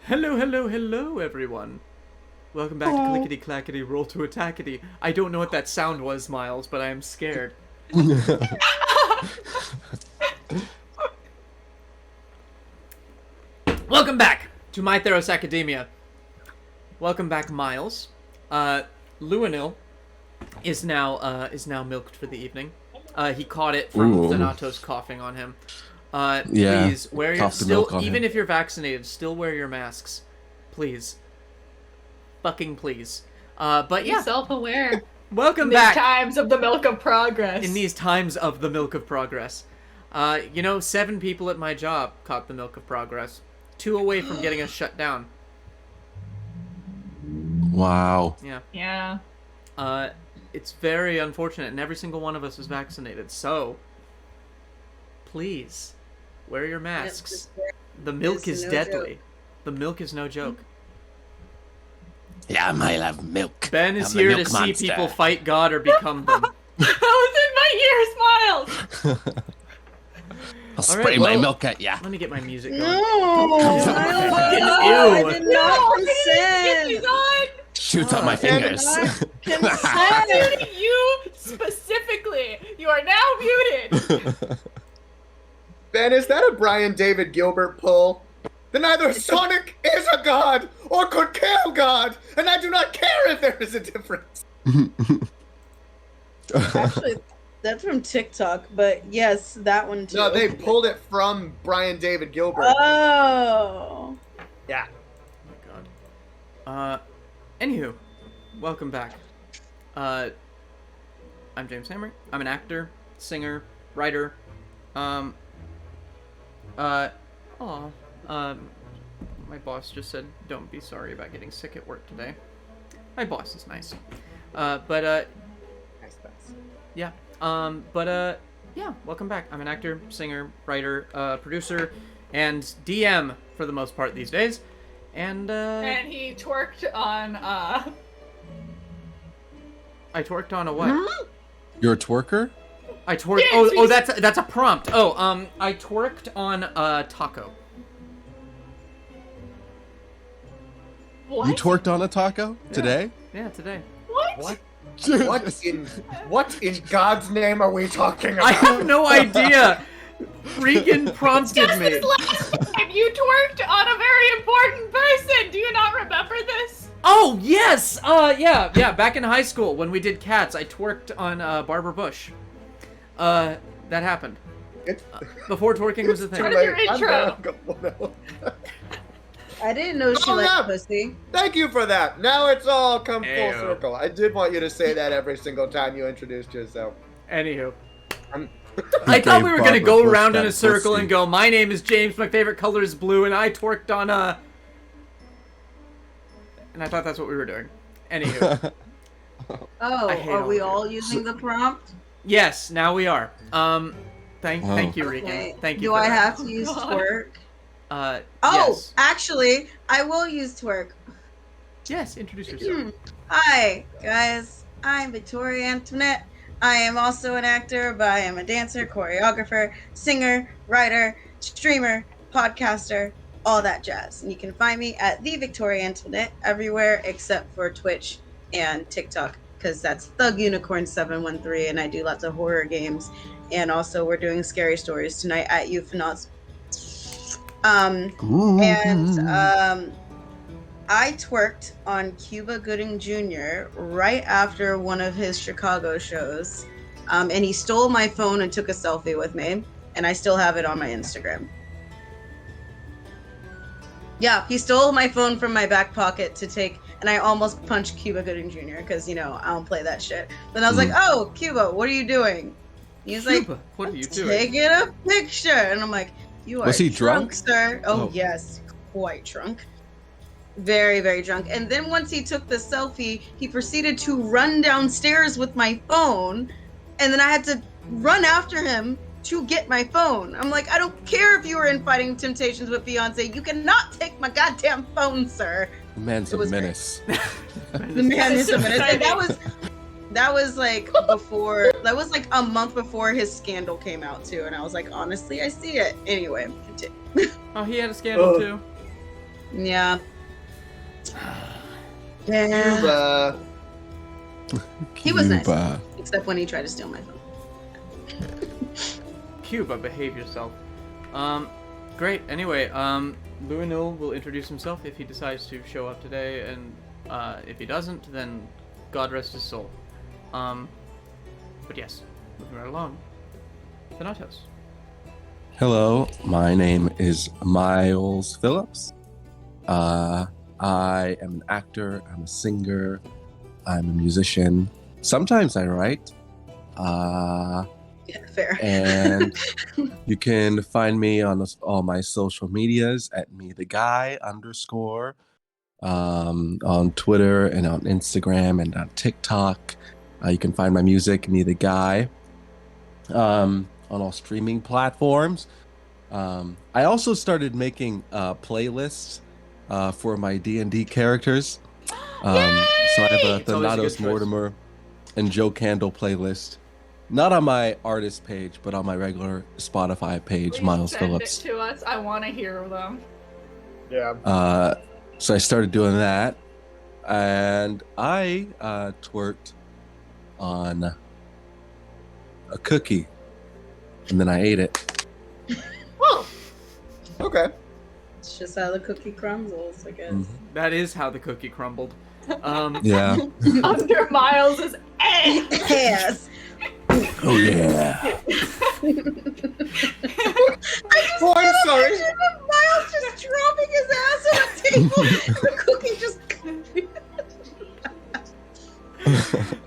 Hello, hello, hello, everyone. Welcome back to Clickety Clackety Roll to Attackety. I don't know what that sound was, Miles, but I am scared. Welcome back to My Theros Academia. Welcome back, Miles. Luinnil is now milked for the evening. He caught it from Thanatos coughing on him. Please wear your even if you're vaccinated, still wear your masks, please. Fucking please. But yeah, be self-aware. Welcome back. In these times of the milk of progress. In these times of the milk of progress, 7 people at my job caught the milk of progress, 2 away from getting us shut down. Wow. Yeah. Yeah. It's very unfortunate, and every single one of us is vaccinated. So, please. Wear your masks. The milk is deadly. The milk is no joke. Yeah, I love milk. Ben is here to see people fight God or become them. That was in my ears, Miles! I'll spray my milk at ya. Let me get my music going. No! I did not consent! Shoot up my fingers. Consent! You specifically! You are now muted! Ben, is that a Brian David Gilbert pull? Then either Sonic is a god or could kill God, and I do not care if there is a difference. Actually, that's from TikTok, but yes, that one too. No, they pulled it from Brian David Gilbert. Oh. Yeah. Oh my god. Anywho, welcome back. I'm James Hammer. I'm an actor, singer, writer. My boss just said, don't be sorry about getting sick at work today. My boss is nice. Yeah. Yeah, welcome back. I'm an actor, singer, writer, producer, and DM for the most part these days. And he twerked on, I twerked on a what? You're a twerker? I twerked. Oh, that's a prompt. Oh, I twerked on a taco. What? You twerked on a taco today? Yeah, today. What? What in God's name are we talking about? I have no idea. Regan prompted Just me. this last time you twerked on a very important person. Do you not remember this? Oh yes. Yeah. Back in high school when we did Cats, I twerked on Barbara Bush. That happened. Before twerking was a thing. What is your intro? I didn't know she liked pussy. Thank you for that. Now it's all come full Ayo. circle. I did want you to say that every single time you introduced yourself. Anywho. I thought we were going to go around in a circle and go, my name is James, my favorite color is blue, and I twerked on a... And I thought that's what we were doing. Anywho. Oh, are we all using the prompt? Yes, now we are. Thank you, Regan. Okay. Thank you Do for I that. have to use twerk? Yes. Actually, I will use twerk. Yes, introduce yourself. Hi, guys. I'm Victoria Antoinette. I am also an actor, but I am a dancer, choreographer, singer, writer, streamer, podcaster, all that jazz. And you can find me at The Victoria Antoinette everywhere except for Twitch and TikTok, because that's Thug Unicorn 713, and I do lots of horror games. And also, we're doing scary stories tonight at Euphanauts. I twerked on Cuba Gooding Jr. right after one of his Chicago shows, and he stole my phone and took a selfie with me, and I still have it on my Instagram. Yeah, he stole my phone from my back pocket to take, and I almost punched Cuba Gooding Jr. because, I don't play that shit. Then I was like, oh, Cuba, what are you doing? He's Cuba, like, what are you doing? Taking a picture. And I'm like, you are Was he drunk, drunk? sir. Oh, yes, quite drunk. Very, very drunk. And then once he took the selfie, he proceeded to run downstairs with my phone. And then I had to run after him to get my phone. I'm like, I don't care if you were in Fighting Temptations with Beyonce. You cannot take my goddamn phone, sir. The man's a menace. The man is a menace. And that was like before, that was like a month before his scandal came out too. And I was like, honestly, I see it. Anyway, continue. Oh, he had a scandal too? Yeah. Yeah. Cuba. He was nice. Cuba. Except when he tried to steal my phone. Cuba, behave yourself. Great. Anyway, Luinnil will introduce himself if he decides to show up today, and if he doesn't, then God rest his soul. But yes, moving right along. Thanatos. Hello, my name is Miles Phillips. I am an actor, I'm a singer, I'm a musician. Sometimes I write. Yeah, fair. And you can find me on all my social medias at @metheguy_, on Twitter and on Instagram and on TikTok. You can find my music, Me the Guy, on all streaming platforms. I also started making playlists for my D&D characters. So I have a It's always a good Thanatos choice. Mortimer and Joe Candle playlist. Not on my artist page, but on my regular Spotify page, Please Miles send Phillips. it to us. I want to hear them. Yeah. So I started doing that, and I twerked on a cookie, and then I ate it. Oh. Okay. It's just how the cookie crumbles, I guess. That is how the cookie crumbled. Yeah. Under Miles's ass. Yes. Oh yeah. Oh, I'm sorry. Miles just dropping his ass on a table, and the cookie just.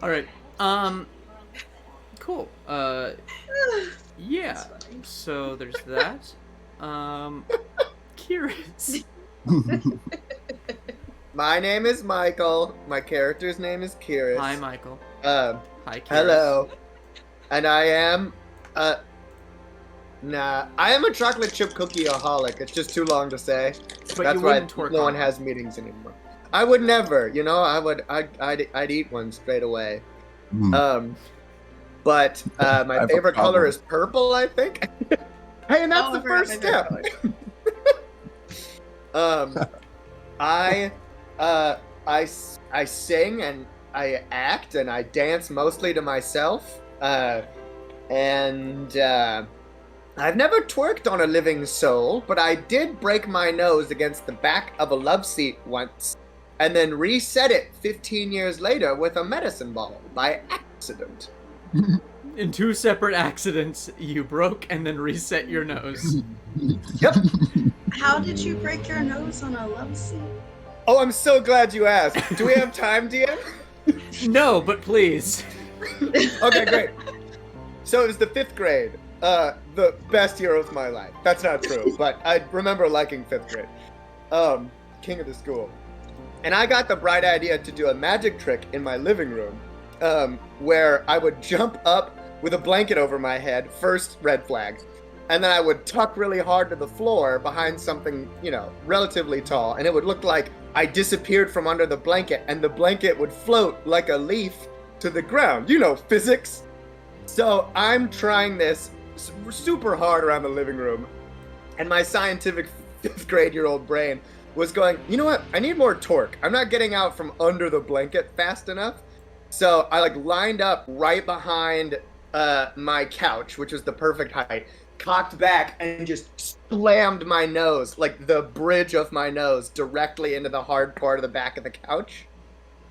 All right. Cool. Yeah. That's funny. So there's that. Kihris. My name is Michael. My character's name is Kihris. Hi, Michael. Hi, Hi, Kihris. hello. And I am, I am a chocolate chip cookie-aholic. It's just too long to say. But That's you why wouldn't twerk no on one it. has meetings anymore. I would never, I'd eat one straight away. But I my have a favorite color problem. is purple, I think. Hey, and that's Oh, the I forgot first my favorite step. I sing and I act and I dance mostly to myself. And I've never twerked on a living soul, but I did break my nose against the back of a love seat once, and then reset it 15 years later with a medicine ball by accident. In 2 separate accidents, you broke and then reset your nose. Yep. How did you break your nose on a love seat? Oh, I'm so glad you asked. Do we have time, DM? No, but please. Okay, great. So it was the 5th grade. The best year of my life. That's not true, but I remember liking 5th grade. King of the school. And I got the bright idea to do a magic trick in my living room, where I would jump up with a blanket over my head, first red flag, and then I would tuck really hard to the floor behind something, relatively tall, and it would look like I disappeared from under the blanket, and the blanket would float like a leaf to the ground. Physics. So I'm trying this super hard around the living room, and my scientific 5th grade-year-old brain was going, you know what? I need more torque. I'm not getting out from under the blanket fast enough. So I lined up right behind my couch, which was the perfect height, cocked back, and just slammed my nose, the bridge of my nose, directly into the hard part of the back of the couch.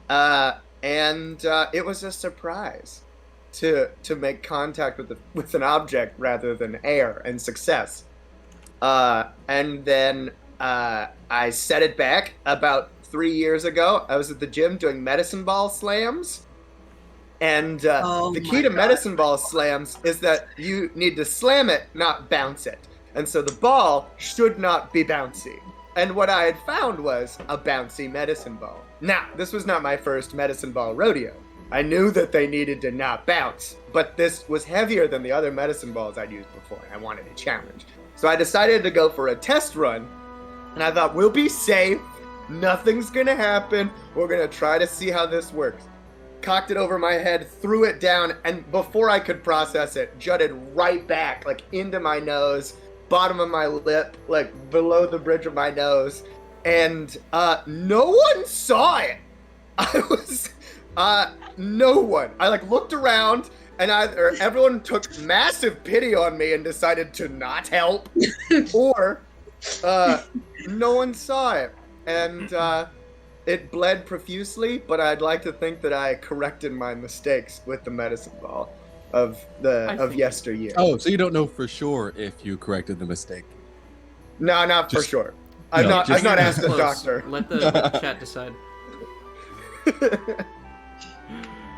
And it was a surprise to make contact with an object rather than air, and success. And then I set it back about 3 years ago. I was at the gym doing medicine ball slams. And the key to medicine ball slams is that you need to slam it, not bounce it. And so the ball should not be bouncy. And what I had found was a bouncy medicine ball. Now, this was not my first medicine ball rodeo. I knew that they needed to not bounce, but this was heavier than the other medicine balls I'd used before, and I wanted a challenge. So I decided to go for a test run, and I thought, we'll be safe, nothing's gonna happen, we're gonna try to see how this works. Cocked it over my head, threw it down, and before I could process it, jutted right back, into my nose, bottom of my lip, below the bridge of my nose, and no one saw it. I was no one. I like looked around, and either everyone took massive pity on me and decided to not help, or no one saw it, and it bled profusely. But I'd like to think that I corrected my mistakes with the medicine ball of yesteryear. Oh, so you don't know for sure if you corrected the mistake? No, not for sure. I've not asked the doctor. Let the chat decide.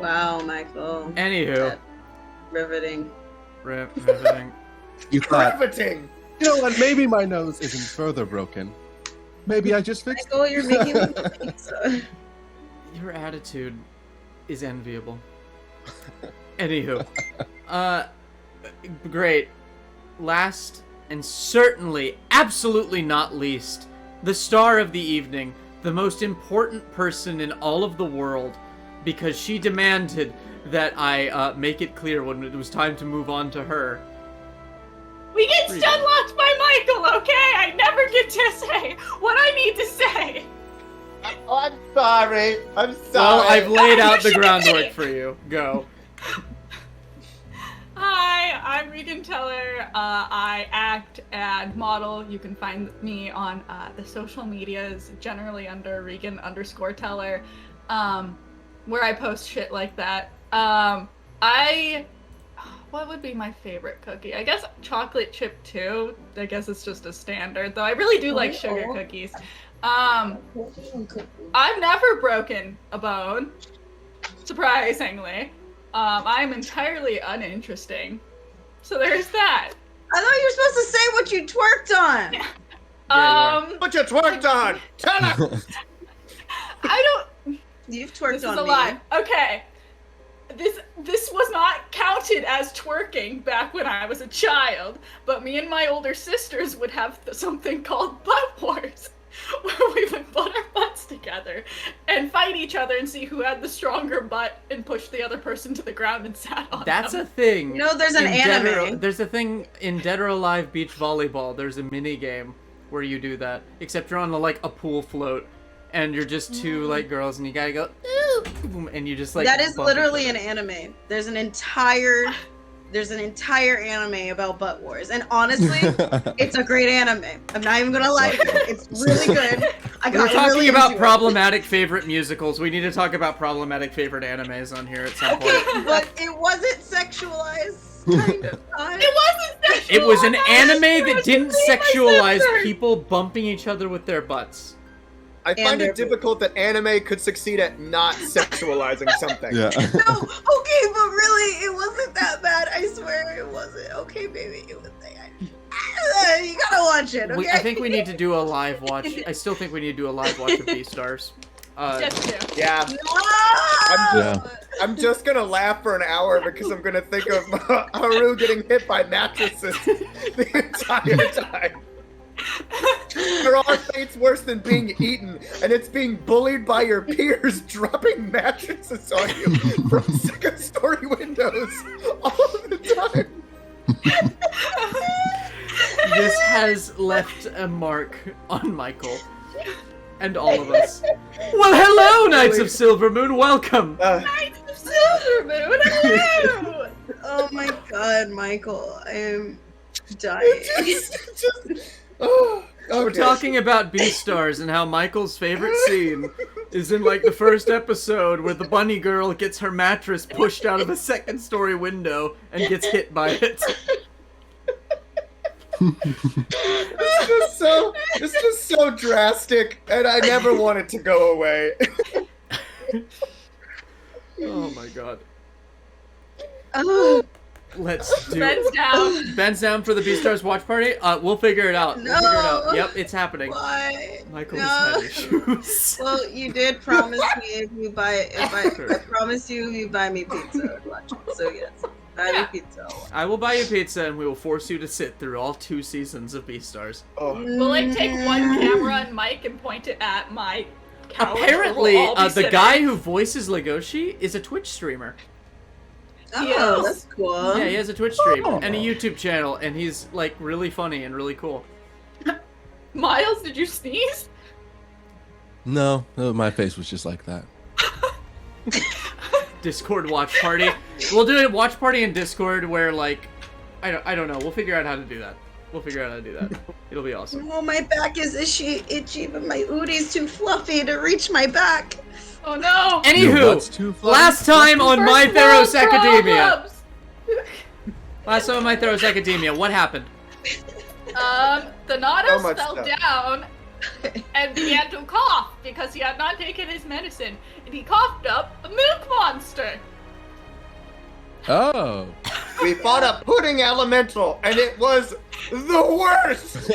Wow, Michael. Anywho. Riveting. Riveting. You thought, Riveting. you know what? Maybe my nose isn't further broken. Maybe I just fixed Michael, you're making me pizza. Your attitude is enviable. Anywho. Great. Last and certainly, absolutely not least, the star of the evening, the most important person in all of the world, because she demanded that I make it clear when it was time to move on to her. We get stunlocked by Michael, okay? I never get to say what I need to say. Oh, I'm sorry. I'm sorry. Well, I've laid out the You should groundwork be. for you. Go. Hi, I'm Regan Teller. I act and model. You can find me on the social medias, generally under Regan_Teller, where I post shit like that. What would be my favorite cookie? I guess chocolate chip too. I guess it's just a standard, though I really do like sugar cookies. I've never broken a bone, surprisingly. I'm entirely uninteresting. So there's that. I thought you were supposed to say what you twerked on. What you twerked on? Tell us. I don't. You've twerked This on is a me. lie. Okay. This was not counted as twerking back when I was a child, but me and my older sisters would have something called butt wars, where we would put our butts together and fight each other and see who had the stronger butt and push the other person to the ground and sat on That's them. a thing. You know, there's an anime. There's a thing in Dead or Alive Beach Volleyball. There's a mini game where you do that, except you're on a pool float, and you're just two girls, and you gotta go ooh, boom, and you just That is bump literally each an other. anime. There's an entire anime about butt wars, and honestly, it's a great anime. I'm not even gonna lie, it's really good. We're talking really about into it. problematic favorite musicals. We need to talk about problematic favorite animes on here at some point. Okay, but it wasn't sexualized. Kind of. It wasn't sexual. It was an anime I that was didn't with my sexualize sister. people bumping each other with their butts. I find their it difficult that anime could succeed at not sexualizing something. Yeah. No, okay, but really, it wasn't that bad. I swear it wasn't. Okay, baby, it was. You gotta watch it, okay? I think we need to do a live watch. I still think we need to do a live watch of Beastars. Just two. Yeah. No! I'm just gonna laugh for an hour because I'm gonna think of Haru getting hit by mattresses the entire time. There are fates worse than being eaten, and it's being bullied by your peers dropping mattresses on you from second-story windows all the time. This has left a mark on Michael and all of us. Well, hello, Knights of Silvermoon. Welcome. Knights of Silvermoon, hello! Oh my god, Michael, I am dying. We're talking about Beastars and how Michael's favorite scene is in the first episode where the bunny girl gets her mattress pushed out of a second-story window and gets hit by it. It's just so drastic, and I never want it to go away. Oh my god. Oh, Let's do Ben's it. down. Ben's down for the Beastars watch party? We'll figure it out. We'll figure it out. No. Yep, it's happening. why? Michael No. has had issues. Well, you did promise me if I Sure. promise you buy me pizza and watch it. So yes, buy me pizza. I will buy you pizza and we will force you to sit through all 2 seasons of Beastars. Oh. We'll take one camera and mic and point it at my couch. Apparently, We'll all be the sitting. guy who voices Legoshi is a Twitch streamer. Oh, Yes. that's cool. Yeah, he has a Twitch stream and a YouTube channel, and he's really funny and really cool. Miles, did you sneeze? No, my face was just like that. Discord watch party. We'll do a watch party in Discord where like I don't know. We'll figure out how to do that. It'll be awesome. Oh, my back is itchy, but my Udi's too fluffy to reach my back. Oh no! Your butt's Anywho, too fluffy. last time on My First world Theros Academia. problems. What happened? Thanatos much fell stuff. down and began to cough because he had not taken his medicine, and he coughed up a milk monster. Oh. We fought a pudding elemental, and it was the worst.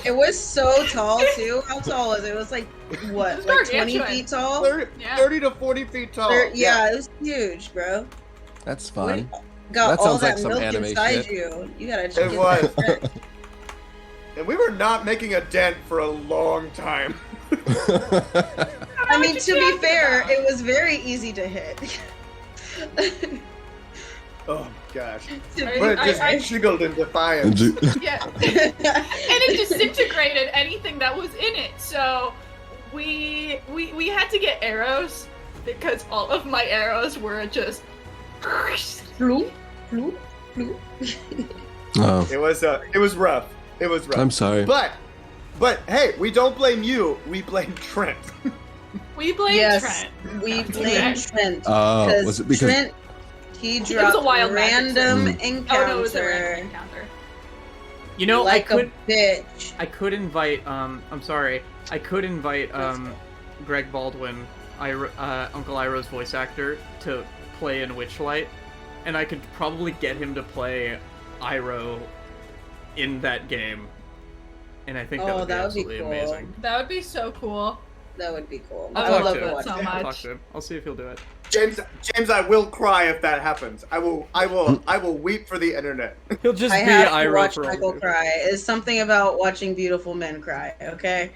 It was so tall too. How tall was it? It was like what, It's like 20 gargantuan. feet tall? 30, Yeah. 30 to 40 feet tall. Yeah, it was huge, bro. That's fun. Got That all sounds like that some milk anime inside shit. you. You gotta It get was. that. And we were not making a dent for a long time. I mean, to be fair, it was very easy to hit. Oh gosh. To be But it I- just jiggled in defiance. Yeah. And it disintegrated anything that was in it. So we had to get arrows because all of my arrows were just Floop, floop, floop. Oh, It was rough. It was rough. I'm sorry. But hey, we don't blame you. We blame Trent. we blamed Yes, Trent. we That's blame okay. Trent. Oh, was it because Trent, he was a dropped wild magic random sword. encounter Oh no, it was a random encounter. You know, like I bitch. could invite I'm sorry. I could invite Greg Baldwin, Uncle Iroh's voice actor, to play in Witchlight, and I could probably get him to play Iroh in that game. And I think that Oh, would be that would be absolutely cool. amazing. That would be so cool. That would be cool. I I would would love love to it watch so that. much. I'll talk to him. I'll see if he'll do it. James, I will cry if that happens. I will weep for the internet. He'll just I be have to Iroh watch for all Michael of it. cry. It's something about watching beautiful men cry, okay?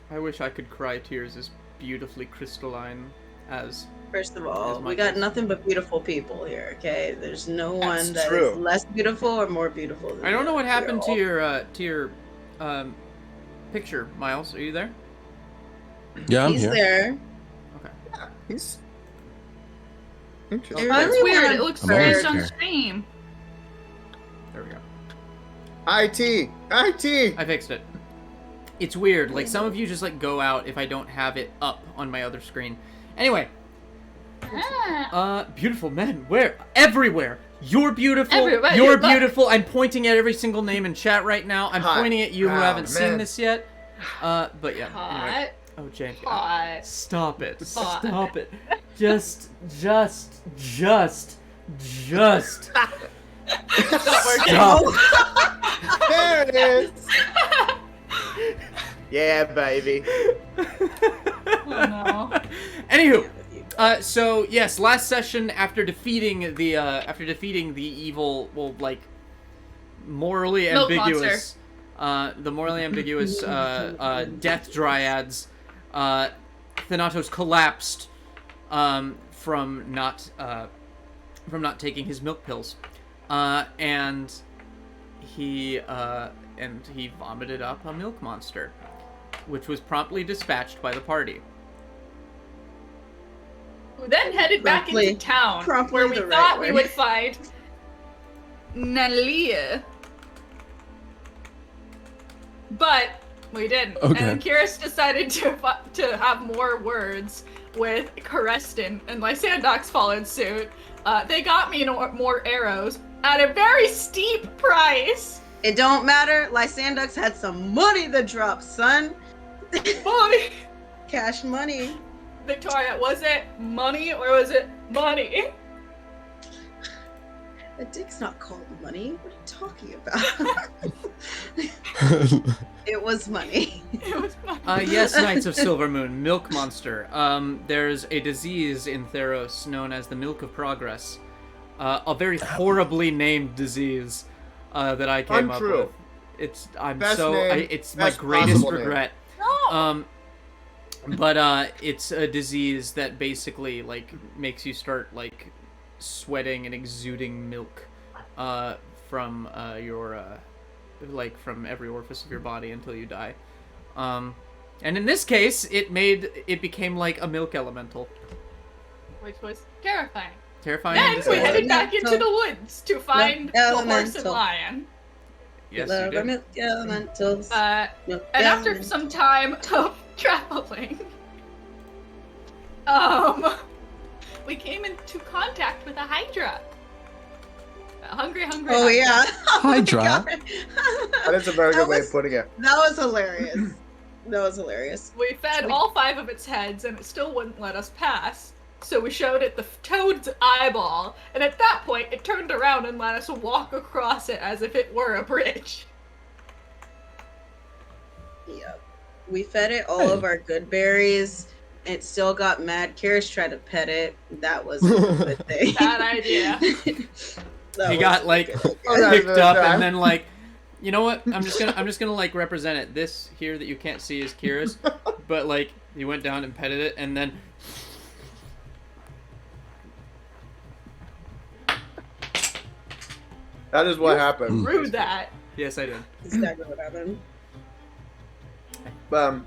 I wish I could cry tears as beautifully crystalline as First of As all, we Michael's. got nothing but beautiful people here, okay? There's no That's one that true. is less beautiful or more beautiful than I don't know what We're happened all- to your picture, Miles. Are you there? Yeah, I'm He's here. there. He's It interesting. Oh, that's really weird. went It looks I'm always strange on here. stream. There we go. IT. I fixed it. It's weird. Like some of you just like go out if I don't have it up on my other screen. Anyway, beautiful men. Where? Everywhere. You're beautiful. Everywhere. You're Look. beautiful. I'm pointing at every single name in chat right now. I'm Hot. pointing at you who Oh, haven't seen man. this yet. But yeah. Anyway. Hot. Oh, James. Hot. Stop it. Hot. Stop it. Just. Stop. There it is. Yeah, baby. Oh no. Anywho, so yes, last session after defeating the evil, well, like morally Milk ambiguous, the morally ambiguous death dryads, Thanatos collapsed from not taking his milk pills, and he vomited up a milk monster, which was promptly dispatched by the party. We then headed back Promptly- into town, promptly where we the right thought way. we would find Nalia. But we didn't. Okay. And Kihris decided to have more words with Karestin, and Lysandox followed suit. They got me more arrows at a very steep price. It don't matter. Lysandox had some money to drop, son. Money. Cash money. Victoria, was it money or was it money? A dick's not called money. What are you talking about? It was money. It was money. Yes, Knights of Silver Moon, milk monster. There's a disease in Theros known as the Milk of Progress. A very horribly named disease that I came Untrue. up with. Best name, It's my best greatest possible name. regret. No. But it's a disease that basically like makes you start like sweating and exuding milk from your like from every orifice of your body until you die. And in this case, it became like a milk elemental. Which was terrifying. Terrifying. Then we headed back Elemental. into the woods to find the horse and Elemental. lion. Yes, Love you our did. milk elementals. And after some time of traveling, we came into contact with a Hydra. A hungry Oh Hydra. yeah. Hydra. God. That is a very good That way was- of putting it. That was hilarious. That was hilarious. We fed all 5 of its heads, and it still wouldn't let us pass. So we showed it the toad's eyeball, and at that point, it turned around and let us walk across it as if it were a bridge. Yep. We fed it all of our good berries. It still got mad. Kihris tried to pet it. That was a good thing. Bad idea. That He was got like good. picked up and then like, you know what? I'm just gonna like represent it. This here that you can't see is Kihris, but like he went down and petted it and then. That is what happened. Rude that. Yes, I did. Exactly what happened. But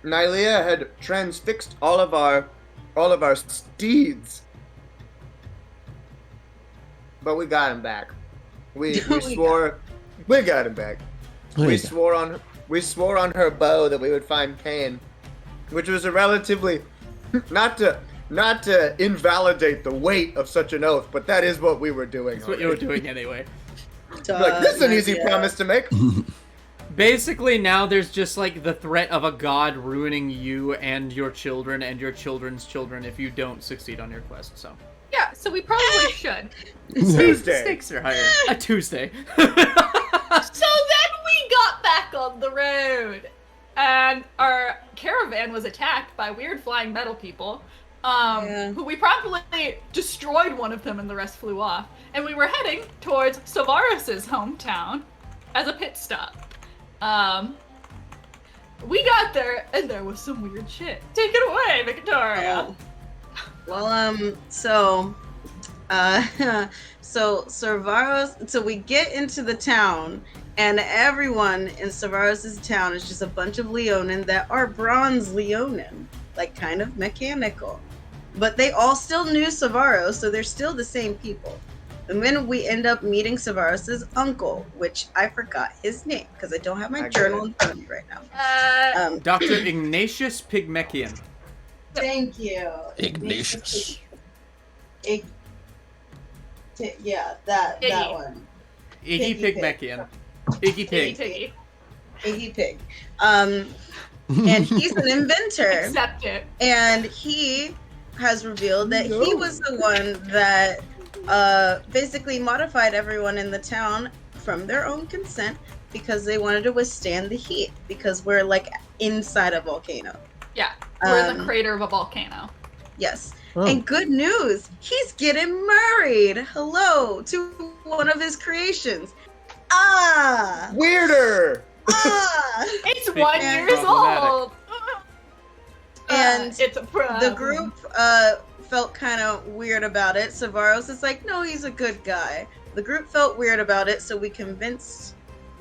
Nylea had transfixed all of our steeds. But we got him back. We swore we got him back. We swore on her bow that we would find Cain, which was a relatively not to invalidate the weight of such an oath, but that is what we were doing. That's what you were doing anyway. Like, this is an easy promise to make. Basically, now there's just like the threat of a god ruining you and your children and your children's children if you don't succeed on your quest. So Yeah, so we probably should. Tuesday. stakes are higher. A Tuesday. So then we got back on the road, and our caravan was attacked by weird flying metal people, who we promptly destroyed one of them and the rest flew off. And we were heading towards Savaros's hometown as a pit stop. We got there, and there was some weird shit. Take it away, Victoria. Well, so Servaros, so we get into the town, and everyone in Savaros's town is just a bunch of Leonin that are bronze Leonin, like kind of mechanical. But they all still knew Savaros, so they're still the same people. And then we end up meeting Savaros's uncle, which I forgot his name because I don't have my journal in front of me right now. Dr. Ignatius Pygmecian. Thank you. Ignatius. Yeah, that Iggy. one. Iggy Piggy Pygmecian. Iggy Pig. Piggy. Iggy Pig. And he's an inventor. Accept it. And he has revealed that he was the one that basically modified everyone in the town from their own consent because they wanted to withstand the heat because we're like inside a volcano. Yeah, we're in the crater of a volcano. Yes. Oh. And good news, he's getting married. Hello to one of his creations. Ah! Weirder. Ah! It's Big 1 and year problematic. old. And it's a problem. The group felt kind of weird about it. Savaros is like, no, he's a good guy. The group felt weird about it, so we convinced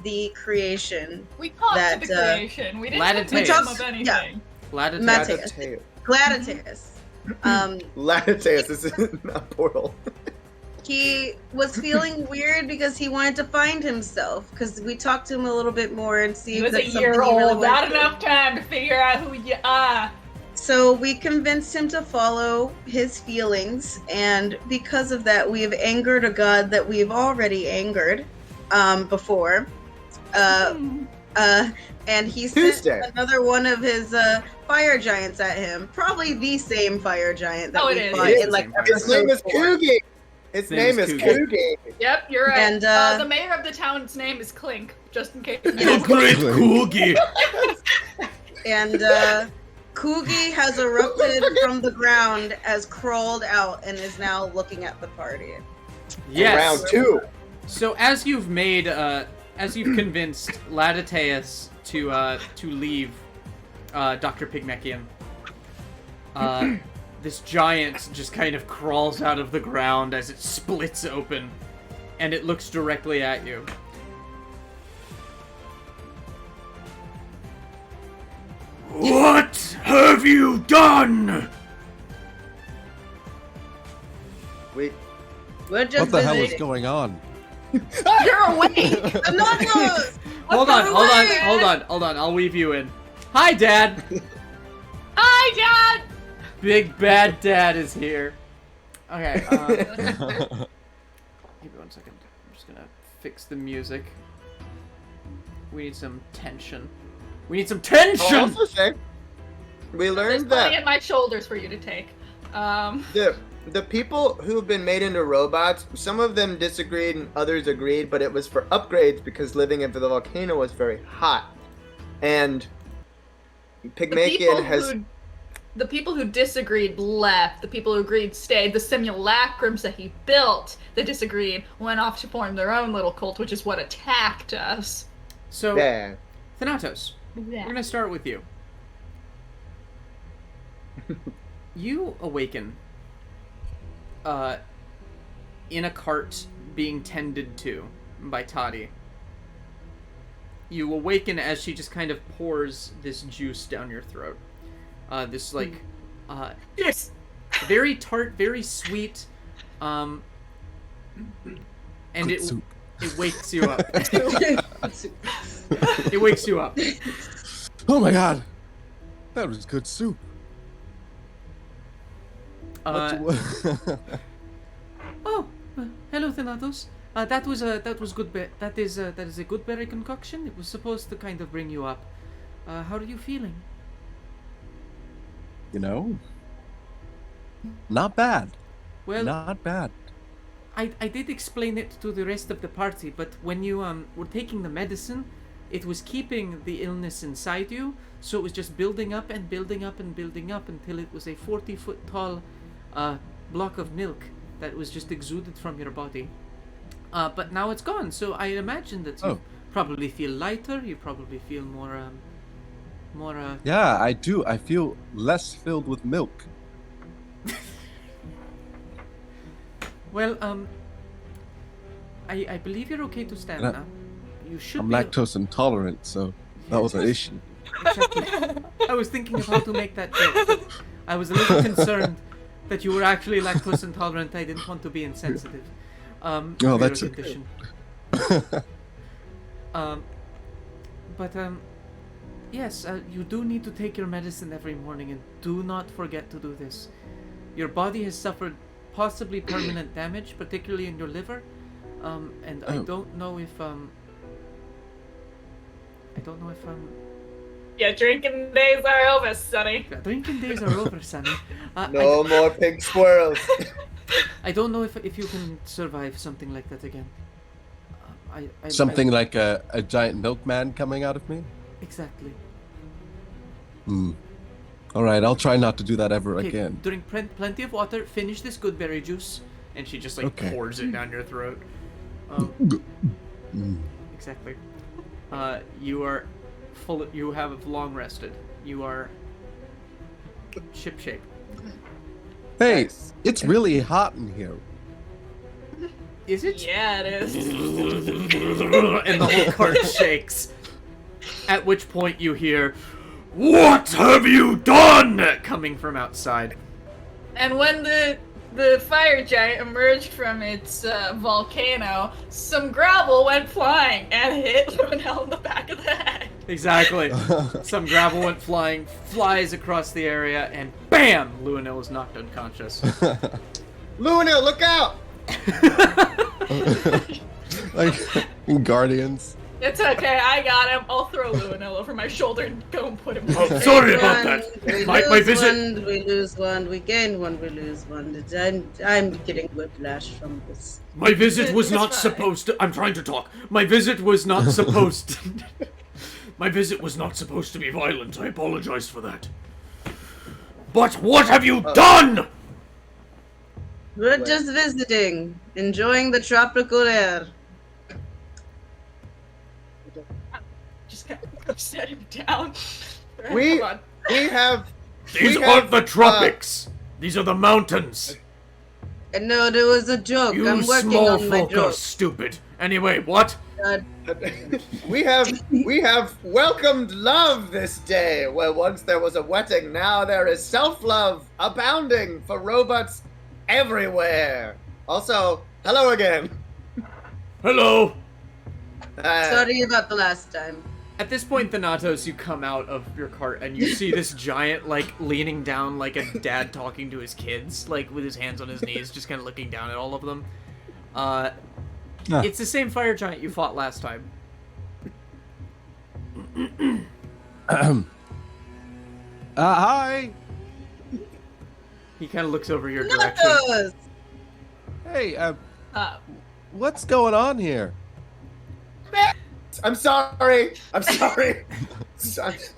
the creation. We talked that, to the creation. We didn't Latitas. convince them of Yeah. anything. Latitas. Mateus. Gladiatus. Latitas, this is not Portal. He was feeling weird because he wanted to find himself. Because we talked to him a little bit more and see He if was a that's year something he really old. Not wanted to do. enough time to figure out who you are. So we convinced him to follow his feelings, and because of that, we have angered a god that we've already angered before. And he sent Tuesday. another one of his fire giants at him. Probably the same fire giant that Oh, we it is. fought It is in the like same fire His name is episode 4. Kugi. His name is Kugi. Yep, you're right. And, the mayor of the town's name is Clink, just in case. Great Coogie. And Kugi has erupted from the ground, has crawled out, and is now looking at the party. Yes. Round 2. So as you've made, as you've convinced Latitas to leave, Dr. Pygmecian, this giant just kind of crawls out of the ground as it splits open, and it looks directly at you. have you done? We. We're just What the hell is visiting. going on? You're awake. Anonymous! Hold on, hold on. I'll weave you in. Hi, Dad. Hi, Dad. Big bad Dad is here. Okay. Give me 1 second. I'm just gonna fix the music. We need some tension. We need some tension. I'll also say, we There's learned plenty that in my shoulders for you to take. the people who've been made into robots, some of them disagreed and others agreed, but it was for upgrades because living in the volcano was very hot. And Pygmalion has. The people who disagreed left. The people who agreed stayed. The simulacrums that he built that disagreed went off to form their own little cult, which is what attacked us. So, Yeah. Thanatos, we're gonna start with you. You awaken in a cart being tended to by Toddy. You awaken as she just kind of pours this juice down your throat. This Yes. very tart, very sweet, and Good it soup. wakes you up. It wakes you up. Oh my god, that was good soup. Oh, hello, Thanatos. That was good. That is a good berry concoction. It was supposed to kind of bring you up. How are you feeling? You know, not bad. Well, Not bad. I did explain it to the rest of the party, but when you were taking the medicine, it was keeping the illness inside you, so it was just building up and building up and building up until it was a 40-foot tall block of milk that was just exuded from your body. But now it's gone, so I imagine that you probably feel lighter, you probably feel more. Yeah, I do. I feel less filled with milk. Well, I believe you're okay to stand Yeah. now. You should I'm be. lactose intolerant, so that was an issue. Exactly. I was thinking of how to make that joke, but I was a little concerned that you were actually lactose intolerant. I didn't want to be insensitive. For your that's okay. condition. Yes, you do need to take your medicine every morning, and do not forget to do this. Your body has suffered possibly permanent damage, particularly in your liver, and I don't know if Yeah, drinking days are over, Sonny. drinking days are over, Sonny. No more pink squirrels. I don't know if you can survive something like that again. Something like a giant milkman coming out of me? Exactly. Alright, I'll try not to do that ever Okay, again. drink plenty of water, finish this good berry juice, and she just pours it down your throat. Exactly. You are you have long rested. You are ship shape. Hey, it's really hot in here. Is it? Yeah, it is. And the whole cart shakes. At which point you hear, "What have you done?" coming from outside. And when the fire giant emerged from its volcano, some gravel went flying and hit Luinnil in the back of the head. Exactly. Some gravel went flying, flies across the area, and BAM! Luinnil is knocked unconscious. Luinnil, look out! Like in Guardians. It's okay, I got him. I'll throw Luinnil over my shoulder and go and put him Oh, down. sorry about that. We My lose visit. one, we lose one, we gain one, we lose one. I'm getting whiplash from this. My visit was It's not fine. supposed to. I'm trying to talk. My visit was not supposed to. My visit was not supposed to be violent. I apologize for that. But what have you done? We're just visiting, enjoying the tropical air. Just kind of set him down. We Come on. we have These we aren't have, the tropics. These are the mountains. No, there was a joke. You I'm working small on my folk are joke. stupid. Anyway, what? We have welcomed love this day, where once there was a wedding, now there is self-love abounding for robots everywhere. Also, hello again. Hello. Sorry about the last time. At this point, Thanatos, you come out of your cart and you see this giant, like, leaning down like a dad talking to his kids, like, with his hands on his knees, just kind of looking down at all of them. It's the same fire giant you fought last time. Hi. He kind of looks over your direction. Thanatos! Hey, what's going on here? I'm sorry.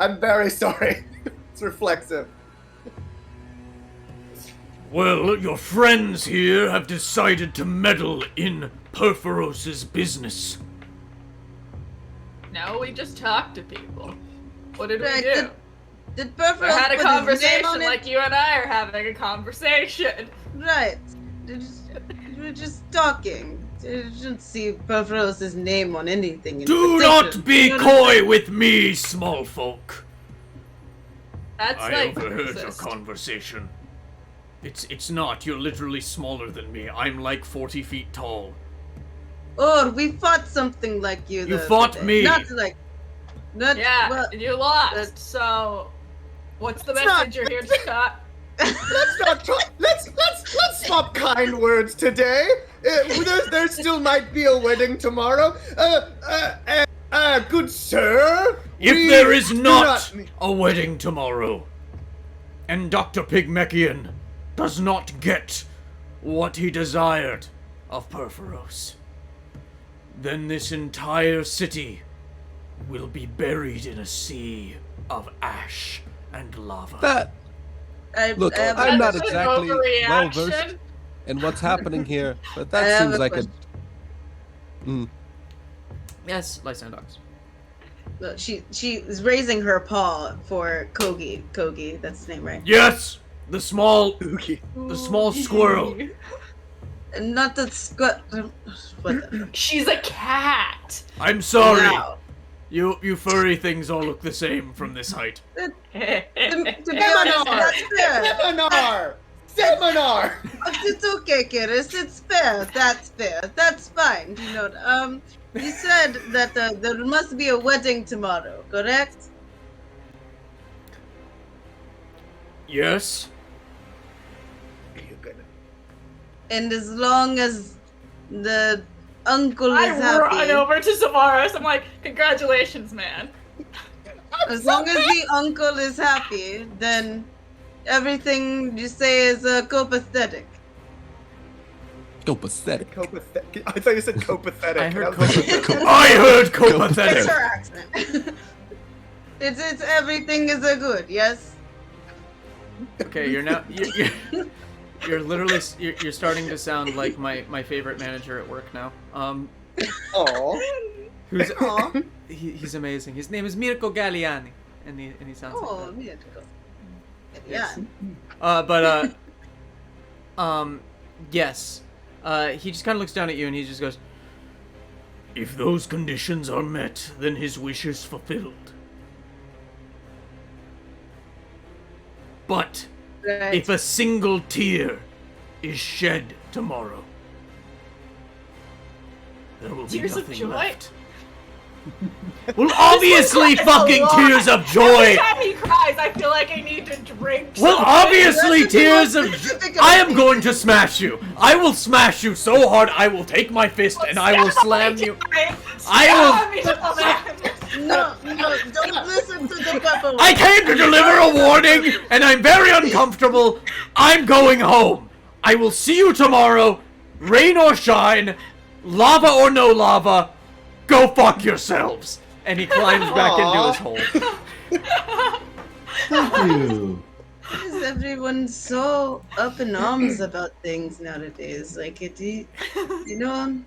I'm very sorry. It's reflexive. Well, your friends here have decided to meddle in Purphoros' business. No, we just talked to people. What did we Right, do? Did We Purphoros had a put his name conversation on it? like you and I are having a conversation. Right. We're just talking. You shouldn't see Purphoros' name on anything. Do not be coy with me, small folk. That's I like overheard your racist. conversation. It's not. You're literally smaller than me. I'm like 40 feet tall. Oh, we fought something like you. You fought me. Not like. Not, Yeah, well, and you lost. So, what's the It's message not- you're here to talk? Let's not talk. Let's stop kind words today. There still might be a wedding tomorrow. Good sir. If there is do not a wedding tomorrow, and Dr. Pygmalion does not get what he desired of Purphoros, then this entire city will be buried in a sea of ash and lava. Look, have I'm a not That's an exactly overreaction. well versed in what's happening here, but I that have seems a like question. Yes, Lysandox. Look, she is raising her paw for Kogi. Kogi, that's his name, right? Yes, the small Ooh. squirrel. And not the squat. What the? She's a cat. I'm sorry. Wow. You furry things all look the same from this height. To be honest, that's fair. Seminar. It's okay, Kihris. It's fair. That's fair. That's fine. You know, you said that there must be a wedding tomorrow, correct? Yes. And as long as the uncle is I run happy, over to Savaros. I'm like, congratulations, man. as long as the uncle is happy, then everything you say is copacetic. copacetic. I thought you said copacetic. I heard I was like, I heard It's copacetic. her accent. it's everything is a good, yes. Okay, you're now you're literally you're starting to sound like my favorite manager at work now. Aw. Who's Aw. he's amazing. His name is Mirko Galliani, and he sounds Oh, like yeah. Yeah. that. Yes. He just kind of looks down at you and he just goes, "If those conditions are met, then his wish is fulfilled. But Right. if a single tear is shed tomorrow, there will be Tears of nothing joy? left." Well, obviously, This fucking is a lot. tears of Every joy. time he cries, I feel like I need to drink. Well, something. obviously, That's the tears most of. specific I am of going to smash you. I will smash you so hard. I will take my fist and I will slam you. No, don't listen to the pepper. I came to deliver a warning, and I'm very uncomfortable. I'm going home. I will see you tomorrow, rain or shine, lava or no lava. Go fuck yourselves. And he climbs back into his hole. Thank you. Why is everyone so up in arms about things nowadays? Like you know,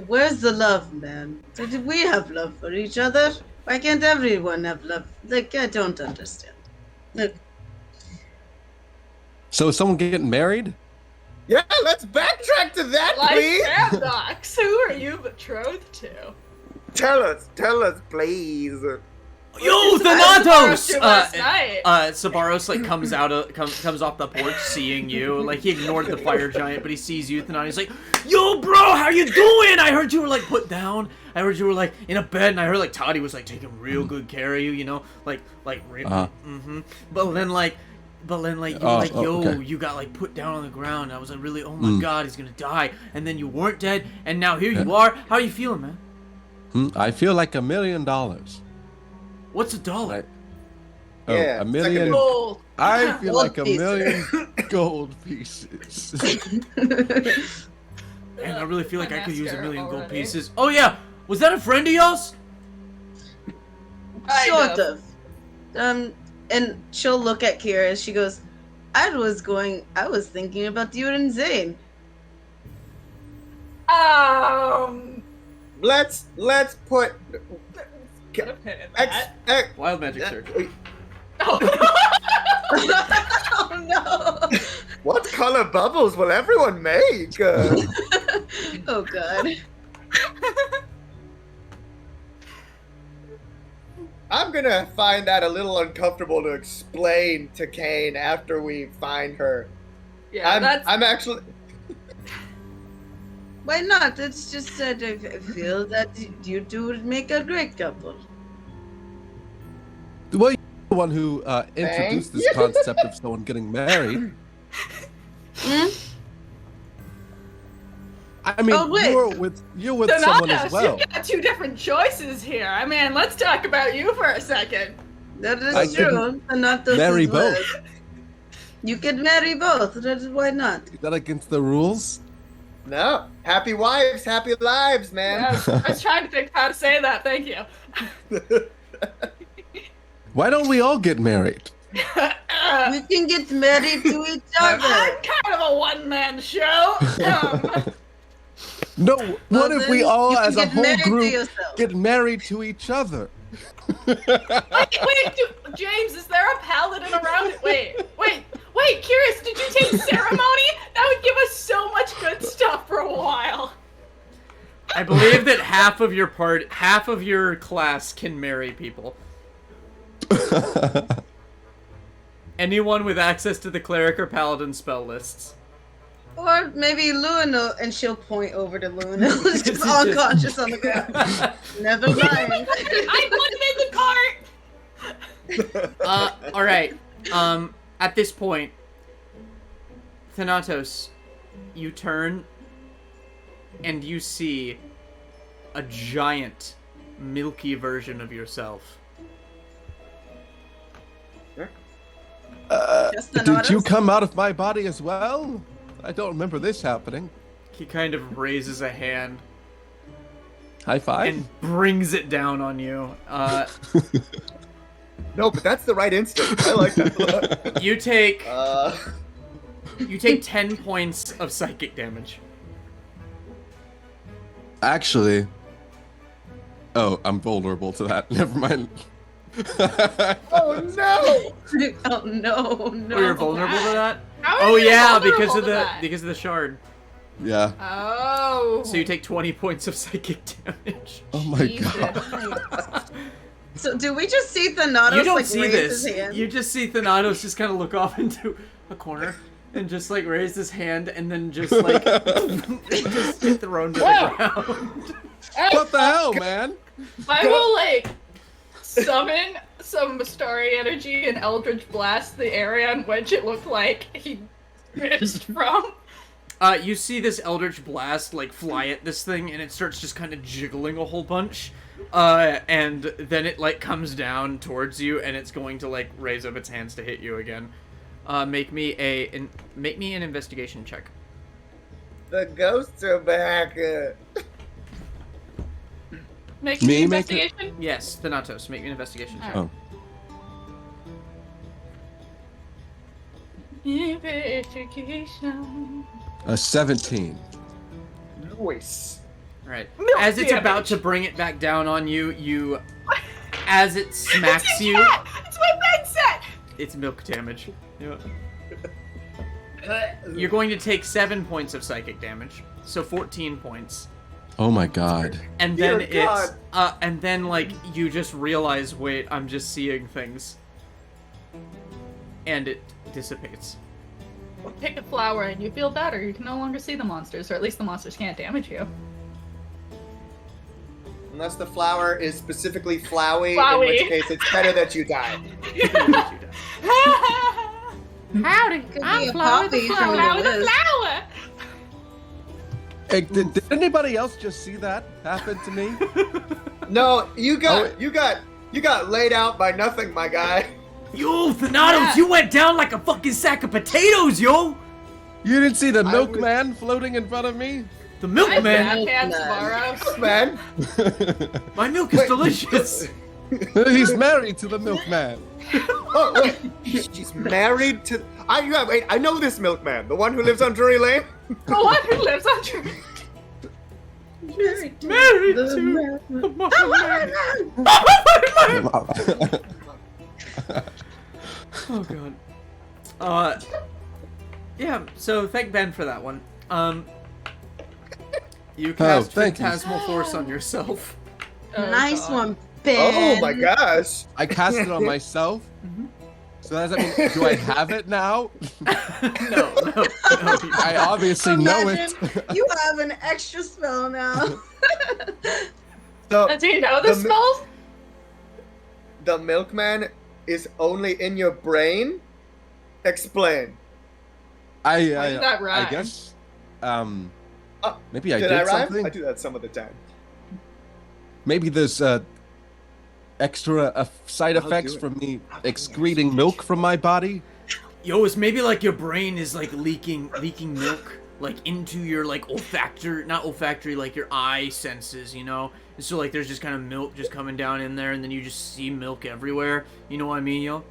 where's the love, man? Did we have love for each other? Why can't everyone have love? Like, I don't understand. Look, So is someone getting married? Yeah, let's backtrack to that, please. Lysandox, who are you betrothed to? Tell us, please. Yo, Thanatos! Thanatos! Sabaros like comes off the porch, seeing you. Like he ignored the fire giant, but he sees you. Thanatos like, yo, bro, how you doing? I heard you were like put down. I heard you were like in a bed, and I heard like Toddy was like taking real good care of you. You know, like. But then like you were like, yo, okay. You got like put down on the ground. I was like, really, oh my god, he's gonna die. And then you weren't dead, and now here you are. How are you feeling, man? I feel like $1 million. What's a dollar? Right. Yeah, $1 million. Gold. I feel Gold like $1 million gold pieces. Man, I really feel like I could use $1 million gold already. pieces. Oh yeah, was that a friend of yours? Sort of. And she'll look at Kihris. She goes, I was thinking about you and Xaine. Let's put Put a pin in that. Wild magic search. Oh, Oh no! What color bubbles will everyone make? Oh god. I'm gonna find that a little uncomfortable to explain to Kane after we find her. yeah, I'm actually. Why not? It's just that I feel that you two would make a great couple. Well, you're the one who introduced this concept of someone getting married. Hmm? I mean, Oh, wait. you're with someone as Thanatos, well. you've got two different choices here. I mean, let's talk about you for a second. That I is can true. And not those marry as well. both. You can marry both. Why not? Is that against the rules? No. Happy wives, happy lives, man. I was trying to think how to say that. Thank you. Why don't we all get married? We can get married to each I'm other. kind of a one-man show. No, Well, what if we then all, you can as a get whole married to group, yourself. get married to each other? Wait, James, is there a paladin around? Wait, Kihris, did you take ceremony? That would give us so much good stuff for a while. I believe that half of your class can marry people. Anyone with access to the cleric or paladin spell lists. Or maybe Luinnil, and she'll point over to Luinnil, who's This just is unconscious on the ground. Never mind. I put him in the cart. All right. At this point, Thanatos, you turn and you see a giant, milky version of yourself. Just Did Thanatos? you come out of my body as well? I don't remember this happening. He kind of raises a hand High five? and brings it down on you. No, but that's the right instinct. I like that. You take Uh, 10 points of psychic damage. Actually... Oh, I'm vulnerable to that. Never mind. oh no! Oh no, no. Oh, you're vulnerable to that? How are Oh you yeah, vulnerable because of to the that? shard. Yeah. Oh. So you take 20 points of psychic damage. Oh my Jesus. god. So do we just see Thanatos You don't like see raise this. his hand? You just see Thanatos just kind of look off into a corner and just like raise his hand and then just like just get thrown to the ground. What the hell, man? I will like summon some starry energy and eldritch blast the area in which it looked like he missed from. You see this eldritch blast like fly at this thing and it starts just kind of jiggling a whole bunch. And then it like comes down towards you and it's going to like raise up its hands to hit you again. Make me an investigation check. The ghosts are back. Make Me an make it- investigation. Yes, Thanatos, make me an investigation check. Oh. Investigation. A 17. Nice. Right. Milk As it's damage. about to bring it back down on you, as it smacks It's you, It's my red set. it's milk damage. Yeah. You're going to take 7 points of psychic damage, so 14 points. Oh my god. And then Dear God. and then like you just realize, wait, I'm just seeing things, and it dissipates. Pick a flower and you feel better. You can no longer see the monsters, or at least the monsters can't damage you. Unless the flower is specifically flowy, Flowy. in which case it's better that you die. Howdy, Could be I'm a Flower poppy the from Flower. the The list. flower. Hey, did anybody else just see that happen to me? No, you got Oh, you got laid out by nothing, my guy. Yo, Thanatos, Yeah. you went down like a fucking sack of potatoes, yo! You didn't see the I milkman floating in front of me? The I'm milkman, backhand Savaros. Man, my milk is Wait. delicious. He's married to the milkman. oh wait, she's married to. Wait, I know this milkman, the one who lives on Drury Lane. The one who lives on Drury. Married The to Oh god. Yeah, so thank Ben for that one. You cast thank you. Phantasmal Force on yourself. Oh, Nice God. one, Ben. Oh my gosh. I cast it on myself. Mhm. So does that mean, do I have it now? No. I obviously know Imagine it. you have an extra spell now. So Do you know the The mi- spells? the milkman is only in your brain. Explain. Why did that I rhyme? guess. Oh, Maybe I Did did I rhyme? something. I do that some of the time. Maybe there's extra side I'll effects do it. from me I'll do it. excreting milk from my body. Yo, it's maybe like your brain is like leaking milk like into your like not olfactory, like your eye senses, you know? And so like there's just kind of milk just coming down in there, and then you just see milk everywhere. You know what I mean, yo?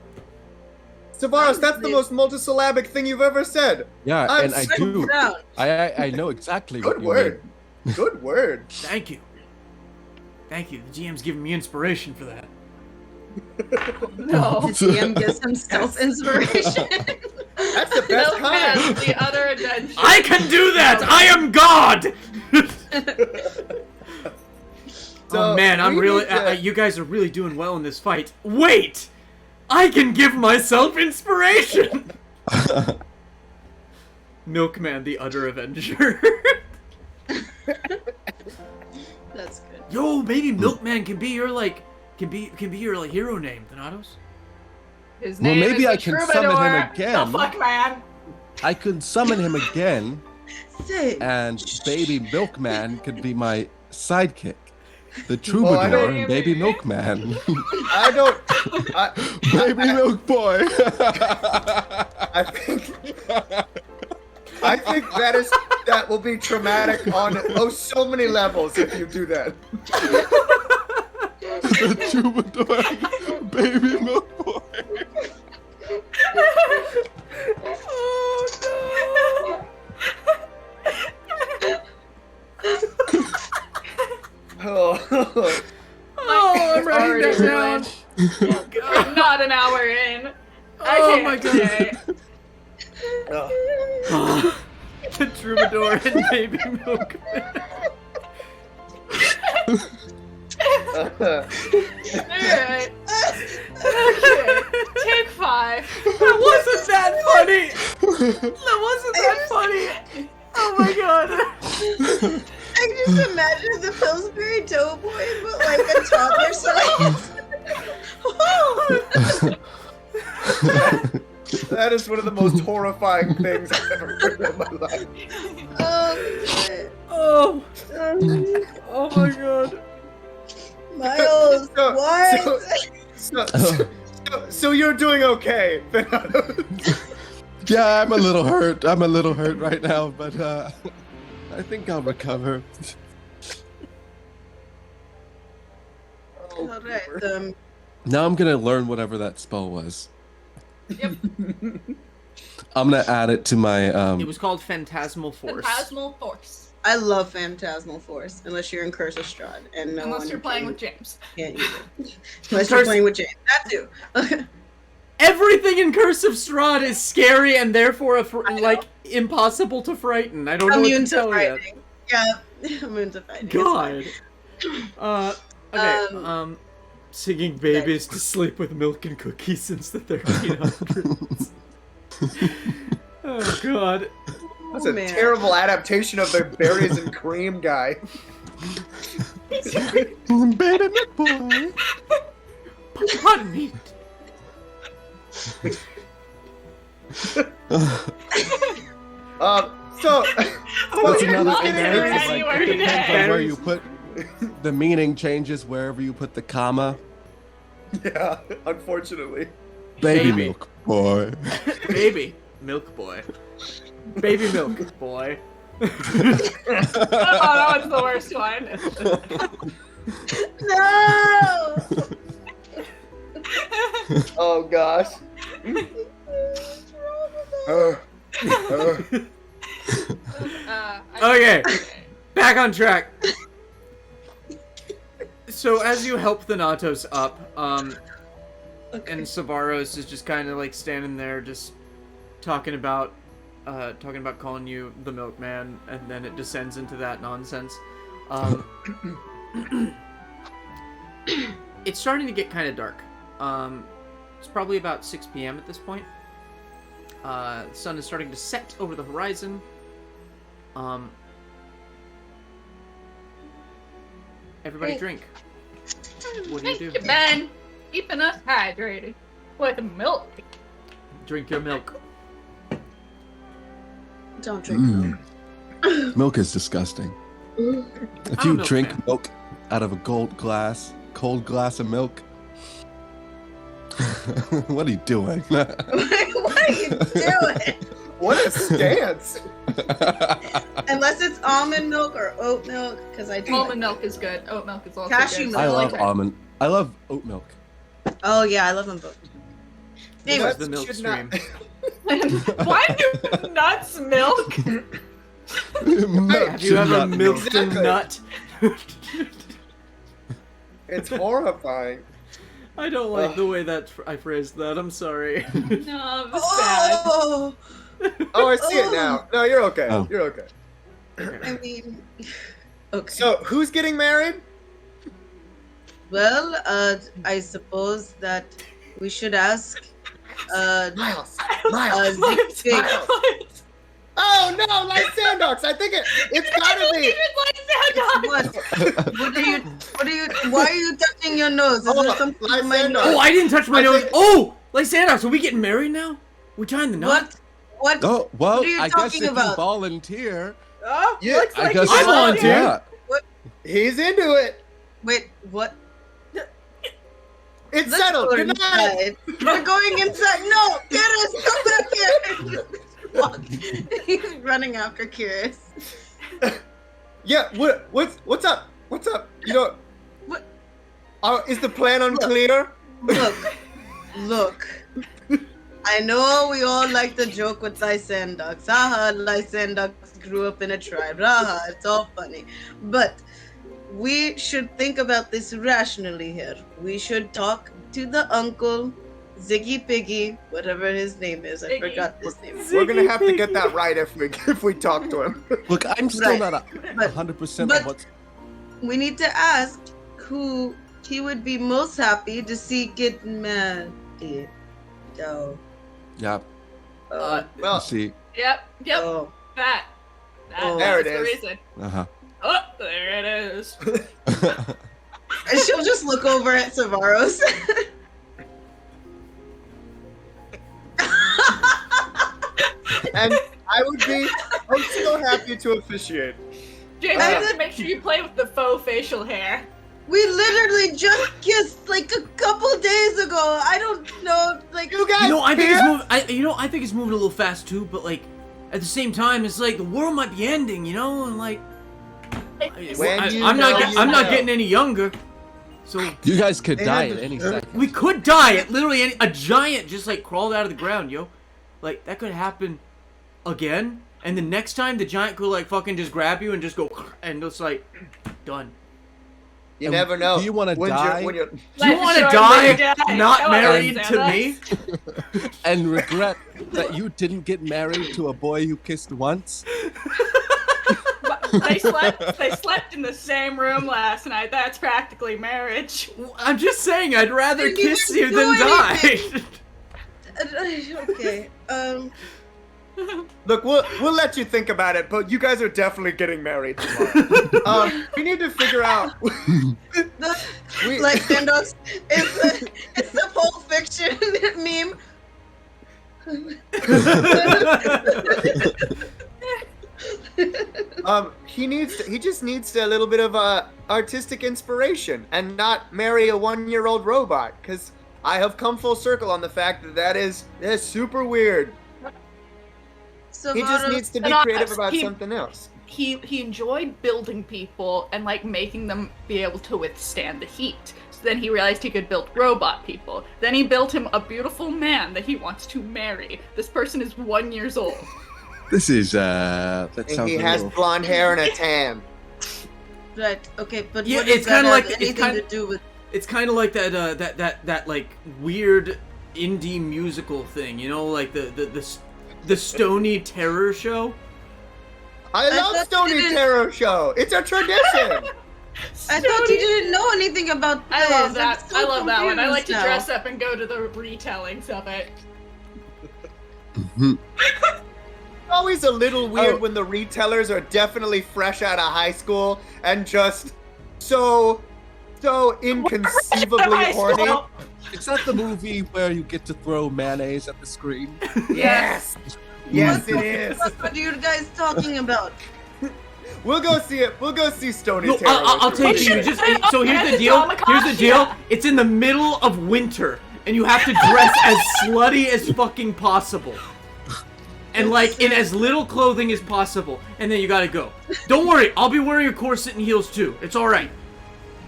Savaros, that's the most multisyllabic thing you've ever said. Yeah, I'm and I so do. Down. I know exactly what Good you word. mean. Good word. Thank you. Thank you. The GM's giving me inspiration for that. No. The DM gives himself inspiration. That's the best Milkman, kind. the other adventure. I can do that! I am God! So, oh man, I'm we really. need to- You guys are really doing well in this fight. Wait! I can give myself inspiration! Milkman, the utter avenger. That's good. Yo, maybe Milkman can be your like, can be your like hero name, Thanatos. His Well, name maybe is I the can summon him Troubadour, again. The fuck man. I could summon him again, Say, and Baby Milkman could be my sidekick. The I troubadour, don't- and Baby Milkman. I don't. Baby Milk Boy. I think that will be traumatic on so many levels if you do that. The troubadour, Baby Milk Boy. Oh, Oh, I'm writing that Already down. Oh god. We're not an hour in. I Oh can't my god. stay. oh. The troubadour and Baby Milkman. Alright. Okay. Take 5. That wasn't that funny. That wasn't that funny. Oh my god. I can just imagine the Pillsbury Doughboy, but like a toddler size. That is one of the most horrifying things I've ever heard in my life. Oh, shit. Oh. Oh my god. Miles, So- what? So you're doing okay. Yeah, I'm a little hurt. I'm a little hurt right now, but I think I'll recover. Oh, All right, Cooper. Now I'm gonna learn whatever that spell was. Yep. I'm gonna add it to my It was called Phantasmal Force. Phantasmal Force. I love Phantasmal Force, unless you're in Curse of Strahd, and no Unless one you're playing can- with James. can't use it. Unless you're playing with James. That too. Everything in Curse of Strahd is scary and therefore like impossible to frighten. I don't know what to tell you. Yeah, immune to fighting. God. Okay. Singing babies to sleep with milk and cookies since the 1300s. Oh God. That's a terrible adaptation of the berries and cream guy. Baby milk boy. Pardon me. So That's another thing there. It's like, Anywhere it depends on today. where you put the meaning changes wherever you put the comma. yeah, unfortunately. Baby Baby. milk boy. Baby milk boy. Baby milk boy. Oh, that was the worst one. No! Oh gosh. Okay, back on track. So as you help the Natos up, and Savaros is just kind of like standing there, just talking about calling you the milkman, and then it descends into that nonsense. It's starting to get kind of dark. It's probably about 6 p.m. at this point. The sun is starting to set over the horizon. Everybody drink. What do you do? Thank you, Ben. Keeping us hydrated with milk. Drink your milk. Don't drink milk. Milk is disgusting. If I'm a you milk drink fan. milk out of a cold glass of milk, what are you doing? What are you doing? What a stance. Unless it's almond milk or oat milk, because I do. Almond milk is good. Oat milk is also Cashew good. milk. I love like almond. I love oat milk. Oh yeah, I love them both. This Anyway, is the milk should stream. Why do nuts milk? Have you ever milked a Exactly. nut? It's horrifying. I don't like the way that I phrased that. I'm sorry. No, it was bad. oh, Oh, I see it now. No, you're okay. Oh. You're okay. I mean, okay. So, who's getting married? Well, I suppose that we should ask. Miles. Miles. Zig. Miles. Oh no, Lysandox! I think it's gotta be. What? Why are you touching your nose? Is Oh, there something on my Lysandox. nose? Oh, I didn't touch my I nose. think- Oh, Lysandox, are we getting married now? We're tying the knot. What? Oh well, What are you I guess talking if you about? volunteer, Oh, Yeah, looks I like guess I you volunteer. Yeah. He's into it. Wait, what? It's Let's settled. go Good night. inside. We're going inside. No, Kihris, come back here. Walk. He's running after Kihris. Yeah. What's up? What's up? You know. What? Is the plan unclear? Look. I know we all like to joke with Lysandox. Haha, Lysandox grew up in a tribe. Haha, it's all funny. But we should think about this rationally here. We should talk to the uncle, Ziggy Piggy, whatever his name is. I Ziggy. forgot his name. We're gonna have to get that right if we talk to him. Look, I'm still Right. not But 100% but- on what's. we need to ask who he would be most happy to see get married. So, Yeah. Uh, You Well, see. Yep. oh. That. Oh. There That's it the is. reason. Uh Oh, there it is. huh. And she'll just look over at Savaros. and I'm so happy to officiate. James, you have to make sure you play with the faux facial hair. We literally just kissed like a couple days ago. I don't know, like You guys, You know, I think care? it's moving. I think it's moving a little fast too. But like, at the same time, it's like the world might be ending. You know, and like, When you I'm know, not. you I'm not know. getting any younger. So You guys could They die had at the- any second. we could die. It literally, a giant just like crawled out of the ground, yo. Like that could happen again. And the next time, the giant could like fucking just grab you and just go, and it's like done. You never know. Do you wanna When die? You're, when you're, Do you Let want to Short die die. not Come on, married Lysandox. to me? and regret that you didn't get married to a boy you kissed once? They slept in the same room last night. That's practically marriage. I'm just saying, I'd rather You kiss didn't you do than die. anything. Okay. Look, we'll let you think about it, but you guys are definitely getting married tomorrow. We need to figure out. Lysandox, it's the Pulp Fiction meme. He just needs a little bit of artistic inspiration and not marry a 1-year-old robot, because I have come full circle on the fact that is super weird. So He just needs to be creative about something else. He enjoyed building people and like making them be able to withstand the heat. So then he realized he could build robot people. Then he built him a beautiful man that he wants to marry. This person is 1 year old. This is that And sounds he a has little... blonde hair and a tan. Right. Okay, but Yeah, what does it's that kinda have like- it's anything kinda- to do with? It's kind of like that like weird indie musical thing, you know, like the Stony Terror show. I I love thought Stony you didn't- Terror Show. It's a tradition. I thought you didn't know anything about this. I love that. I'm so I love that one. I like to confused now. dress up and go to the retellings of it. Mhm. Always a little weird Oh. when the retellers are definitely fresh out of high school and just so inconceivably High horny. school. Is that the movie where you get to throw mayonnaise at the screen? Yes. Yes, it is. What are you guys talking about? We'll go see it. We'll go see Stony No, Terror. I'll with you. take you. Just so here's the That's deal. Tamagotchi. Here's the deal. It's in the middle of winter, and you have to dress as slutty as fucking possible, and like in as little clothing as possible, and then you gotta go. Don't worry, I'll be wearing a corset and heels too. It's all right.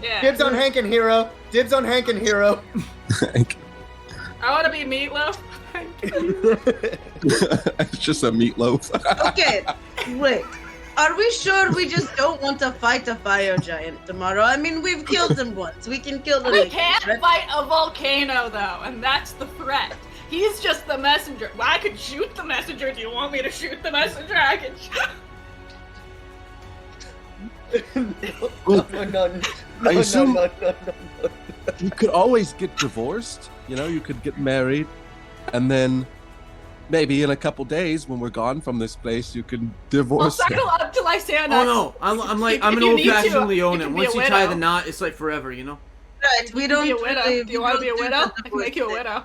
Yeah. Dibs on Hank and Hero. Dibs on Hank and Hero. I want to be Meatloaf. It's just a meatloaf. Okay, wait. Are we sure we just don't want to fight a fire giant tomorrow? I mean, we've killed him once. We can kill the We Lakers, can't right? fight a volcano though, and that's the threat. He's just the messenger. Well, I could shoot the messenger. Do you want me to shoot the messenger? I can. No. I assume- You could always get divorced. You know, you could get married, and then maybe in a couple days when we're gone from this place, you can I'll divorce him. settle up to Lysandox. Oh no, I'm like I'm If an you need old-fashioned to, you Leonin. can be Once a you tie widow. the knot, it's like forever, you know. Right, we don't be a widow. really- Do you want to be a we don't widow? do I can make you a widow.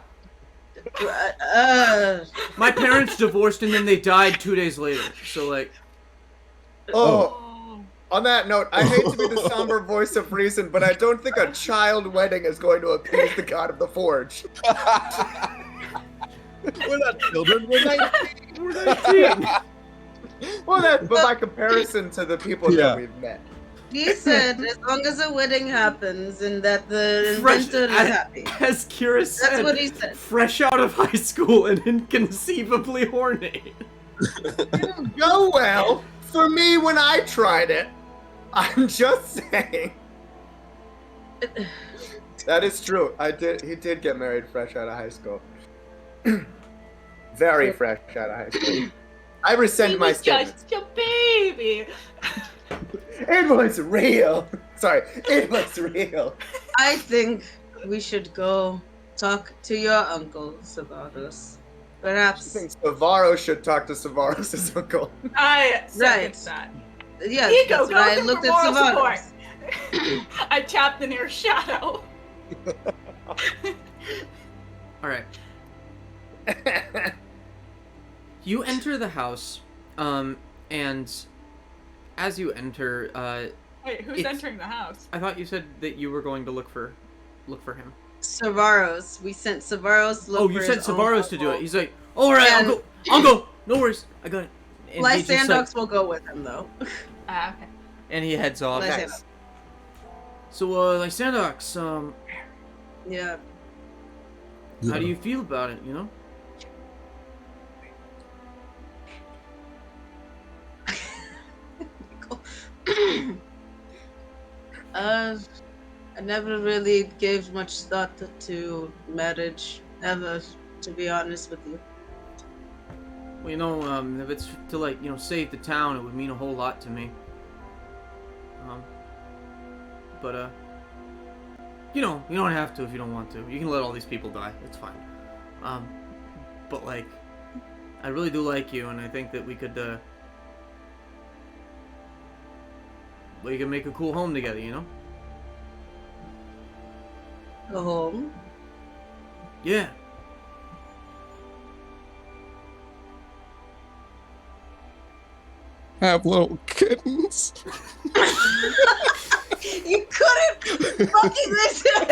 My parents divorced and then they died 2 days later. So like, Oh, Oh. on that note, I hate to be the somber voice of reason, but I don't think a child wedding is going to appease the god of the forge. We're not children. We're 19. we're 19. Well, but by comparison to the people Yeah. that we've met. He said as long as a wedding happens and that the Fresh- inventor is happy. As Kihris That's said, what he said. fresh out of high school and inconceivably horny. Didn't go well for me when I tried it. I'm just saying. That is true. He did get married fresh out of high school. Very fresh out of high school. I rescind He my was statement. just a baby. It was real. Sorry, it was real. I think we should go talk to your uncles about us. I Perhaps. think Savaro should talk to Savaros' uncle. I second Right. that. Yes, Ego, that's go why I in for looked at moral Savaros. support. I tapped the near shadow. All right. You enter the house, and as you enter, Wait, who's It's- entering the house? I thought you said that you were going to look for him. Savaros. We sent Savaros to look Oh, for you his sent own Savaros to do uncle. it. He's like, all right, And- I'll go. No worries, I got it. And he just, Lysandox will go with him though. Ah, okay. and he heads off. Lysandox. Nice. So, Lysandox, Yeah. how do you feel about it? You know? I never really gave much thought to marriage, ever. to be honest with you. Well, if it's to, like, save the town, it would mean a whole lot to me. But, you don't have to if you don't want to. You can let all these people die. It's fine. But, like, I really do like you, and I think that we could make a cool home together, A home? Yeah. Have little kittens. You couldn't fucking listen.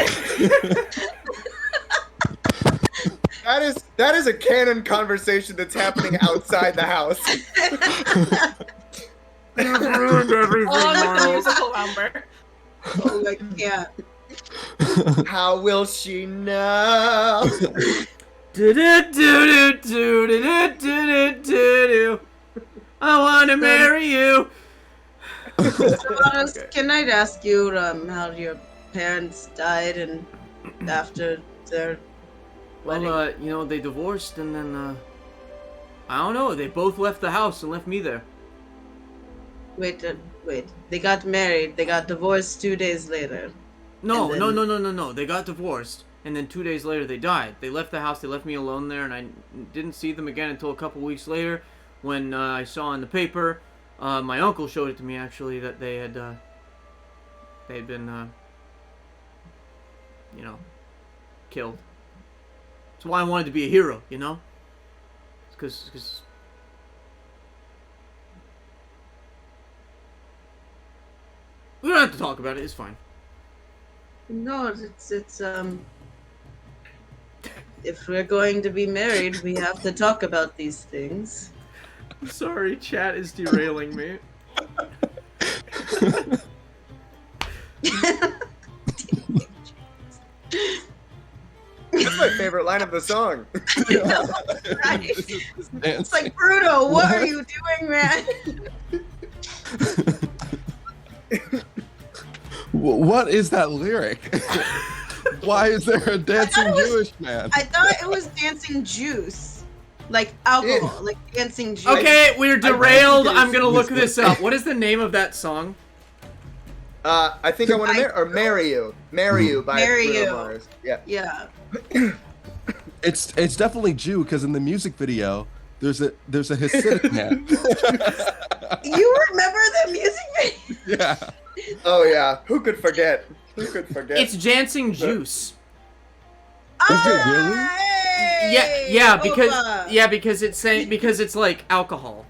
That is a canon conversation that's happening outside the house. You've ruined everything, On with the Miles. musical number. Oh, I can't. How will she know? Do-do-do-do-do-do-do-do-do. I want to marry you. Can I ask you how your parents died and after their wedding? Well, they divorced and then, I don't know, they both left the house and left me there. Wait. They got married. They got divorced 2 days later. No, And then- no. They got divorced, and then 2 days later they died. They left the house, they left me alone there, and I didn't see them again until a couple weeks later when I saw in the paper, my uncle showed it to me actually, that they had been, killed. That's why I wanted to be a hero, It's because... We don't have to talk about it, it's fine. No, it's if we're going to be married, we have to talk about these things. Sorry, chat is derailing me. That's my favorite line of the song. Right? It's like, Bruno, what are you doing, man? What is that lyric? Why is there a dancing Jewish man? I thought it was dancing juice. Like alcohol, like dancing juice. Okay, we're derailed. I'm gonna look Yes. this up. What is the name of that song? I think I want to marry you. Marry you by Marry Bruno You. Mars. Yeah. Yeah. It's definitely Jew because in the music video there's a Hasidic man. You remember the music video? Yeah. Oh yeah. Who could forget? Who could forget? It's Dancing Juice. Is it really? Because it's saying because it's like alcohol.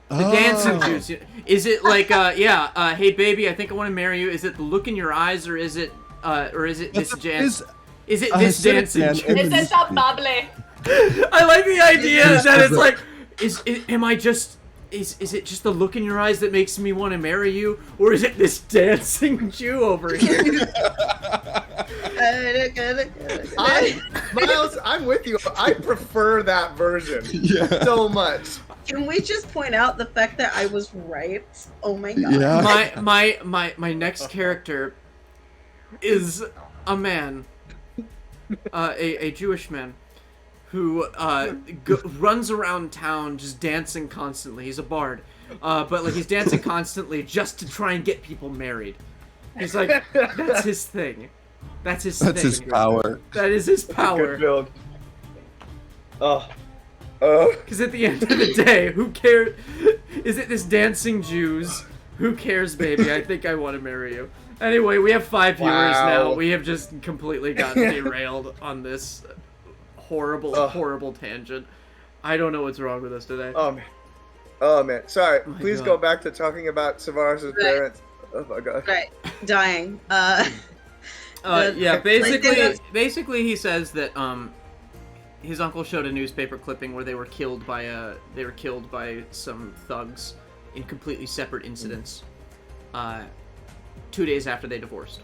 The Oh. dancing juice. Is it like hey baby, I think I want to marry you. Is it the look in your eyes or is it this dance? Is it a this Hasidic dancing man juice? in the It's music a video. bubble. I like the idea Yes, that it's yes. like is it just the look in your eyes that makes me want to marry you, or is it this dancing Jew over here? Miles, I'm with you. I prefer that version Yeah. so much. Can we just point out the fact that I was right? Oh my god. Yeah. My next character is a man, a Jewish man, who runs around town just dancing constantly. He's a bard, but like he's dancing constantly just to try and get people married. He's like, that's his thing. That's his That's thing. his power. That is his Good power. build. Oh. Because at the end of the day, who cares? Is it this dancing Jews? Who cares, baby? I think I want to marry you. Anyway, we have 5 viewers now. Wow. We have just completely gotten derailed on this horrible tangent. I don't know what's wrong with us today. Oh man. Sorry. Oh my Please God. go back to talking about Savaris' parents. Oh my god. Right. Dying. Yeah, Like, basically he says that his uncle showed a newspaper clipping where they were killed by some thugs in completely separate incidents 2 days after they divorced.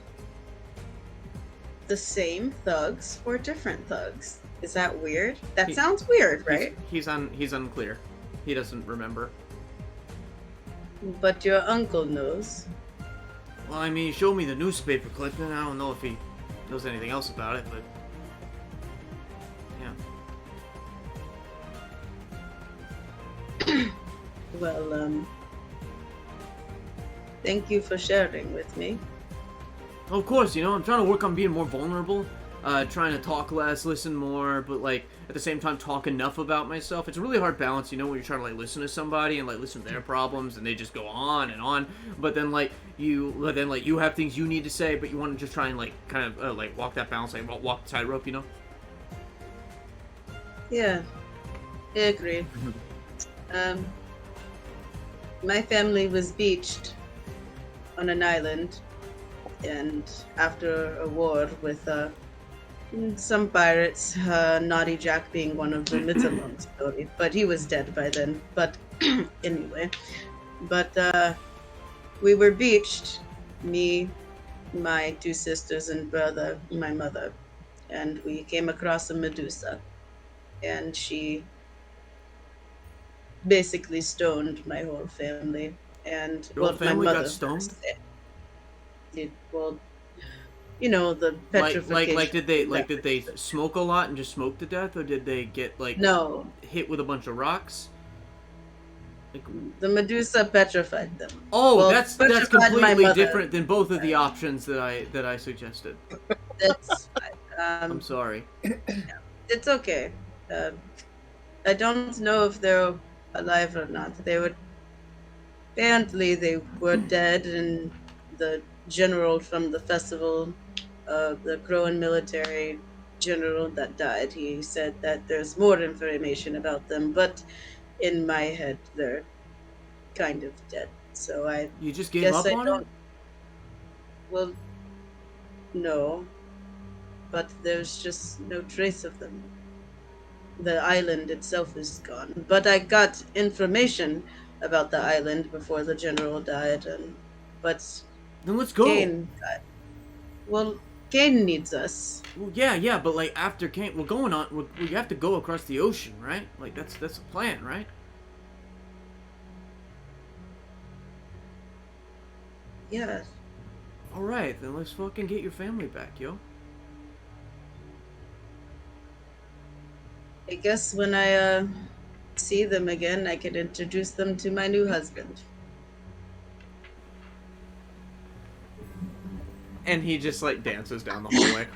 the same thugs or different thugs? Is that weird? That He- sounds weird, right? He's unclear. He doesn't remember. But your uncle knows. Well, I mean, he showed me the newspaper clipping. I don't know if he knows anything else about it, but Well, thank you for sharing with me. Of course, you know, I'm trying to work on being more vulnerable, trying to talk less, listen more, but, like, at the same time talk enough about myself. It's a really hard balance, you know, when you're trying to, like, listen to somebody and, like, listen to their problems, and they just go on and on, but then, like, you have things you need to say, but you want to just try and, like, kind of, like, walk that balance, like, walk the tightrope, you know? Yeah, I agree. My family was beached on an island, and after a war with some pirates, Naughty Jack being one of them, it's a long story, but he was dead by then. But anyway, we were beached, me, my 2 sisters and brother, my mother, and we came across a Medusa, and she basically stoned my whole family. And Your whole family my got mother stoned? Well, you know, the petrification. Did they smoke a lot and just smoke to death, or did they get, like, No, hit with a bunch of rocks? Like, the Medusa petrified them. oh, Well, that's petrified my completely mother. different than both of the options that I suggested. That's I'm sorry. it's okay. I don't know if they're alive or not. Apparently they were dead, and the general from the festival, the Crowan military general that died, he said that there's more information about them, but in my head they're kind of dead. So I You just gave guess up I on don't. it? Well, no, but there's just no trace of them. The island itself is gone. But I got information about the island before the general died, but Then let's go. Kane died. Well, Kane needs us. Well, yeah, but, like, after Kane, we have to go across the ocean, right? Like, that's the plan, right? Yeah. Alright, then let's fucking get your family back, yo. I guess when I see them again, I can introduce them to my new husband. And he just, like, dances down the hallway.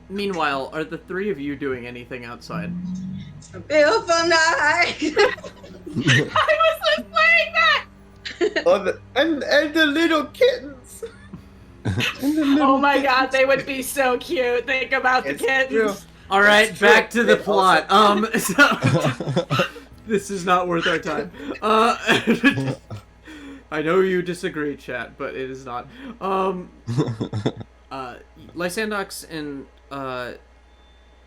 Meanwhile, are the 3 of you doing anything outside? A beautiful night! I was just playing that! Oh, and the little kittens. Oh my god, they would be so cute. Think about the It's kittens. true. Alright, That's true. back to the They plot. So, this is not worth our time. I know you disagree, chat, but it is not. Lysandox and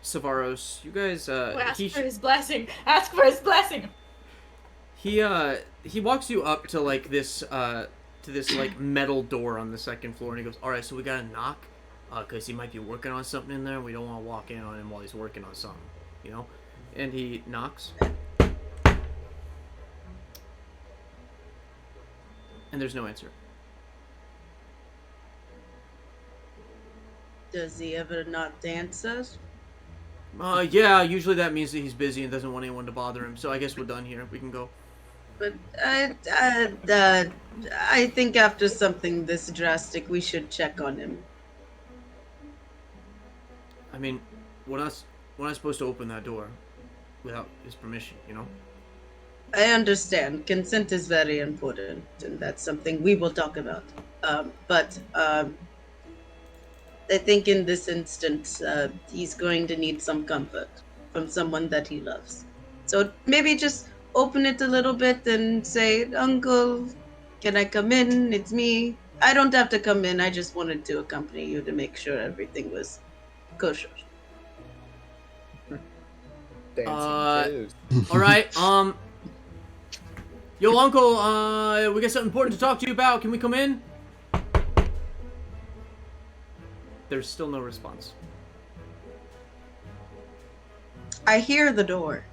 Purphoros, you guys, Ask for his blessing. Ask for his blessing. he walks you up to, like, this like metal door on the 2nd floor, and he goes, "All right, so we gotta knock, cause he might be working on something in there. We don't want to walk in on him while he's working on something, you know." And he knocks, and there's no answer. Does he ever not dance us? Yeah, usually that means that he's busy and doesn't want anyone to bother him. So I guess we're done here. We can go. But I think after something this drastic, we should check on him. I mean, we're not supposed to open that door without his permission, you know? I understand. Consent is very important, and that's something we will talk about. But I think in this instance, he's going to need some comfort from someone that he loves. So maybe just open it a little bit and say, "Uncle, can I come in? It's me." I don't have to come in. I just wanted to accompany you to make sure everything was kosher. Dancing All right. Yo, Uncle. We got something important to talk to you about. Can we come in? There's still no response. I hear the door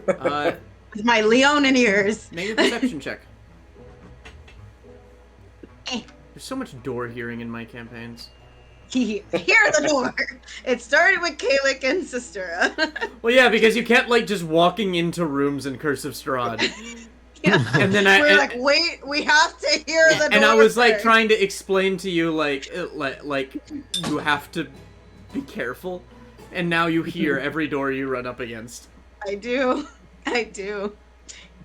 Uh, with my Leonin ears. make a perception check. There's so much door hearing in my campaigns. hear the door. It started with Kalik and Sistera. Well, yeah, because you kept like just walking into rooms in Curse of Strahd. Yeah. And then We're like, wait, we have to hear the door. And I was like first. trying to explain to you like you have to be careful. And now you hear every door you run up against. I do.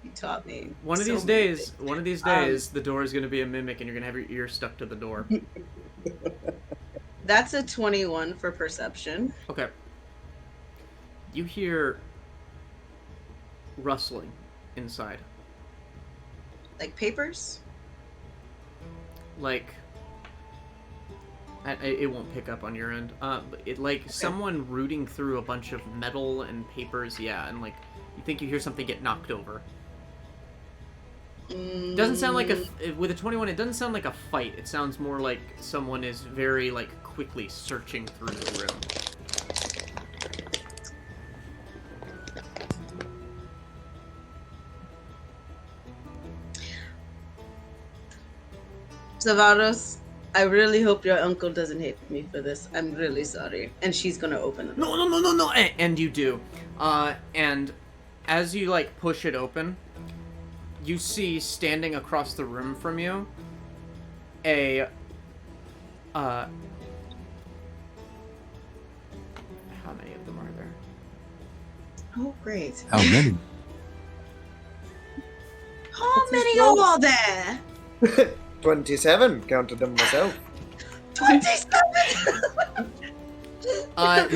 You taught me. One of these days, the door is going to be a mimic and you're going to have your ear stuck to the door. That's a 21 for perception. Okay. You hear rustling inside. Like papers? Like, it won't pick up on your end. But it like someone rooting through a bunch of metal and papers, yeah, and like you think you hear something get knocked over. Doesn't sound like with a 21. It doesn't sound like a fight. It sounds more like someone is very like quickly searching through the room. Zavaros, I really hope your uncle doesn't hate me for this. I'm really sorry. And she's gonna open the door. No. And you do. And as you like push it open, you see standing across the room from you a how many of them are there? Oh, great. How many? How many are there? 27, counted them myself. 27!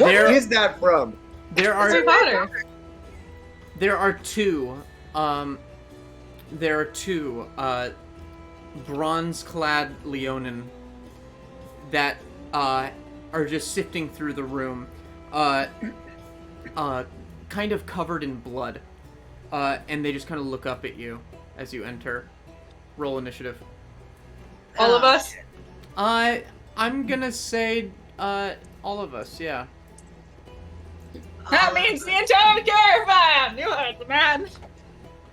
Where is that from? There Harry are Potter. there are two bronze-clad Leonin that are just sifting through the room, kind of covered in blood, and they just kind of look up at you as you enter. Roll initiative. All of us? I'm gonna say all of us, yeah. That means the entire caravan! You heard the man!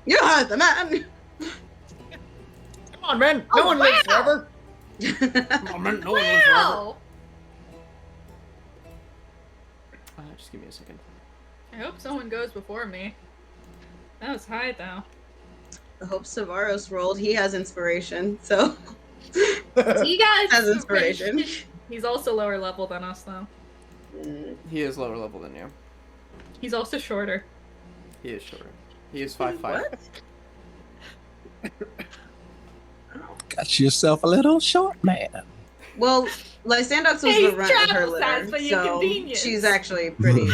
You heard the man! Come on, man. No one lives forever. Oh, man, no one lives forever. Wow! Just give me a second. I hope someone goes before me. That was high, though. I hope Savaros rolled. He has inspiration, so... He got has inspiration. He's also lower level than us, though. He is lower level than you. He's also shorter. He is shorter. He is 5'5". Got yourself a little short man. Well, Lysandox was Hey, the runt of her travel size litter, for your so convenience. she's actually pretty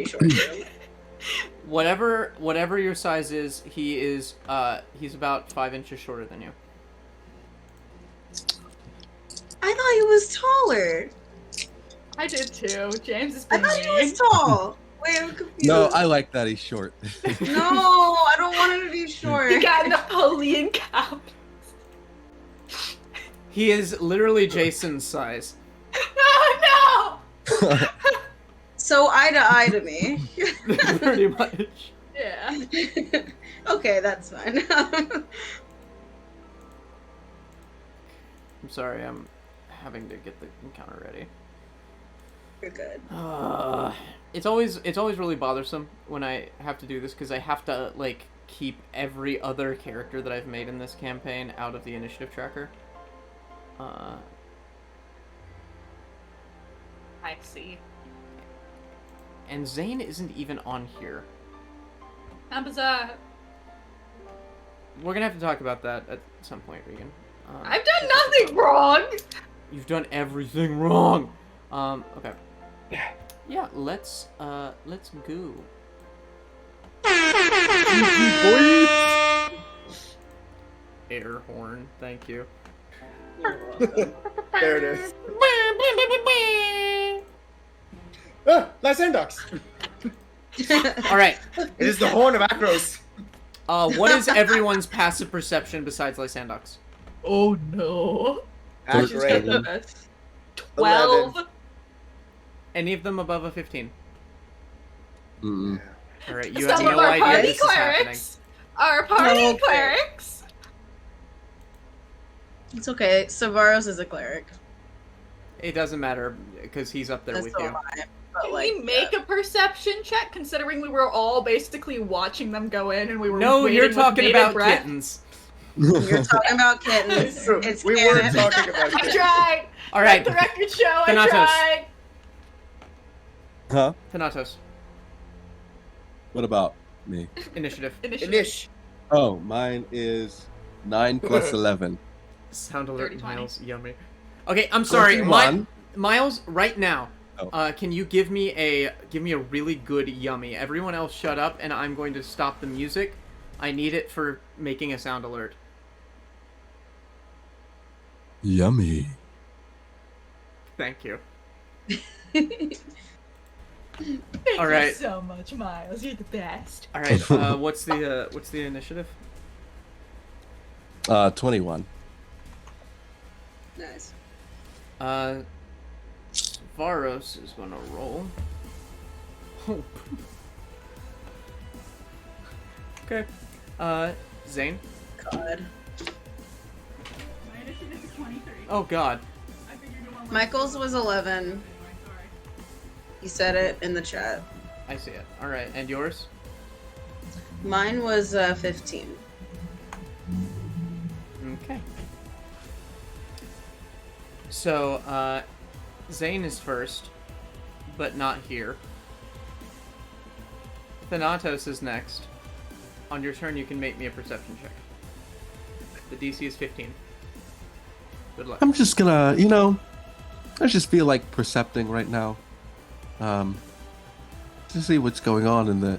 short too. Whatever your size is, he's about 5 inches shorter than you. I thought he was taller. I did too. James is I being thought he mean. was tall. Wait, I'm confused. No, I like that he's short. No, I don't want him to be short. He got Napoleon cap. He is literally Jason's size. Oh no! So eye to eye to me. Pretty much. Yeah. Okay, that's fine. I'm sorry, I'm having to get the encounter ready. You're good. It's always really bothersome when I have to do this because I have to like keep every other character that I've made in this campaign out of the initiative tracker. I see. And Xaine isn't even on here. How bizarre. We're gonna have to talk about that at some point, Regan. I've done nothing wrong! You've done everything wrong. Okay. Yeah, let's go. Air horn, thank you. There it is. Lysandox. All right. It is the horn of Akros. What is everyone's passive perception besides Lysandox? Oh no. Accurate. 12. Any of them above a 15? Mm-mm. All right, you Some have of no our idea party this is happening. clerics are party Okay. clerics. It's okay. Savaros is a cleric. It doesn't matter because he's up there with you. Can we make a perception check, considering we were all basically watching them go in and we were No, waiting you're with talking bated about breath? kittens. You're talking about kittens. It's We were canon. talking about I kittens. tried. All right, Let the record show. Thanatos. I tried. Huh? Thanatos, What about me? initiative. Inish. Oh, mine is 9 plus 11. Sound alert, 30-20. Miles. Yummy. Okay, I'm sorry, 21. Miles. Right now, Oh. can you give me a really good yummy? Everyone else, shut up, and I'm going to stop the music. I need it for making a sound alert. Yummy. Thank you. Thank All right. you so much, Miles. You're the best. All right. What's the initiative? 21. Nice. Varos is gonna roll. Oh. Okay. Xaine. God. My initiative is 23. Oh God. I figured you were Michael's was 11. Sorry. He said it in the chat. I see it. All right, and yours? Mine was 15. Okay. So, Xaine is first, but not here. Thanatos is next. On your turn, you can make me a perception check. The DC is 15. Good luck. I'm just gonna, I just feel like percepting right now. To see what's going on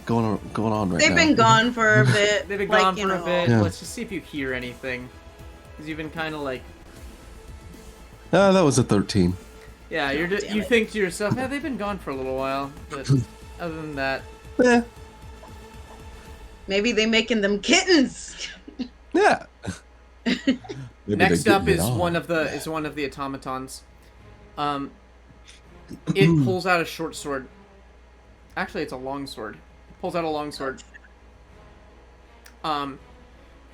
going on right They've now. been gone for a bit. They've been like, gone you for a know. bit. Yeah. Let's just see if you hear anything. Because you've been kind of like... That was a 13. Yeah, damn you it. think to yourself, yeah, they've been gone for a little while. But other than that... Eh, Maybe they making them kittens. yeah. Maybe Next they're up getting is it on. one of the automatons. It pulls out a short sword. Actually, it's a long sword. It pulls out a long sword. And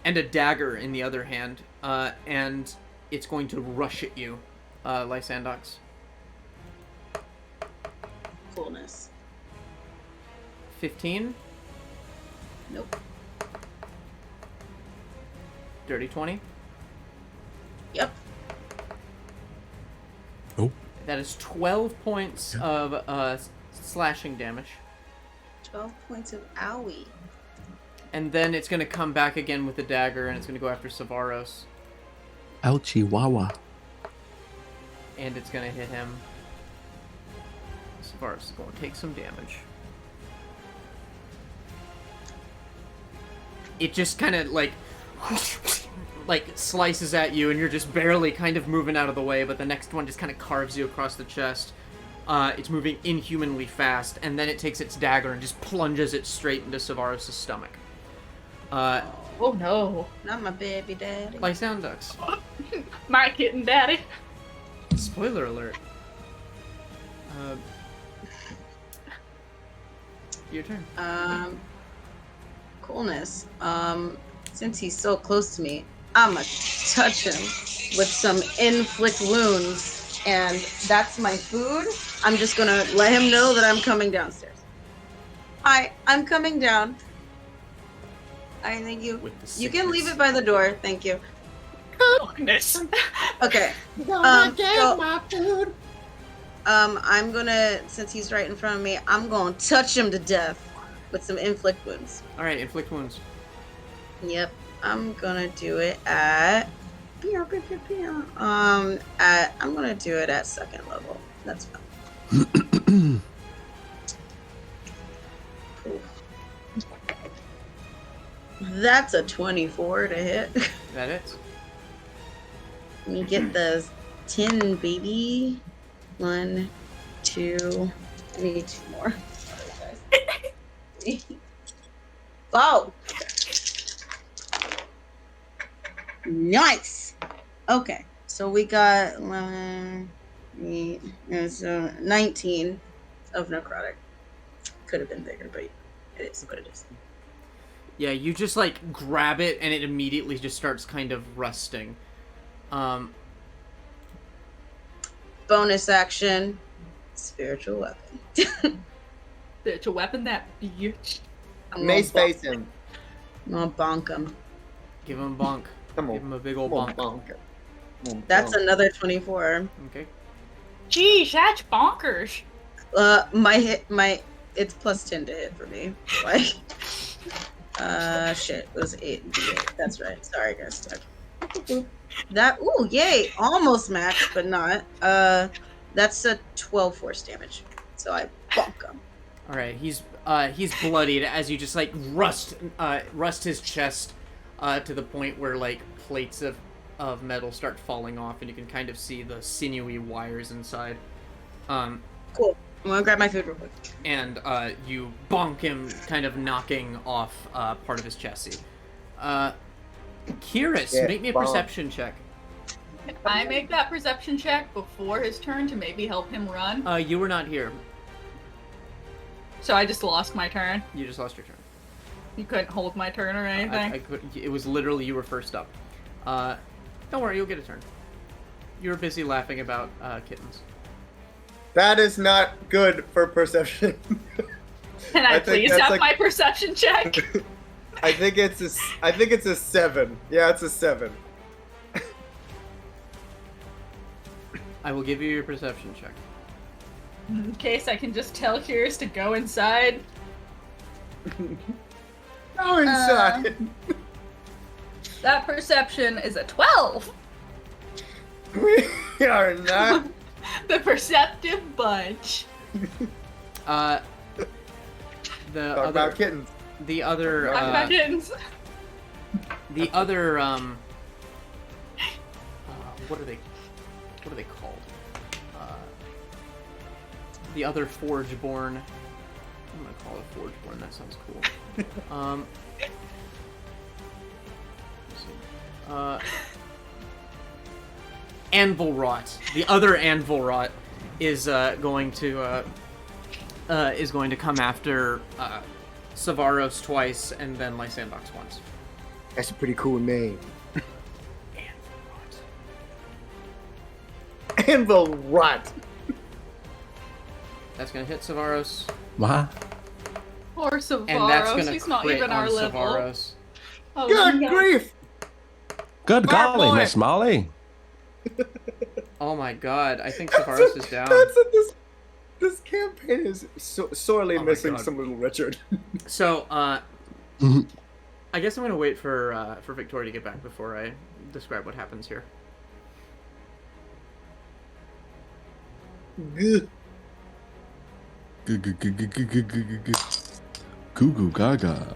a dagger in the other hand. And it's going to rush at you, Lysandox. Coolness. 15, Nope. dirty 20. Yep. Oh. That is 12 points of slashing damage. 12 points of owie. And then it's going to come back again with the dagger, and it's going to go after Savaros. Ouchie wawa. And it's going to hit him. Savaros is going to take some damage. It just kind of like slices at you, and you're just barely kind of moving out of the way, but the next one just kind of carves you across the chest. It's moving inhumanly fast, and then it takes its dagger and just plunges it straight into Savaros' stomach. Oh no. Not my baby daddy. Lysandox. My kitten daddy. Spoiler alert. Your turn. Coolness. Since he's so close to me, I'ma touch him with some inflict wounds, and that's my food. I'm just gonna let him know that I'm coming downstairs. Hi, I'm coming down. I thank you. With the You can leave sickness. it by the door. Thank you. Goodness. Okay. I'm gonna, since he's right in front of me, I'm gonna touch him to death with some inflict wounds. Alright, inflict wounds. Yep. I'm gonna do it at I'm gonna do it at second level. That's fine. Cool. That's a 24 to hit. Is that it? Let me get the 10, baby. 1, 2. I need 2 more. Wow. Nice. Okay, so we got 11, 8, so 19 of necrotic. Could have been bigger, but it is what it is. Yeah, you just like grab it and it immediately just starts kind of rusting. bonus action, spiritual weapon. Spiritual weapon, that bitch. I'm Mace gonna face him. bonk him. Give him a bonk. Come Give on. him a big old Come on, bonk. bonk. Come on, That's bonk. another 24. Okay. Geez, that's bonkers. It's plus 10 to hit for me. Like, shit, it was 8 and D8. That's right. Sorry, guys. Ooh, yay, almost matched, but not. That's a 12 force damage. So I bonk him. All right. He's bloodied as you just like rust his chest to the point where like plates of metal start falling off, and you can kind of see the sinewy wires inside. Cool. I'm gonna grab my food real quick. And you bonk him, kind of knocking off part of his chassis. Kihris, Yeah, make me a bonk. perception check. Can I make that perception check before his turn to maybe help him run? You were not here. So I just lost my turn. You just lost your turn. You couldn't hold my turn or anything. I could. It was literally you were first up. Don't worry, you'll get a turn. You were busy laughing about kittens. That is not good for perception. Can I I think please that's have like- my perception check? I think it's a 7. Yeah, it's a 7. I will give you your perception check. In case I can just tell Kihris to go inside. Go inside. That perception is a 12. We are not. The perceptive bunch. The Talk about other, kittens. the other, I'm back in. the other, what are they called? The other Forgeborn. I'm gonna call it Forgeborn. That sounds cool. Let's see. Anvilrot. The other Anvilrot is going to come after Savaros twice and then Lysandox once. That's a pretty cool name. Anvilrot. Anvil rot. That's gonna hit Savaros, What? Poor Savaros. and that's gonna He's not crit even on our level. Savaros. Oh, Good no. grief! Good Fire golly, boy. Miss Molly. Oh my god, I think Savaros is down. This campaign is sorely Oh my missing God. some little Richard. So, Mhm. I guess I'm gonna wait for Victoria to get back before I describe what happens here. Good. Goo goo goo goo goo goo goo goo goo. Goo goo gaga.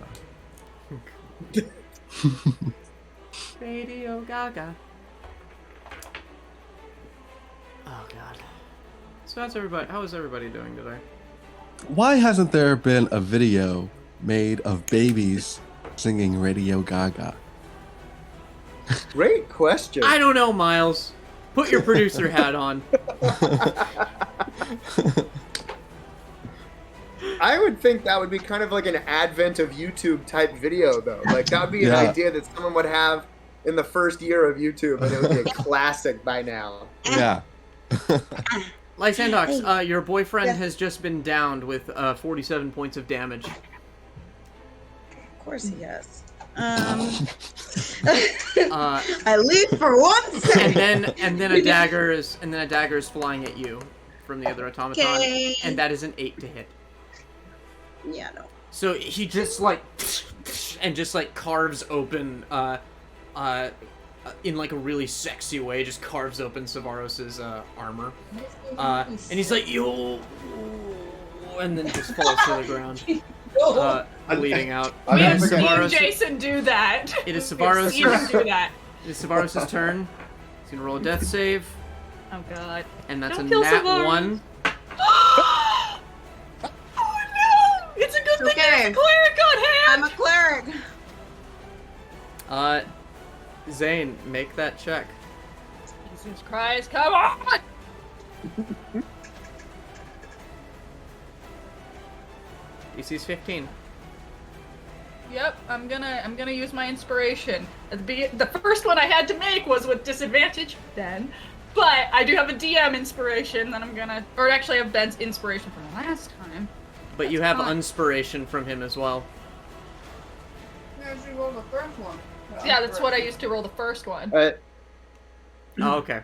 Radio Gaga. Oh god. So how is everybody doing today? Why hasn't there been a video made of babies singing Radio Gaga? Great question. I don't know, Miles. Put your producer hat on. I would think that would be kind of like an advent of YouTube type video, though. Like, that would be an Yeah. idea that someone would have in the first year of YouTube, and it would be a classic by now. Yeah. Lysandox, your boyfriend Yeah. has just been downed with 47 points of damage. Of course he has. Uh, I leave for 1 second. and then a dagger is flying at you from the other automaton, Okay. and that is an 8 to hit. Yeah, no. So he just like and just like carves open in like a really sexy way, just carves open Savaros's armor. And he's like, yo, and then just falls to the ground, bleeding out. We have And seen Savaros- Jason do that. It is We have seen him Savaros' do that. it is Savaros' turn. He's gonna roll a death save, Oh god. and that's Don't a kill nat Savaros. 1. Oh no! It's a good thing Okay. there's a cleric on I'm hand! a cleric. Xaine, make that check. Jesus Christ, come on! DC's 15. Yep, I'm gonna use my inspiration. The first one I had to make was with disadvantage. Then But I do have a DM inspiration that I'm gonna, or actually I have Ben's inspiration from last time. But you have inspiration from him as well. Yeah, she rolled the first one. Yeah, that's what I used to roll the first one. Oh, okay.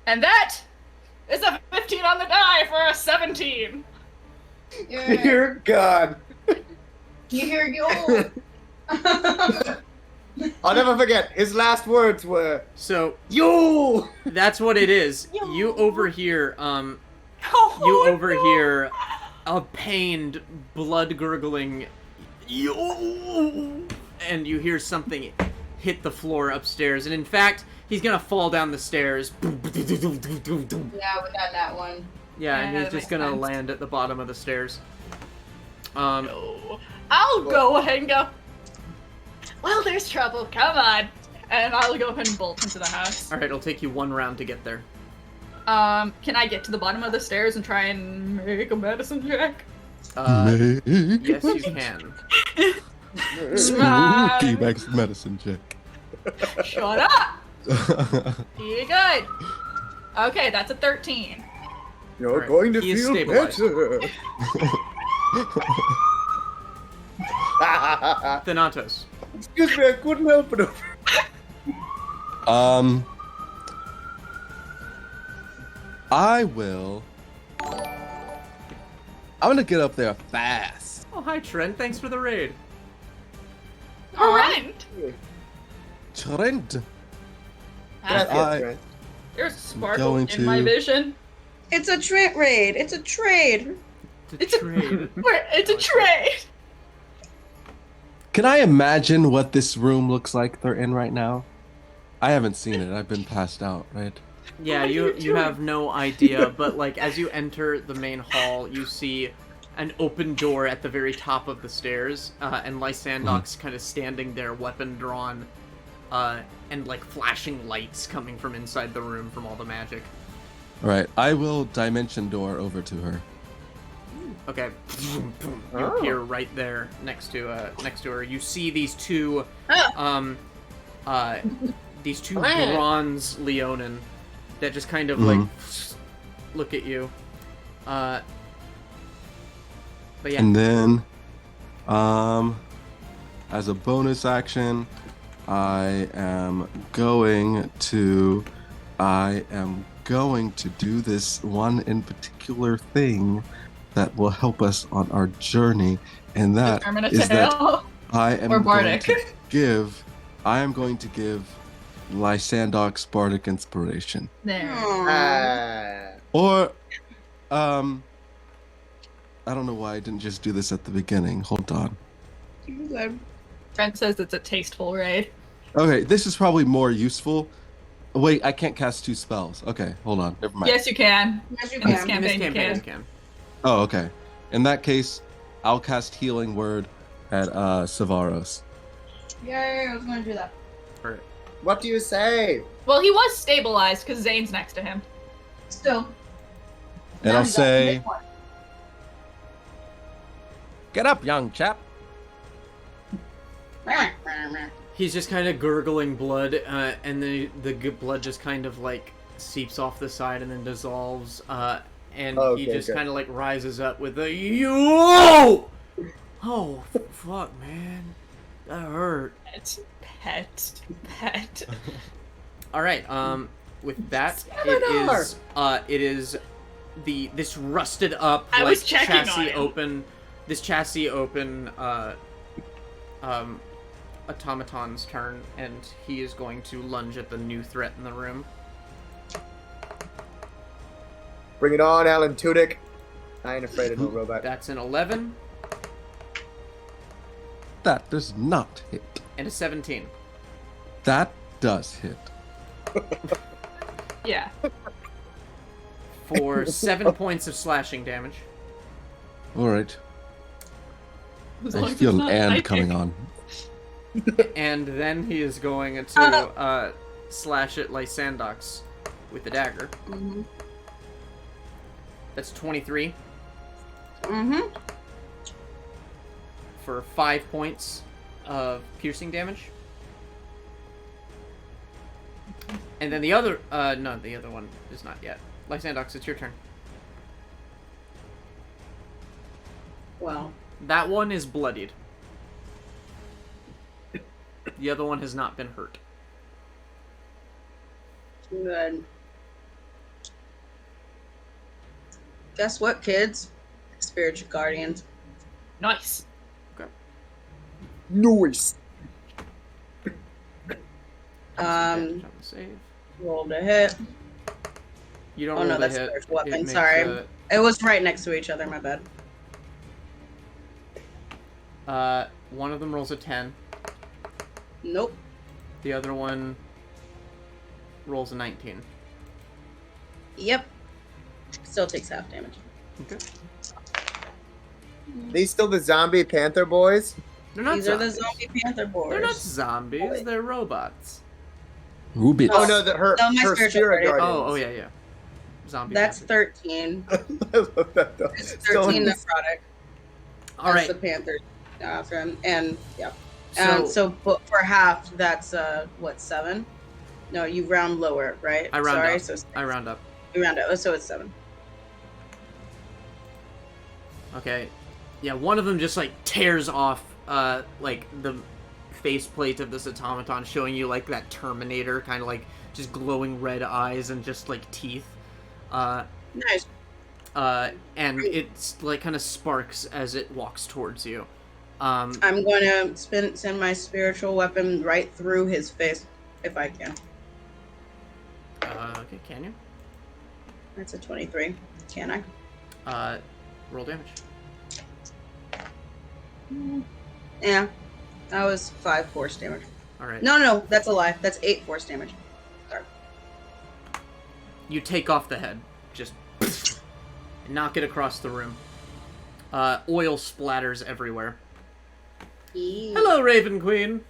And that is a 15 on the die for a 17. Yeah. Dear God. You hear you? I'll never forget. His last words were, So "You." that's what it is. You overhear a pained, blood gurgling, and you hear something hit the floor upstairs. And in fact, he's gonna fall down the stairs. Yeah, we got that one. Yeah, and Yeah, he's that just makes gonna sense. land at the bottom of the stairs. No. I'll go ahead and go. Well, there's trouble. Come on. And I'll go ahead and bolt into the house. All right, it'll take you 1 round to get there. Can I get to the bottom of the stairs and try and make a medicine check? Yes, you can. Spooky medicine check. Shut up. You good? Okay, that's a 13. You're Alright, going to he is feel stabilized. better. Thanatos. Excuse me, I couldn't help it. I'm gonna get up there fast. Oh, hi, Trent. Thanks for the raid. Alright. Trent. Gracias, There's a sparkle going in my to- vision. It's a Trent raid. It's a trade. It's a trade. It's a trade. Can I imagine what this room looks like they're in right now? I haven't seen it. I've been passed out, right? Yeah, What are you you doing? have no idea, but like as you enter the main hall, you see an open door at the very top of the stairs, and Lysandox kind of standing there, weapon drawn, and like flashing lights coming from inside the room from all the magic. All right. I will dimension door over to her. Okay, you Oh. appear right there next to her. You see these two, these two bronze Leonin that just kind of like look at you. But yeah, And then, as a bonus action, I am going to do this one in particular thing that will help us on our journey, and that Determine a is that tale. I am Or going bardic. to give Lysandox bardic inspiration, There. or I don't know why I didn't just do this at the beginning. Hold on. Trent says it's a tasteful raid. Okay, this is probably more useful. Wait, I can't cast 2 spells. Okay, hold on. Never mind. Yes, you can. Yes, you In this can. in this campaign, you campaign can. you can. Oh, okay. In that case, I'll cast Healing Word at Sevaros. Yay, I was gonna do that. Alright. What do you say? Well, he was stabilized because Xaine's next to him. Still. And Now I'll he's got say, the big one. "Get up, young chap." He's just kind of gurgling blood, and the blood just kind of like seeps off the side and then dissolves, and he Okay, just good. kind of like rises up with a yo. Oh fuck, man, that hurt. Pet. All right, with that, it is this rusted up I like was checking on chassis him. open automaton's turn, and he is going to lunge at the new threat in the room. Bring it on, Alan Tudyk. I ain't afraid of no robot. That's an 11 That does not hit. and a 17. That does hit. Yeah. For 7 points of slashing damage. All right. As I long as feel it's an not and psychic. coming on. And then he is going to slash at Lysandox with the dagger. Mm-hmm. That's 23 Mm-hmm. for 5 points of piercing damage. And then the other, no, the other one is not yet. Lysandox, it's your turn. Well, That one is bloodied. The other one has not been hurt. good. Guess what, kids? Spiritual guardians. Nice. Noise. Save. Rolled a hit. You don't Oh roll no, the that's hit. spiritual weapon. makes Sorry, it was right next to each other. My bad. One of them rolls a 10. Nope. The other one rolls a 19. Yep. Still takes half damage. Okay. These still the zombie panther boys? They're not These are the zombies. zombie panther boys. They're not zombies. They're robots. Rubits. Oh no, her No, my her spiritual spirit guardian. guardians. Oh, yeah. Zombie. That's panthers. 13. I love that though. It's Still 13 in this- necrotic. All That's right. the panther after him. And yeah. So, But for half, that's what, 7? No, you round lower, right? I round Sorry, up. so I round up. you round up. So it's 7. Okay. Yeah, one of them just like tears off like the faceplate of this automaton, showing you like that Terminator kind of like just glowing red eyes and just like teeth. Nice. And it's like kind of sparks as it walks towards you. I'm going to send my spiritual weapon right through his face, if I can. Okay, can you? That's a 23. Can I? Roll damage. Yeah. That was 5 force damage. All right. No, that's a lie. That's 8 force damage. Sorry. You take off the head, just knock it across the room. Oil splatters everywhere. Hello, Raven Queen.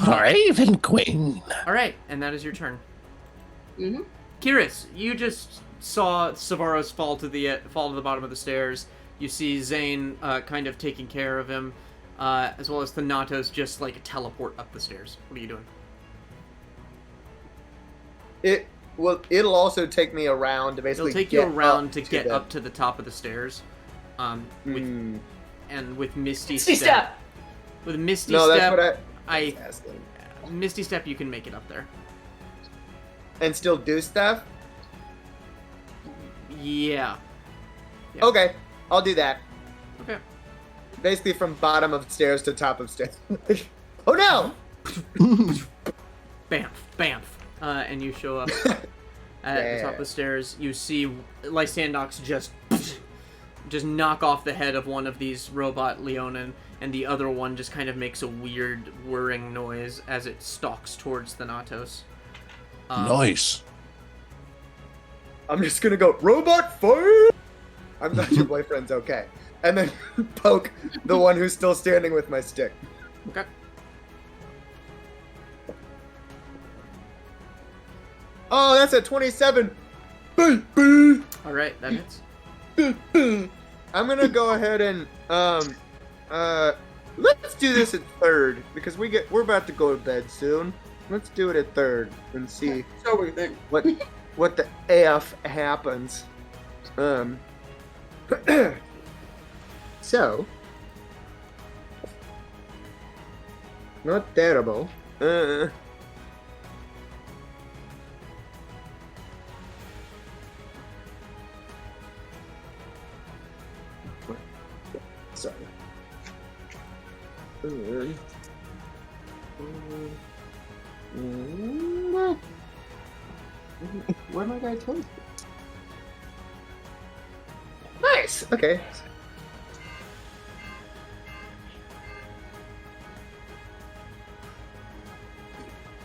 Raven Queen. All right, and that is your turn. Mm-hmm. Kihris, you just saw Savaros fall to the bottom of the stairs. You see Xaine kind of taking care of him, as well as Thanatos just like teleport up the stairs. What are you doing? It'll also take me around to basically. It'll take you around to to get the- up to the top of the stairs. With and with Misty Misty Step. step. With Misty No, that's Step, what I I was asking. Misty Step, you can make it up there. And still do stuff. Yeah. Yeah. Okay, I'll do that. Okay. Basically, from bottom of stairs to top of stairs. Oh no! Bamf, bamf. And you show up at the top of the stairs. You see Lysandox just knock off the head of one of these robot Leonin, and the other one just kind of makes a weird whirring noise as it stalks towards Thanatos. Nice. I'm just gonna go robot fire. I'm glad your boyfriend's okay. And then poke the one who's still standing with my stick. Okay. Oh, that's a 27. Baby. All right, that hits. I'm gonna go ahead and let's do this at third because we're about to go to bed soon. Let's do it at third and see So what do you think? what the AF happens. So not terrible. Sorry. Where am I going to? Nice. Okay.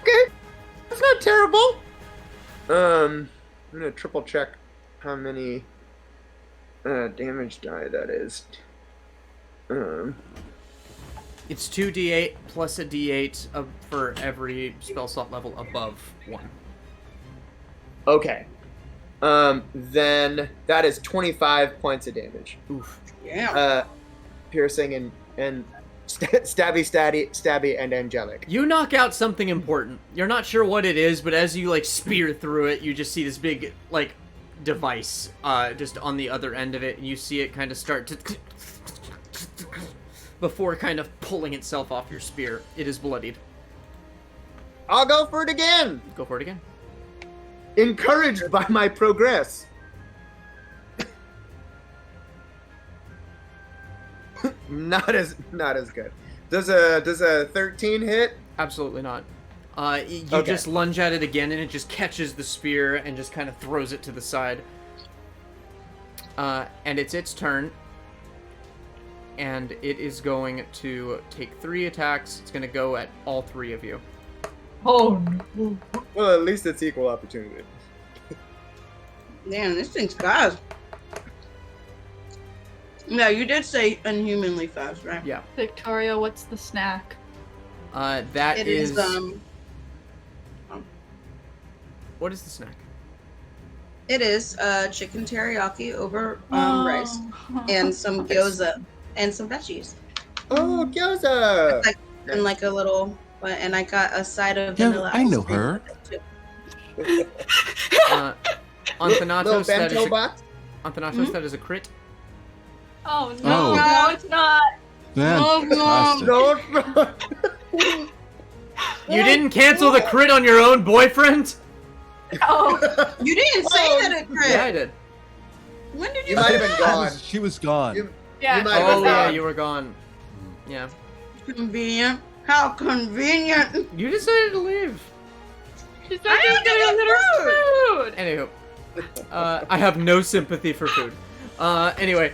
Okay. That's not terrible. I'm gonna triple check how many damage die that is. It's 2d8 plus a d8 for every spell slot level above 1. Okay. Then that is 25 points of damage. Oof. Yeah. Piercing and stabby, and angelic. You knock out something important. You're not sure what it is, but as you like spear through it, you just see this big like device just on the other end of it, and you see it kind of start to before kind of pulling itself off your spear. It is bloodied. I'll go for it again. Go for it again. Encouraged by my progress. Not as good. Does a 13 hit? Absolutely not. You Okay. just lunge at it again, and it just catches the spear and just kind of throws it to the side. And it's its turn. And it is going to take 3 attacks. It's going to go at all 3 of you. Oh no. Well, at least it's equal opportunity. Damn, this thing's fast. Yeah, you did say unhumanly fast, right? Yeah. Victoria, what's the snack? That It is... is What is the snack? it is chicken teriyaki over Oh. rice and some gyoza and some veggies. Oh, gyoza! And like a little, and I got a side of Yeah, vanilla I ice know cream her. with it, too. On Little Thanatos, that is bento a, box? on Thanatos, that is a crit. Oh no, Oh. no, it's not. Fantastic. No. You didn't cancel the crit on your own boyfriend? Oh, You didn't say Oh, that it crit. Yeah, I did. When did You you might say have been that? gone. She was gone. You yeah. might have Oh, been yeah, gone. you were gone. Yeah. Convenient. How convenient. You decided to leave. She's not just gonna get her food. Anywho. I have no sympathy for food. Anyway.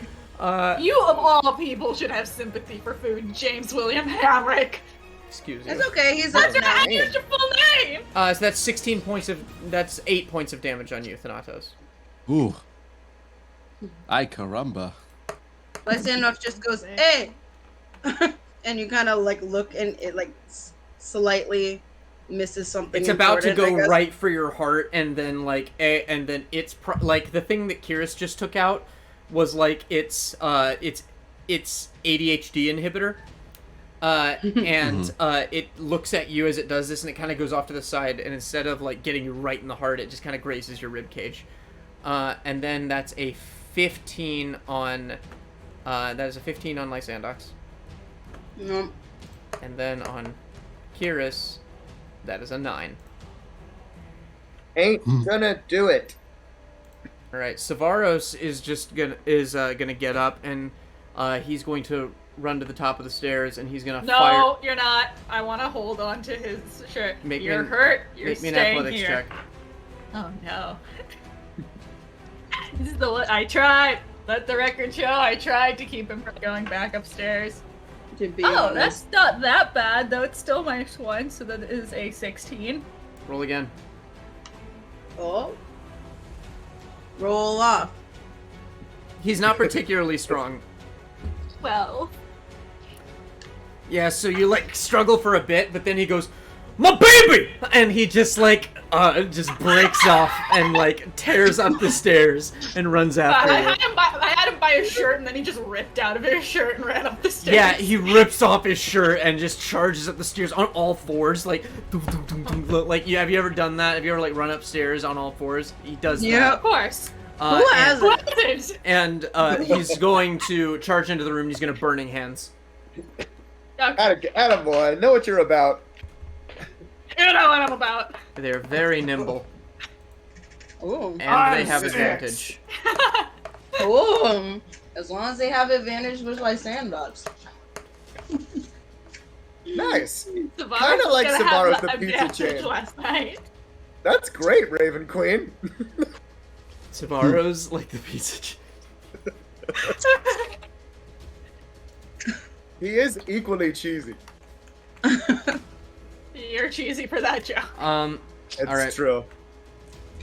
You of all people should have sympathy for food, James William Hamrick. Excuse me. It's okay. He's That's up not how now. you use your full name. So that's 16 points of... That's 8 points of damage on you, Thanatos. Ooh. Ay caramba. Lysandox just goes, hey! And you kind of like look and it like slightly misses something. It's about to important, I go guess. right for your heart, and then like and then it's like the thing that Kihris just took out was like its ADHD inhibitor, and it looks at you as it does this, and it kind of goes off to the side, and instead of like getting you right in the heart, it just kind of grazes your rib cage, and then that's a 15 on that is a 15 on Lysandox, No. and then on Kihris, that is a 9. Ain't gonna do it. All right, Savaros is just gonna get up, and he's going to run to the top of the stairs, and he's gonna fire. No, you're not. I want to hold on to his shirt. Make me You're an- hurt. You're Make me an staying athletics here. check. Oh no. This is the I tried. Let the record show. I tried to keep him from going back upstairs. To be Oh, honest. that's not that bad, though. It's still -1, so that is a 16. Roll again. Oh. Roll off. He's not particularly strong. Well, Yeah, so you like struggle for a bit, but then he goes, "My baby!" and he just like just breaks off and like tears up the stairs and runs after I you. had him buy a shirt, and then he just ripped out of his shirt and ran up the stairs. Yeah, he rips off his shirt and just charges up the stairs on all fours, like, dum, dum, dum, dum, like, have you ever done that? Have you ever, like, run upstairs on all fours? He does Yeah. Of course. that. Who hasn't? What is it? And he's going to charge into the room, and he's going to Burning Hands. Okay. Attaboy, I know what you're about. You know what I'm about. They're very nimble, Oh. and I'm they have six. advantage. Oh. As long as they have advantage with Lysandox. Nice. Savaros Kinda like was gonna have Savaros the pizza advantage chain. last night. That's great, Raven Queen. Savaros, like the pizza. He is equally cheesy. You're cheesy for that joke. It's All right. true.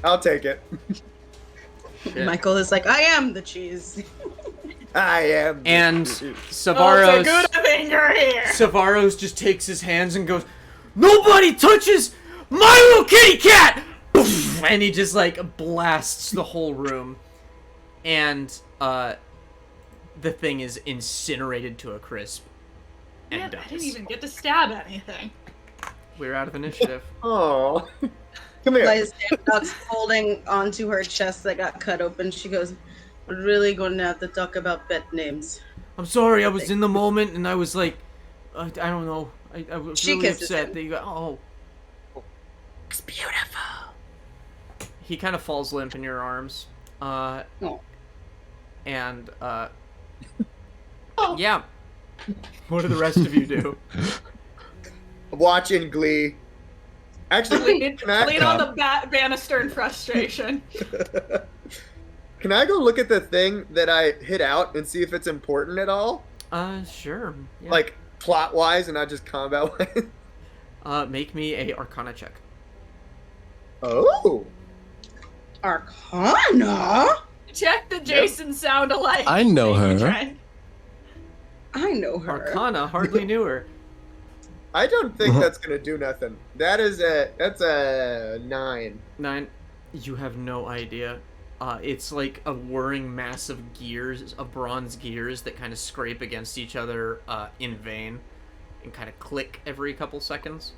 I'll take it. Shit. Michael is like, I am the cheese. I am. the And cheese. Oh, Savaros, it's a good thing you're here. Savaros just takes his hands and goes, "Nobody touches my little kitty cat!" Poof! And he just like blasts the whole room, and the thing is incinerated to a crisp, and I dies. didn't even get to stab anything. We're out of initiative. Oh, come here. Lysandox holding onto her chest that got cut open. She goes, "We're really going to have to talk about pet names." I'm sorry, I was in the moment and I was like, I don't know. I was She really kisses upset him. that you got. Oh. It's beautiful. He kind of falls limp in your arms. Oh. And, Oh. yeah. What do the rest of you do? Watching Glee. Actually, Lean on the banister in frustration. Can I go look at the thing that I hit out and see if it's important at all? Sure. Yeah. Like, plot-wise and not just combat-wise? Make me a Arcana check. Oh! Arcana? Check the Jason sound alike. I know her. Trend. I know her. Arcana, hardly knew her. I don't think that's gonna do nothing. That's a 9. 9. You have no idea. It's like a whirring mass of gears, of bronze gears that kind of scrape against each other in vain and kind of click every couple seconds.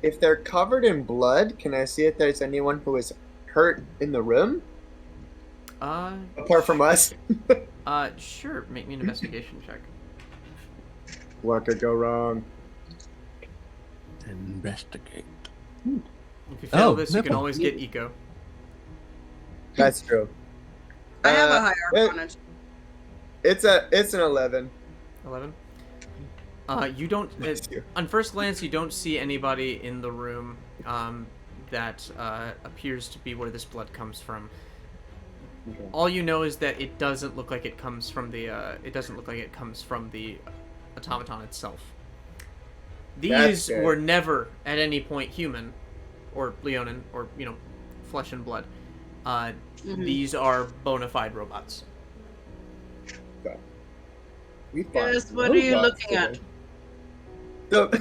If they're covered in blood, can I see if there's anyone who is hurt in the room? Apart from us? Sure. Make me an investigation check. What could go wrong? Investigate. If you fail Oh, this, you can nipple. always get eco. That's true. I have a high it- Arcana. It's an 11. 11. You don't. On first glance, you don't see anybody in the room that appears to be where this blood comes from. Okay. All you know is that it doesn't look like it comes from the. It doesn't look like it comes from the automaton itself. These good. were never at any point human, or Leonin, or flesh and blood. These are bona fide robots. We find Yes, what are you robots looking at? today.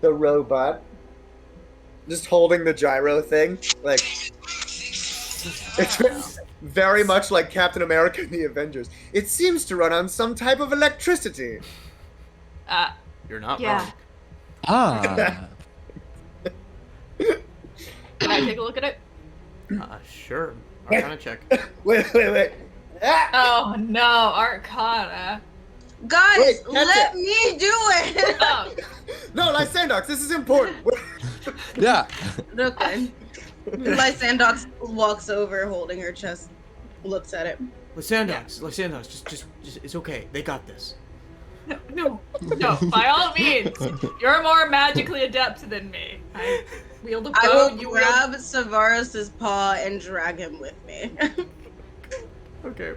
The robot. Just holding the gyro thing. Like, it's very much like Captain America and the Avengers. It seems to run on some type of electricity. You're not Yeah. wrong. Ah. Can I take a look at it? Sure. Arcana check. Wait. Ah! Oh no, Arcana. Guys, Wait, catch let it. me do it! Oh, No, Lysandox, this is important. Yeah. Okay. Lysandox walks over holding her chest, looks at it. Lysandox, just, it's okay. They got this. no, by all means. You're more magically adept than me. I wield a bow, I will you grab Severus' paw and drag him with me. Okay.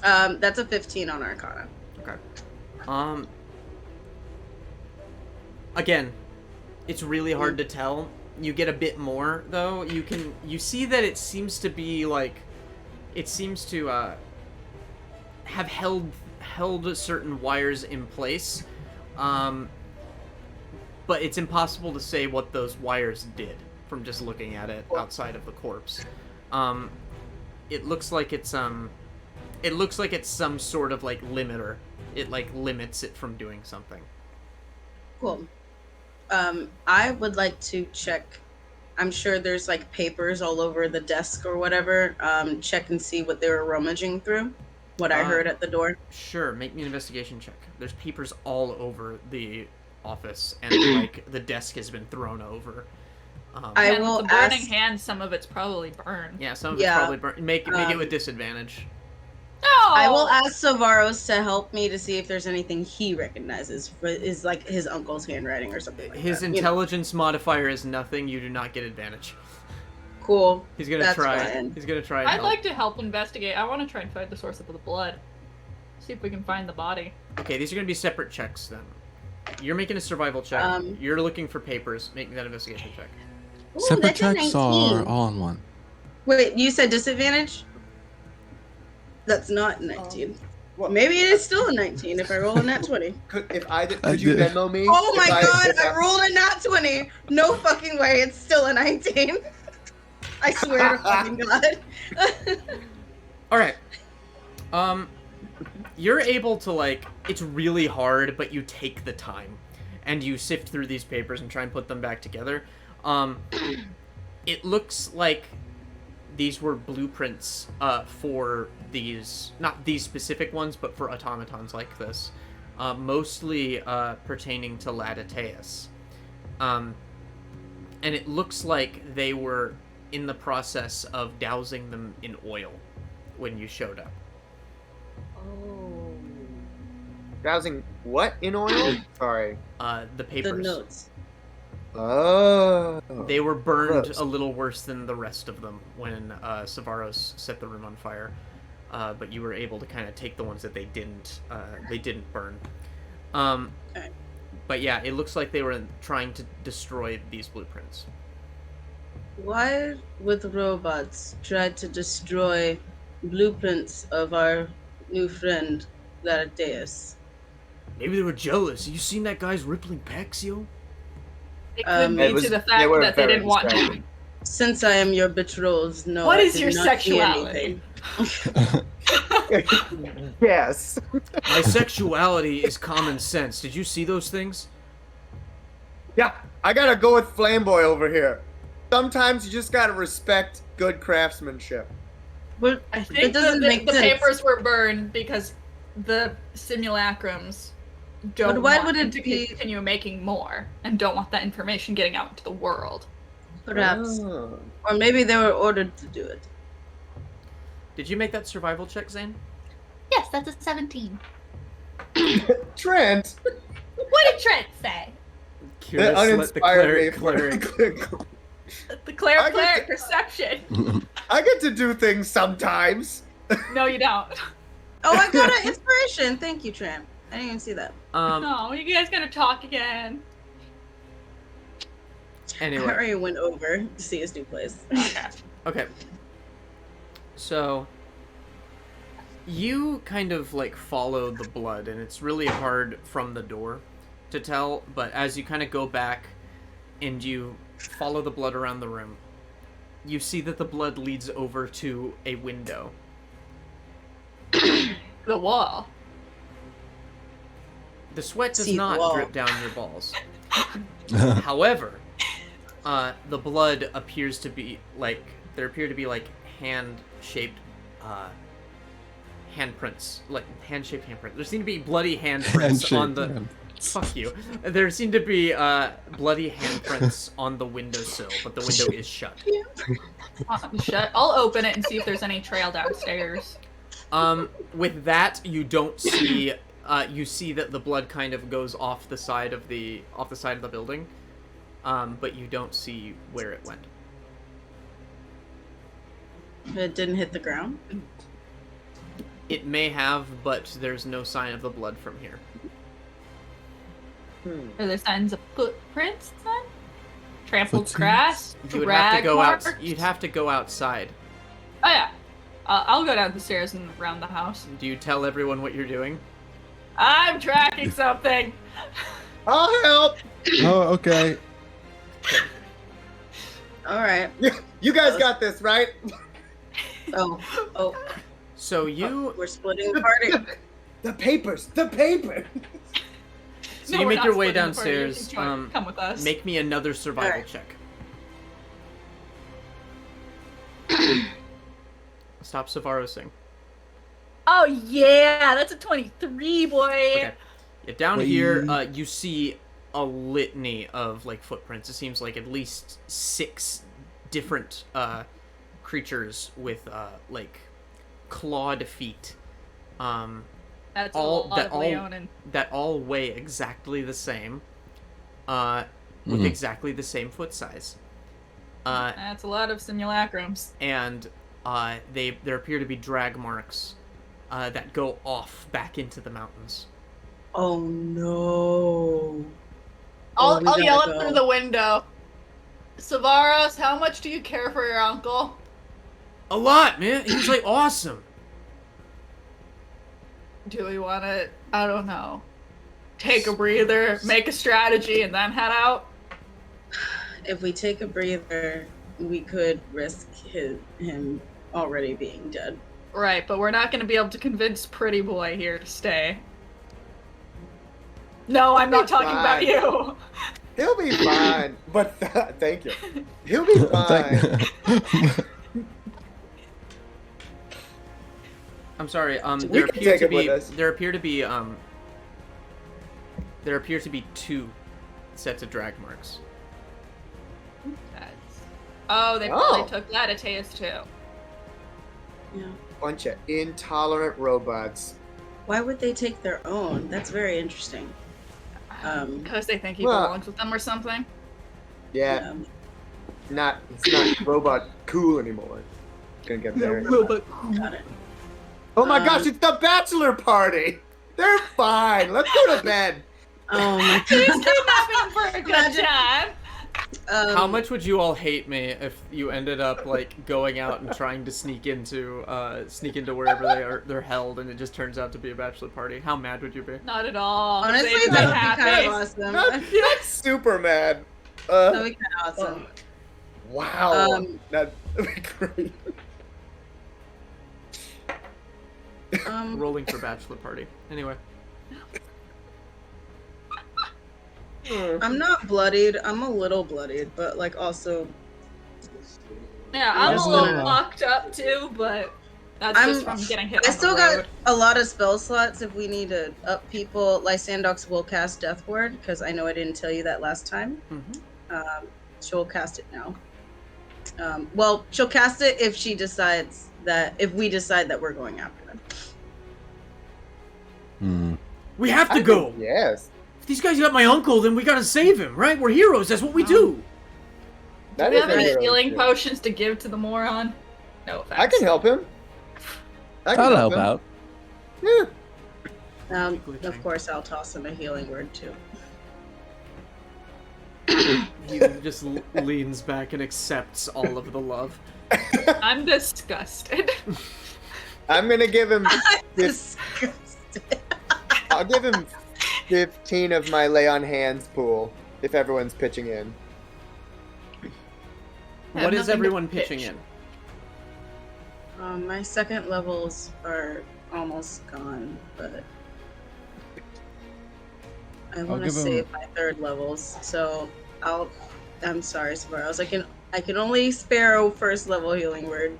That's a 15 on Arcana. Okay. Again, it's really hard to tell. You get a bit more though. You see that it seems to be like, it seems to have held certain wires in place, but it's impossible to say what those wires did from just looking at it outside of the corpse. It looks like it's some sort of like limiter. It like limits it from doing something. Cool. I would like to check. I'm sure there's like papers all over the desk or whatever. Check and see what they were rummaging through. What I heard at the door. Sure, make me an investigation check. There's papers all over the office, and like the desk has been thrown over. I and will with the burning ask- hand, some of it's probably burned. Yeah, some of it's Yeah, probably burnt. Make it with disadvantage. No! I will ask Severus to help me to see if there's anything he recognizes. Is like his uncle's handwriting or something like His that. You know? intelligence modifier is nothing. You do not get advantage. Cool. He's gonna That's try. fine. He's gonna try. And I'd help. like to help investigate. I want to try and find the source of the blood. See if we can find the body. Okay, these are gonna be separate checks then. You're making a survival check. You're looking for papers. Make that investigation check. Ooh, Separate that's a checks 19. are all in one. Wait, you said disadvantage? That's not 19. Well, Maybe it is still a 19 if I roll a nat 20. Could you did. Venmo me? Oh my if god, if I rolled a nat 20! No fucking way, it's still a 19. I swear to fucking god. All right. You're able to, like, it's really hard, but you take the time. And you sift through these papers and try and put them back together. It looks like these were blueprints for these, not these specific ones, but for automatons like this. Mostly pertaining to Laditeus. And it looks like they were in the process of dousing them in oil when you showed up. Oh. Dousing what in oil? Sorry. The papers. The notes. Oh. They were burned Gross. a little worse than the rest of them when Savaros set the room on fire. But you were able to kind of take the ones that they didn't burn. Okay. But yeah, it looks like they were trying to destroy these blueprints. Why would robots try to destroy blueprints of our new friend, Laditeus? Maybe they were jealous. You seen that guy's rippling pecs, yo? It could be It was- to the they fact were that they very didn't want to. distracting. Since I am your betrothed, no. What I is did your not see sexuality? anything. Yes. My sexuality is common sense. Did you see those things? Yeah, I gotta go with Flameboy over here. Sometimes you just gotta respect good craftsmanship. But I it think doesn't the make sense. papers were burned because the simulacrums don't But why want would them it to be- continue making more and don't want that information getting out into the world. Perhaps. Oh. Or maybe they were ordered to do it. Did you make that survival check, Xaine? Yes, that's a 17. Trent, What did Trent say? that Kihris let the uninspired me. cleric. The I cleric get perception. I get to do things sometimes. No, you don't. Oh, I got an inspiration. Thank you, Tran. I didn't even see that. No, you guys gonna talk again. Anyway. Harry went over to see his new place. Okay. Okay. So you kind of like follow the blood, and it's really hard from the door to tell, but as you kind of go back and you follow the blood around the room, you see that the blood leads over to a window. The wall. The sweat does See the not wall. drip down your balls. However, the blood appears to be like, there appear to be like hand-shaped handprints, like hand-shaped handprints. There seem to be bloody handprints on the. Fuck you. There seem to be bloody handprints on the windowsill, but the window is shut. Shut. I'll open it and see if there's any trail downstairs. With that, you don't see. You see that the blood kind of goes off the side of the building, but you don't see where it went. It didn't hit the ground. It may have, but there's no sign of the blood from here. Are there signs of footprints then? Trampled Footprints? grass? You would have to drag go marks? out. You'd have to go outside. Oh yeah. I'll go down the stairs and around the house. Do you tell everyone what you're doing? I'm tracking something. I'll help. Oh, okay. All right. You guys got this, right? Oh, So you we're splitting the party. The papers. The paper. so No, you we're make not your way splitting the party. You downstairs. can join- come with us. Make me another survival Alright. check. Stop Savarosing. Oh yeah, that's a 23, boy. Okay. Yeah, down Wait. here, you see a litany of like footprints. It seems like at least 6 different creatures with like clawed feet. That's all- a lot that of all- Leonin. That all weigh exactly the same, with Mhm. exactly the same foot size. That's a lot of simulacrums. And there appear to be drag marks that go off back into the mountains. Oh no. I'll we yell gotta up go. through the window. Savaros, how much do you care for your uncle? A lot, man. He's like awesome. Do we want to, I don't know, take a breather, make a strategy, and then head out? If we take a breather, we could risk him already being dead. Right, but we're not going to be able to convince Pretty Boy here to stay. No, I'm not talking about Fine. you. He'll be fine. But thank you. He'll be fine. I'm sorry. We can take him with us. There appear to be 2 sets of drag marks. Oh, they probably took that at Teus too. Yeah. Bunch of intolerant robots. Why would they take their own? That's very interesting. Because they think he well- belongs with them or something. Yeah, it's not robot cool anymore. Gonna get married. Got it. Oh my gosh, it's the bachelor party! They're fine. Let's go to bed. Oh my He's god. kidnapping for a good time. How much would you all hate me if you ended up like going out and trying to sneak into wherever they're held, and it just turns out to be a bachelor party? How mad would you be? Not at all. Honestly, Xaine's that not would be happy. kind of awesome. That's super mad. That would be kind of awesome. Wow. That'd be great. Rolling for bachelor party. Anyway. I'm not bloodied. I'm a little bloodied, but like also. Yeah, I'm There's a little no- fucked up too, but that's I'm- just from getting hit I on still the got road. a lot of spell slots if we need to up people. Lysandox will cast Death Ward because I know I didn't tell you that last time. Mm-hmm. She'll cast it now. Well, she'll cast it if she decides if we decide that we're going after them. We have to go. Yes. If these guys got my uncle, then we gotta save him, right? We're heroes. That's what we do. Do That we is have a any hero healing shit. potions to give to the moron? No offense. I can help him. I'll help out. Yeah. Of course, I'll toss him a healing word too. He just leans back and accepts all of the love. I'm disgusted. I'm gonna give him. Disgusting. I'll give him 15 of my lay on hands pool if everyone's pitching in. What is nothing to everyone pitch. pitching in? My second levels are almost gone, but I want to give him- save my third levels. So I'm sorry, Sparrows. I can only spare first level healing word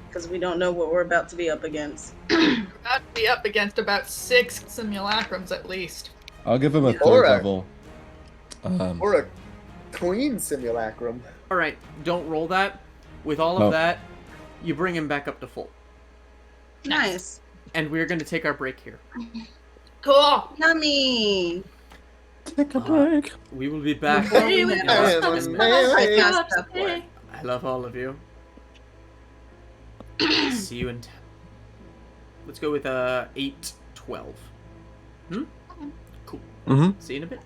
because we don't know what we're about to be up against. About to be up against about 6 simulacrums at least. I'll give him a Yeah. third Or a- level. Or a queen simulacrum. All right, don't roll that. With all of Oh. that, you bring him back up to full, Nice. and we're going to take our break here. Cool. Yummy. Take a break. We will be back. Hey, we in got less am than a a minute. man. I cast Death Ward. I love all of you. See you in 10. Let's go with 8, 12. Cool. Mm-hmm. See you in a bit.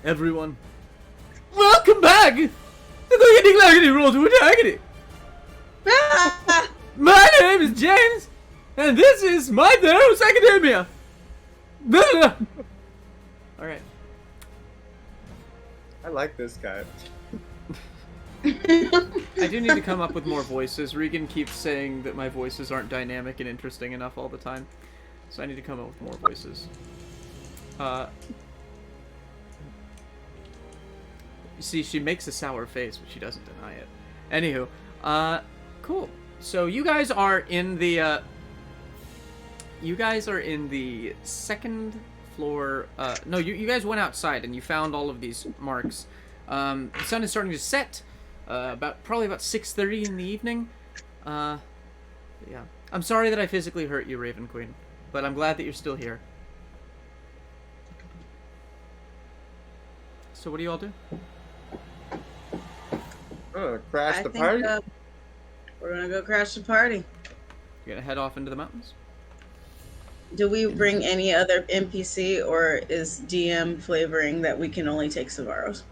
everyone. Welcome back to the Clickety Roll to Attackity. My name is James, and this is my Theros Academia. Alright. I like this guy. I do need to come up with more voices. Regan keeps saying that my voices aren't dynamic and interesting enough all the time. So I need to come up with more voices. You see, she makes a sour face, but she doesn't deny it. Anywho, cool. So you guys are in the, second floor, no, you guys went outside and you found all of these marks. The sun is starting to set, probably about 6:30 in the evening. Yeah. I'm sorry that I physically hurt you, Raven Queen, but I'm glad that you're still here. So what do you all do? Crash the party? We're gonna go crash the party. You're gonna head off into the mountains? Do we bring any other NPC, or is DM flavoring that we can only take Sevaros?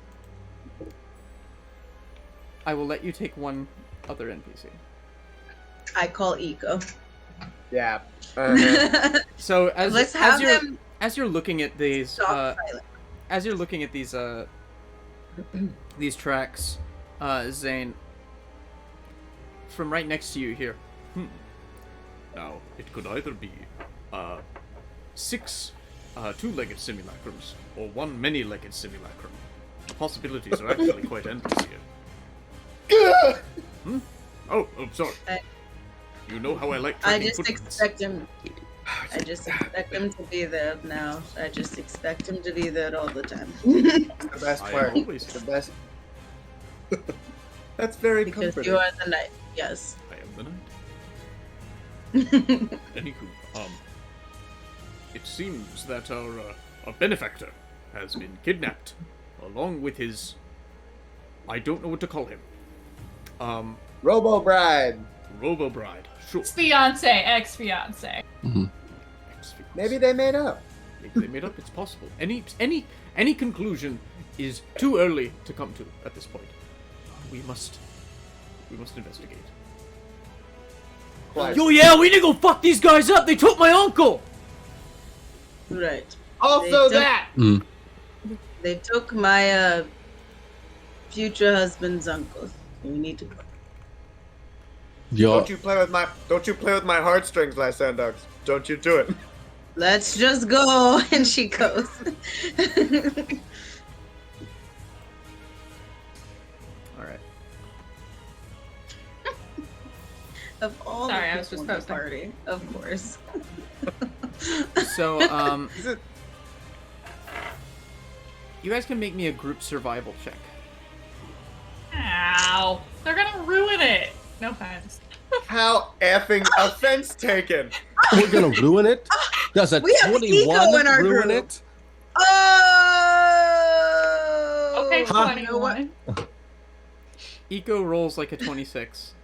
I will let you take one other NPC. I call Eco. Yeah. So Let's have them as you're looking at these silent. as you're looking at these these tracks, Xaine, from right next to you here. Now, it could either be 6 two-legged simulacrums or 1 many-legged simulacrum. The possibilities are actually quite endless here. Oh, sorry. You know how I like I tracking just footprints. expect him. I just expect him to be there now. I just expect him to be there all the time. The best I part. always- The best. That's very Because comforting. you are the knight. Yes. I am the knight. Anywho, it seems that our benefactor has been kidnapped, along with his... I don't know what to call him. Robo Bride. Robo-bride. Sure. Ex-fiance, ex-fiance. Maybe they made up. Maybe they made up, it's possible. Any conclusion is too early to come to at this point. We must investigate. Quite. Yo, yeah, we need to go fuck these guys up! They took my uncle! Right. Also They that. They took my future husband's uncle. We need to go. Yo, Don't you play with my heartstrings, Lysandox. Don't you do it. Let's just go. And she goes. Alright. Of all Sorry, the I was people just in the posting. party, of course. So, Is it? you guys can make me a group survival check. Ow. They're gonna ruin it. No offense. How effing offense taken. we're gonna ruin it? Does a We have 21 ego in our ruin group. it? Oh! Okay, Huh. You know what? 21. Eco rolls like a 26.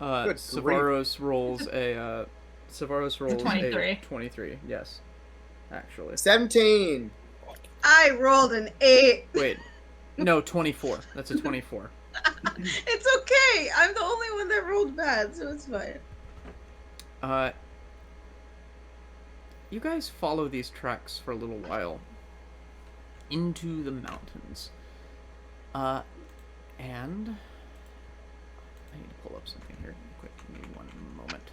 Good Sevaros rolls a 23. 23, yes. Actually. 17. I rolled an 8. Wait. No, 24. That's a 24. It's okay. I'm the only one that rolled bad, so it's fine. You guys follow these tracks for a little while into the mountains. And I need to pull up something here quick. Give me one moment.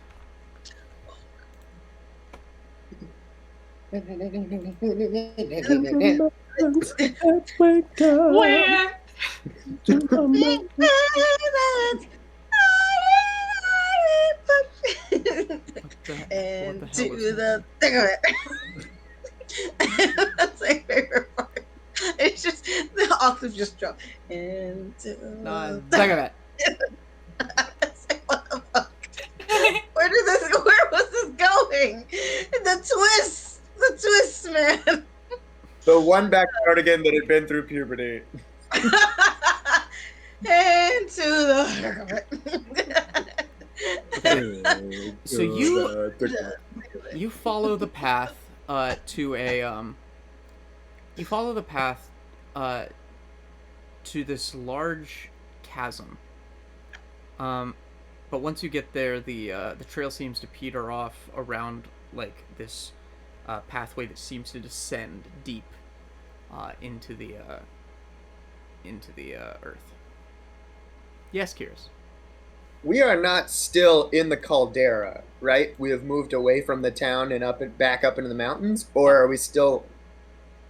Where? And what the hell to is the thick of it. That's my favorite part. It's just the octave just dropped. Into No, the second that. It's like, what the fuck? Where was this going? The twists, man. The one back cardigan that had been through puberty. Into the So you follow the path to a you follow the path to this large chasm. But once you get there, the trail seems to peter off around like this pathway that seems to descend deep into the earth. Yes, Kihris. We are not still in the caldera, right? We have moved away from the town and back up into the mountains, or are we still?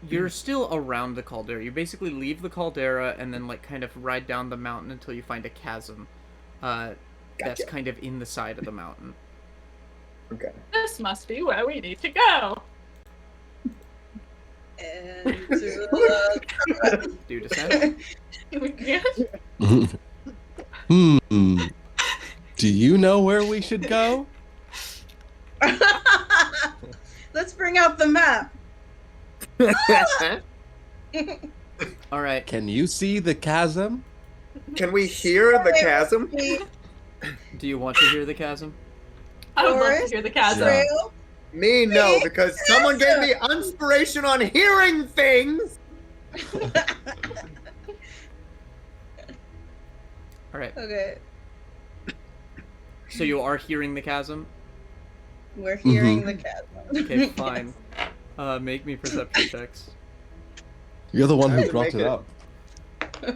You're still around the caldera. You basically leave the caldera and then like kind of ride down the mountain until you find a chasm. That's Gotcha. kind of in the side of the mountain. Okay. This must be where we need to go. And to Do descent. Do you know where we should go? Let's bring out the map. All right. Can you see the chasm? Can we hear the chasm? Do you want to hear the chasm? I would love to Forest hear the chasm. Yeah. Trail. Me, no, because someone gave me inspiration on hearing things. All right. Okay, So you are hearing the chasm? we're hearing the chasm. Okay, fine. Make me perception checks. You're the one I who have to brought make it it- up.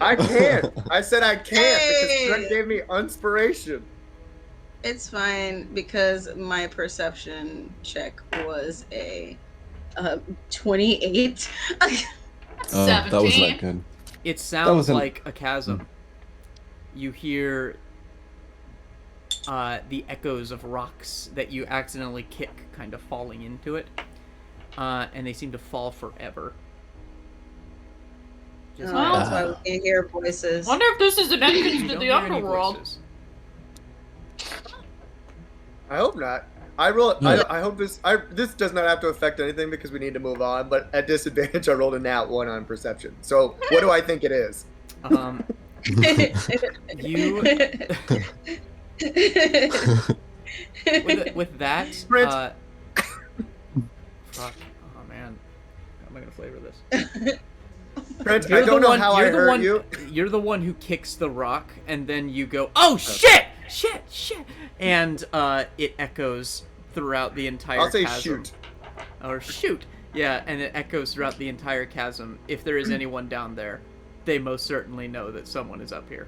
I can't. I said I can't Hey. because Trent gave me inspiration. It's fine because my perception check was a 28. Oh, that was 17. not good. It sounds was an- like a chasm. You hear the echoes of rocks that you accidentally kick kind of falling into it. And they seem to fall forever. Just Well, That's why we can hear voices. Wonder if this is an you entrance to don't the hear any underworld. voices. I hope not. I roll. Yeah. I hope this. This does not have to affect anything because we need to move on. But at disadvantage, I rolled a nat 1 on perception. So what do I think it is? You with that. Brent. Fuck. Oh man, how am I gonna flavor this? Trent, I don't know how I hurt you. You're the one who kicks the rock, and then you go, "Oh shit, shit, shit," and it echoes throughout the entire I'll say chasm. shoot. Or shoot, yeah, and it echoes throughout the entire chasm. If there is anyone down there, they most certainly know that someone is up here.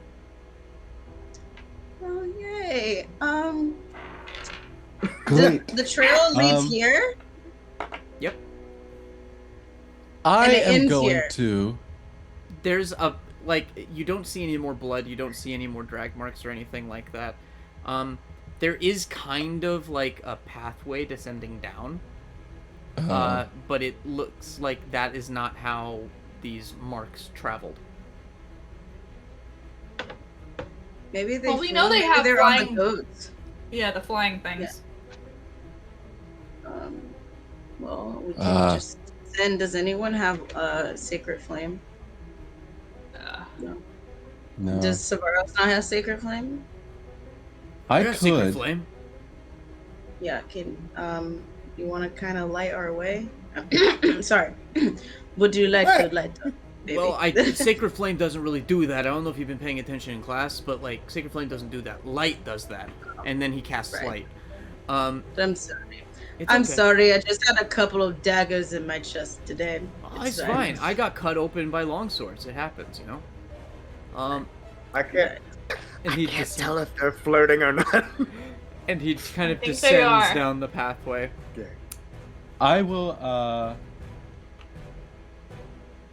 Oh yay! Great. The trail leads Um, here. Yep. I And it am ends going here. to. There's a you don't see any more blood, you don't see any more drag marks or anything like that. There is kind of like a pathway descending down, but it looks like that is not how these marks traveled. Maybe they. Well, we know flew, they maybe have they're on flying- the goats. Yeah, the flying things. Well, we can Uh. just send. Does anyone have a sacred flame? No. Does Severos not have sacred flame? I got a secret could. flame. Yeah. Can you want to kind of light our way? Sorry. Would you like to light up, baby? Well, Sacred Flame doesn't really do that. I don't know if you've been paying attention in class, but like Sacred Flame doesn't do that. Light does that, and then he casts Right. light. I'm sorry. It's I'm okay. sorry. I just had a couple of daggers in my chest today. Oh, it's fine. I got cut open by longswords. It happens, you know. I can't. And he Can't just tell if they're flirting or not. and he kind of think they descends are. down the pathway. Okay. I will. I'm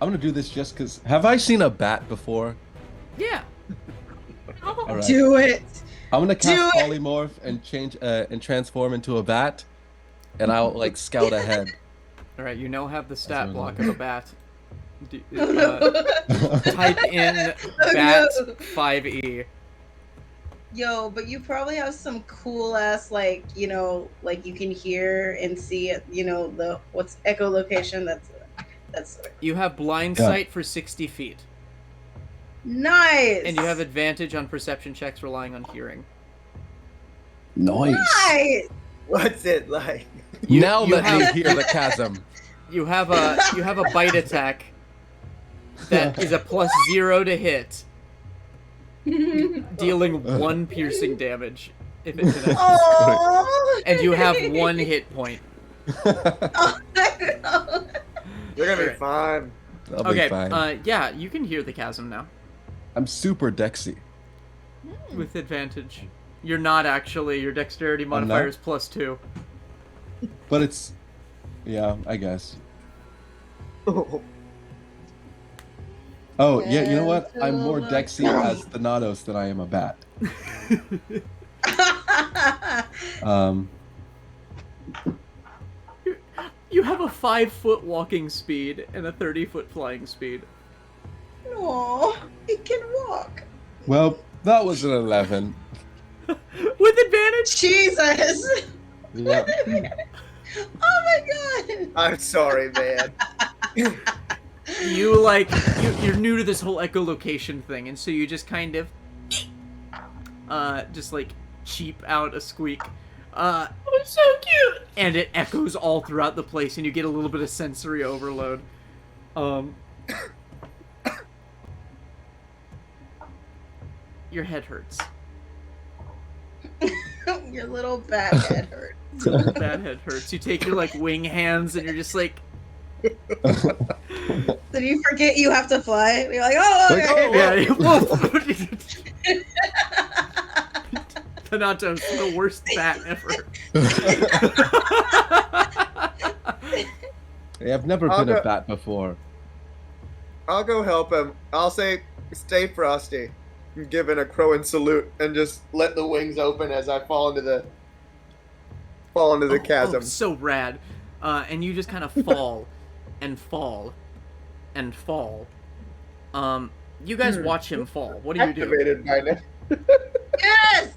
gonna do this just because. Have I seen a bat before? Yeah. Oh, All right. Do it. I'm gonna cast Do it! polymorph and change and transform into a bat, and I'll like scout ahead. All right. You now have the stat what block I'm of a bat. Type in Oh, bat no. 5e. Yo, but you probably have some cool ass like like you can hear and see it. The what's echolocation. That's You have blind Yeah. sight for 60 feet, nice. and you have advantage on perception checks relying on hearing. Nice. nice. What's it like? Now you let have- me hear the chasm. You have a bite attack. That is a +0 to hit, dealing 1 piercing damage if it connects. Oh. And you have 1 hit point. Oh, no. You're gonna be Alright. fine. I'll be Okay, fine. yeah, you can hear the chasm now. I'm super dexy. With advantage. You're not actually. Your dexterity modifier not? is +2. But it's... Yeah, I guess. Oh, yeah, you know what? I'm more dexy as Thanatos than I am a bat. You have a 5-foot walking speed and a 30-foot flying speed. No, he can walk. Well, that was an 11. With advantage? Jesus. Yeah. Oh my god. I'm sorry, man. You're new to this whole echolocation thing, and so you just kind of just like cheap out a squeak. Oh, so cute. And it echoes all throughout the place, and you get a little bit of sensory overload. Your head hurts. Your little bat head hurt. That head hurts. You take your like wing hands, and you're just like, Did you forget you have to fly? You're like, oh, Like, okay. yeah. Thanatos, the worst bat ever. Hey, I've never I'll been go- a bat before. I'll go help him. I'll say, stay frosty. And give it a crowing salute and just let the wings open as I fall into the chasm. Oh, so rad. And you just kind of fall and fall and fall. You guys watch him fall. What do you do? Activated by now. Yes!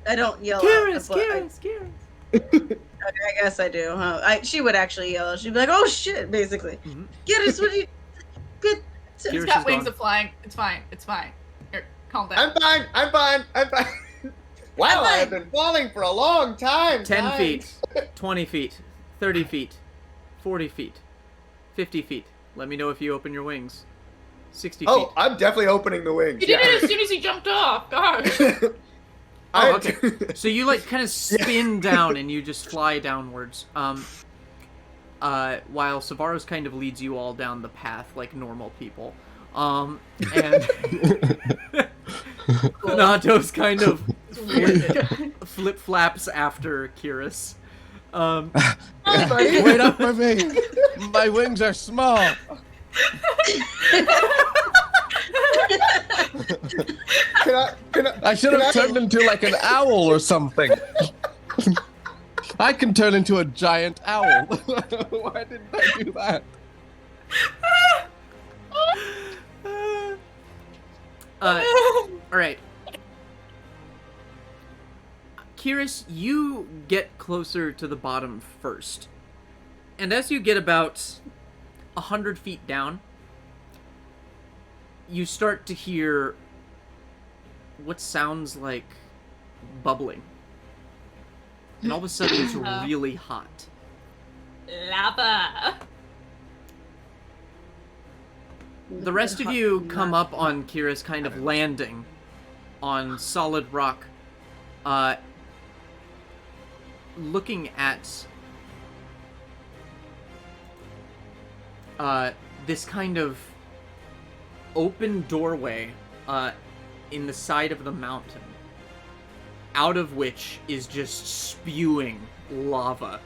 I don't yell Kihris, out. Kihris. Okay, I guess I do. Huh? She would actually yell. She'd be like, "Oh shit!" Basically, Mhm. Kihris, what you? Good. Kihris He's is got wings gone. of flying. It's fine. It's fine. Here, calm down. I'm fine. I'm fine. I'm fine. Wow, I have been falling for a long time. 10 guys. feet, 20 feet, 30 feet, 40 feet, 50 feet. Let me know if you open your wings. 60 feet. Oh, I'm definitely opening the wings. He did it as soon as he jumped off. Gosh. Oh, okay. So you like kind of spin down and you just fly downwards. While Savaros kind of leads you all down the path like normal people. And Thanatos kind of flip flaps after Kihris. Wait up for me! My wings are small! I should have turned into like an owl or something. I can turn into a giant owl. Why didn't I do that? Alright. Kihris, you get closer to the bottom first. And as you get about 100 feet down, you start to hear what sounds like bubbling. And all of a sudden it's really hot. Lava. The rest of you come up on Kihris kind of landing on solid rock, looking at this kind of open doorway in the side of the mountain, out of which is just spewing lava.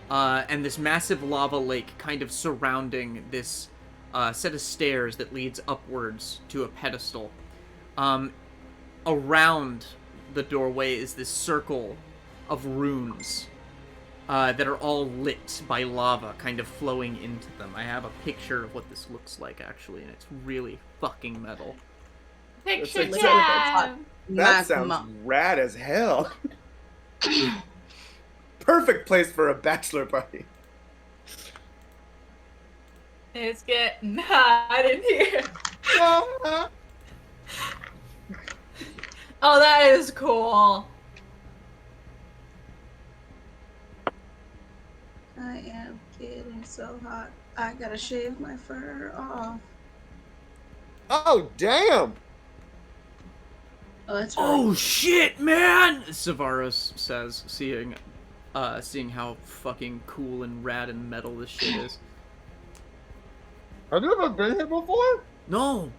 And this massive lava lake kind of surrounding this set of stairs that leads upwards to a pedestal. Around the doorway is this circle of runes that are all lit by lava kind of flowing into them. I have a picture of what this looks like, actually, and it's really fucking metal. Picture That's time. That Magma. sounds rad as hell. Perfect place for a bachelor party. It's getting hot in here. Oh, that is cool. I am getting so hot. I gotta shave my fur off. Oh, damn! Oh, that's right. Oh shit, man! Savaros says, seeing how fucking cool and rad and metal this shit is. Have you ever been here before? No,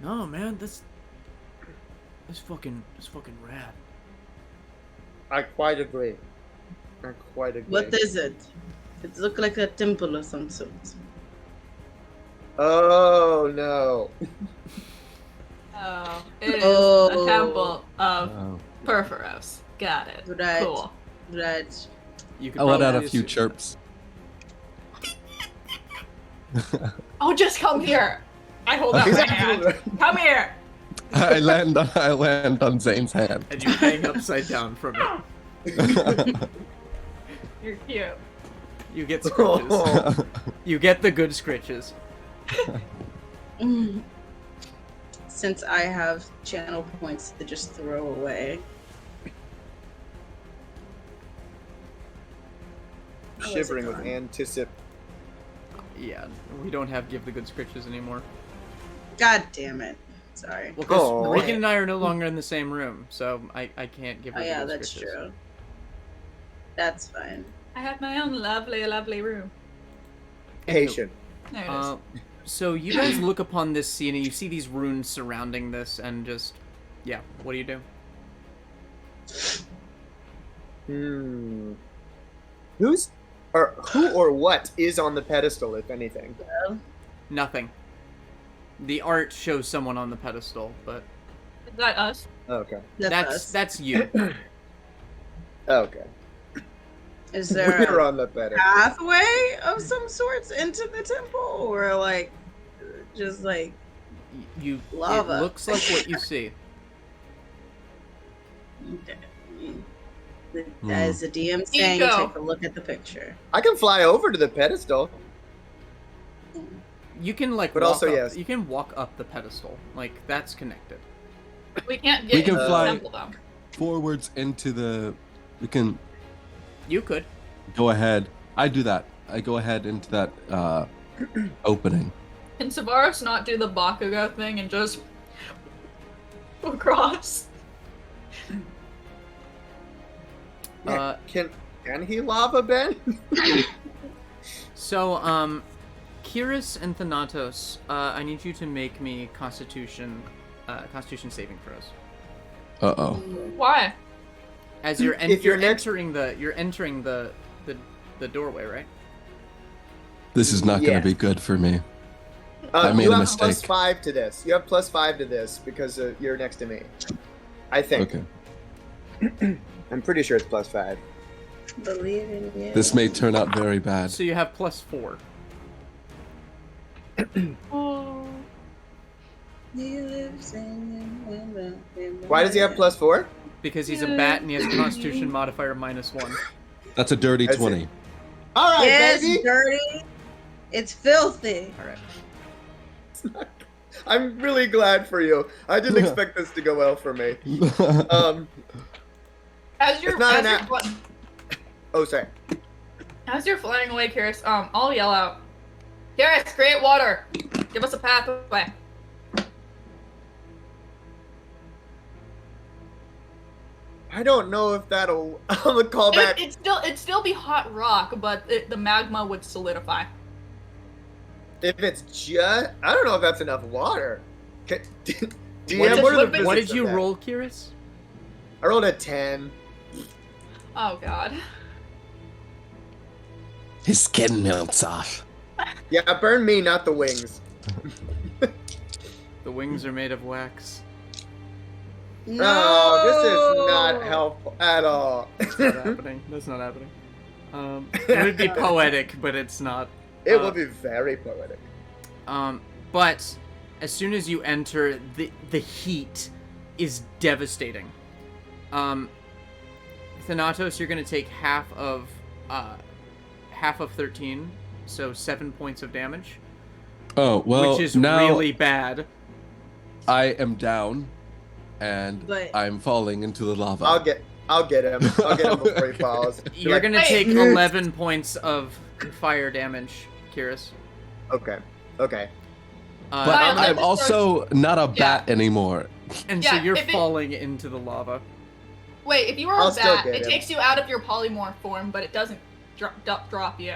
man, that's fucking rad. I quite agree. What is it? It looks like a temple of some sort. Oh, no. Oh, it is Oh. a temple of Oh. Purphoros. Got it. Right. Cool. Right. You could I let out a probably few assume- chirps. Oh, just come here. I hold out He's my hand. actually- Come here. I land on Zane's hand. And you hang upside down from it. You're cute. You get scritches. Oh. You get the good scritches. Mm. Since I have channel points to just throw away. How is it Shivering with gone? anticipation. Yeah, we don't have give the good scritches anymore. God damn it. Sorry. Well, because Oh. Regan and I are no longer in the same room, so I can't give her Oh the yeah, good that's scritches. true. That's fine. I have my own lovely room. Patient. There it is. So you guys look upon this scene and you see these runes surrounding this, and just, yeah, what do you do? Who or what is on the pedestal, if anything? Nothing. The art shows someone on the pedestal, but Is that us? Okay. That's us. that's you. Okay. Is We're there a on the pedestal. pathway of some sorts into the temple, or like just like You. Lava. It looks like what you see. as a DM saying, Ego. take a look at the picture. I can fly over to the pedestal. You can like. But walk also, up, yes. You can walk up the pedestal. Like that's connected. We can't get We can into fly- the temple though. Forwards into the. We can You could. go ahead. I do that. I go ahead into that opening. Can Savaros not do the Bakugo thing and just across? Can he lava bend? So, Kihris and Thanatos, I need you to make me Constitution saving throws. Uh-oh. Why? As you're If you're next- entering the doorway, right? This is not going Yeah. to be good for me. I made you a have mistake. +5 to this. You have +5 to this because you're next to me. I think. Okay. I'm pretty sure it's +5. Believe in you. This may turn out very bad. So you have +4. Oh. Why does he have +4? Because he's a bat and he has a Constitution modifier -1. That's a dirty That's it. 20. All right, Yes, baby. dirty. It's filthy. All right. I'm really glad for you. I didn't expect this to go well for me. As you're It's not an as, app. you're fly- Oh, sorry. as you're flying away, Kihris, I'll yell out, Kihris, create water. Give us a pathway. I don't know if that'll. I'm gonna call back. It'd still be hot rock, but the magma would solidify. If it's just, I don't know if that's enough water. DM, What what are the did- What physics did you of that? roll, Kihris? I rolled a 10. Oh god. His skin melts off. Yeah, burn me, not the wings. The wings are made of wax. No. Oh, this is not helpful at all. That's not happening. That's not happening. It would be poetic, but it's not. It will be very poetic. But as soon as you enter, the heat is devastating. Thanatos, you're gonna take half of 13, so 7 points of damage, Oh, well, which is now really bad. I am down, and But- I'm falling into the lava. I'll get him. I'll get him before he falls. Be You're like, gonna "Hey, take 11 points of fire damage, Kihris. Okay. But Miles, I'm I also not a bat anymore. And so Yeah, you're if it- falling into the lava. Wait, if you were I'll a still bat, get it him. takes you out of your polymorph form, but it doesn't drop you.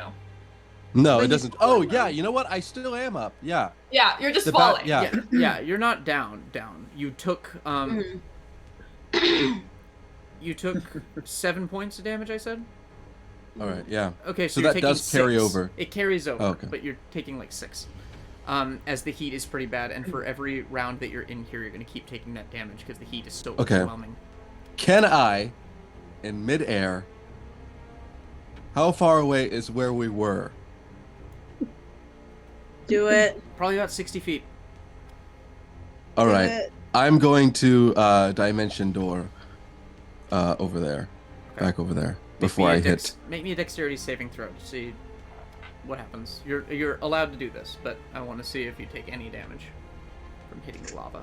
No, But it you doesn't. fall Oh, though. yeah. You know what? I still am up. Yeah. Yeah, you're just The bat- falling. yeah. Yeah, you're not down. You took you took 7 points of damage, I said. All right. Yeah. Okay, so So you're that taking does carry 6. over. It carries over, Oh, okay. but you're taking like 6. As the heat is pretty bad, and for every round that you're in here, you're gonna keep taking that damage because the heat is so Okay. overwhelming. Can I, in midair, how far away is where we were? Do it. Probably about 60 feet. All Do right. it. I'm going to dimension door over there. Okay. Back over there. Make Before me a I hit. Make me a dexterity saving throw to see what happens. You're allowed to do this, but I want to see if you take any damage from hitting the lava.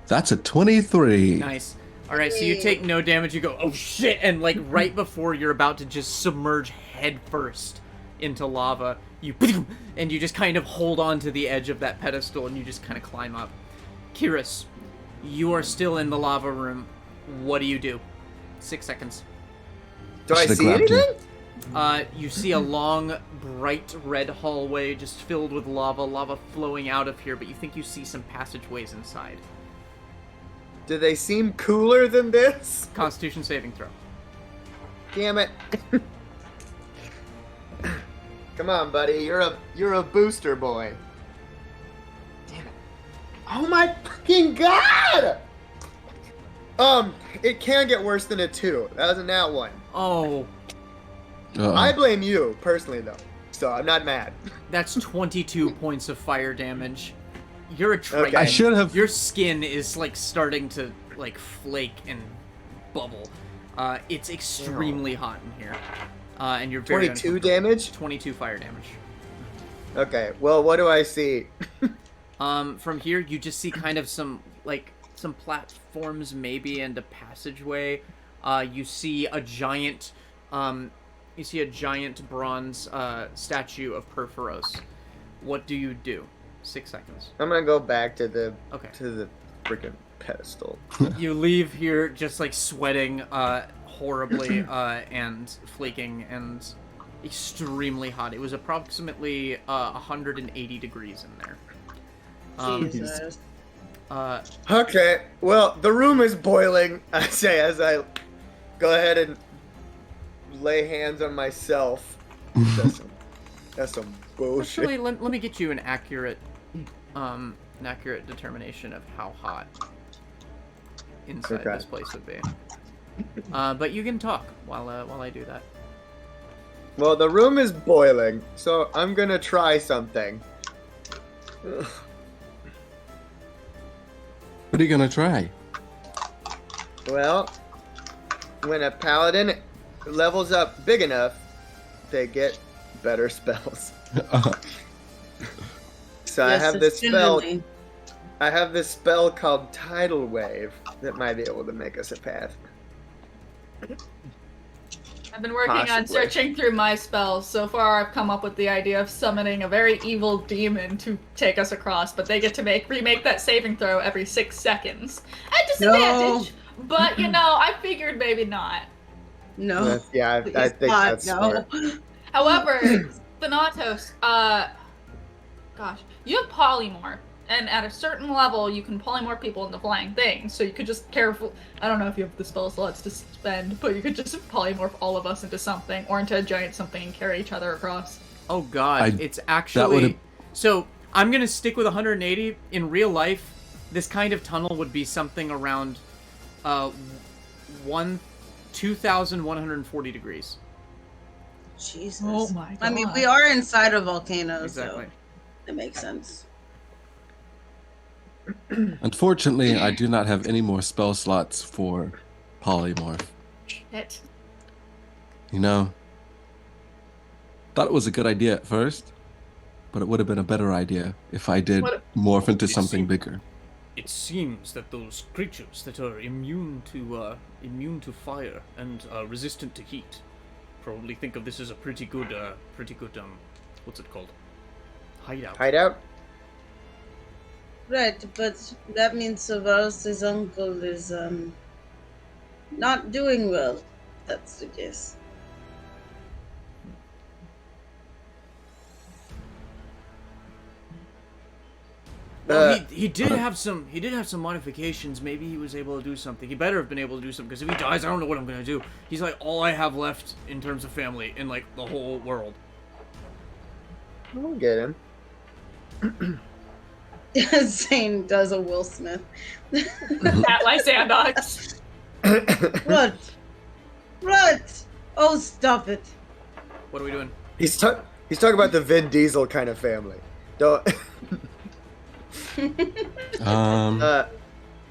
That's a 23. Nice. All right, so you take no damage. You go, oh shit, and like right before you're about to just submerge head first into lava, you and you just kind of hold on to the edge of that pedestal and you just kind of climb up. Kihris, you are still in the lava room. What do? 6 seconds. Do I Should've see grabbed you. anything? You see a long, bright red hallway just filled with lava flowing out of here, but you think you see some passageways inside. Do they seem cooler than this? Constitution saving throw. Damn it. Come on, buddy. You're a booster boy. Damn it. Oh my fucking god! It can get worse than a 2. That was a nat 1. Oh, Uh-oh. I blame you, personally, though. So I'm not mad. that's 22 points of fire damage. You're a traitor. Okay. I should have. Your skin is like starting to like flake and bubble. It's extremely hot in here, and you're very 22 uncomfortable. damage? 22 fire damage. Okay, well, what do I see? From here you just see kind of some platforms maybe and a passageway. You see a giant bronze statue of Purphoros. What do you do? 6 seconds. I'm gonna go back to the Okay. freaking pedestal. You leave here just like sweating horribly and flaking and extremely hot. It was approximately 180 degrees in there. Jesus. Okay, well, the room is boiling, I say, as I go ahead and lay hands on myself. That's some bullshit. Actually, let me get you an accurate determination of how hot inside Okay. this place would be. But you can talk while I do that. Well, the room is boiling, so I'm gonna try something. Ugh. What are you gonna try? Well, when a paladin levels up big enough, they get better spells. So Yes, I have this spell. assuredly. I have this spell called Tidal Wave that might be able to make us a path. I've been working on Possibly. searching through my spells. So far, I've come up with the idea of summoning a very evil demon to take us across, but they get to remake that saving throw every 6 seconds. At disadvantage, but I figured maybe not. No. Yeah, I Please think God, that's no. smart. However, Thanatos, gosh, you have polymorph, and at a certain level, you can polymorph people into flying things. So you could just I don't know if you have the spell slots to spend, but you could just polymorph all of us into something, or into a giant something, and carry each other across. Oh god, it's actually... would've- So, I'm gonna stick with 180. In real life, this kind of tunnel would be something around 2,140 degrees. Jesus. Oh my god. I mean, we are inside a volcano, Exactly. so it makes sense. Unfortunately, I do not have any more spell slots for polymorph. Shit. You know, thought it was a good idea at first, but it would have been a better idea if I did What- morph into something bigger. It seems that those creatures that are immune to fire and resistant to heat probably think of this as a pretty good what's it called? Hideout. Hideout? Right, but that means Savaros' uncle is not doing well. If that's the case. Well, he did have some modifications. Maybe he was able to do something. He better have been able to do something, because if he dies, I don't know what I'm gonna do. He's like all I have left in terms of family in like the whole world. We'll get him. Xaine does a Will Smith. At Lysandox. What? Oh, stop it. What are we doing? He's talking about the Vin Diesel kind of family. Don't.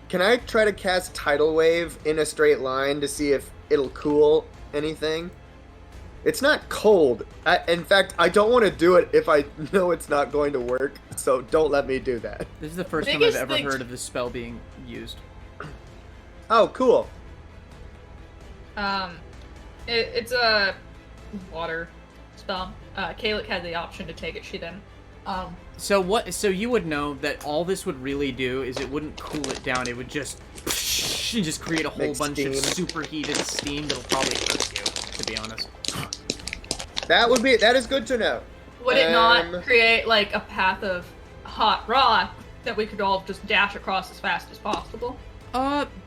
Can I try to cast Tidal Wave in a straight line to see if it'll cool anything? It's not cold. In fact, I don't want to do it if I know it's not going to work, so don't let me do that. This is the first time I've ever heard of this spell being used. Oh, cool. It's a water spell. Kalik had the option to take it. She didn't. So you would know that all this would really do is it wouldn't cool it down. It would just create a whole bunch of superheated steam that'll probably hurt you, to be honest. That is good to know. Would it not create like a path of hot rock that we could all just dash across as fast as possible?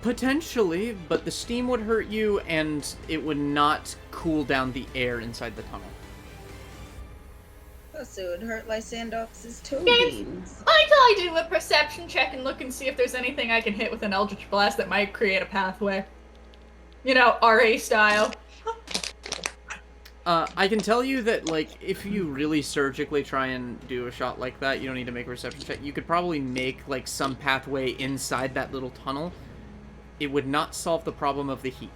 Potentially, but the steam would hurt you and it would not cool down the air inside the tunnel. Plus, it would hurt Lysandox's toe Yes. beams. I do a perception check and look and see if there's anything I can hit with an Eldritch Blast that might create a pathway. You know, RA style. I can tell you that, like, if you really surgically try and do a shot like that, you don't need to make a reception check. You could probably make, like, some pathway inside that little tunnel. It would not solve the problem of the heat.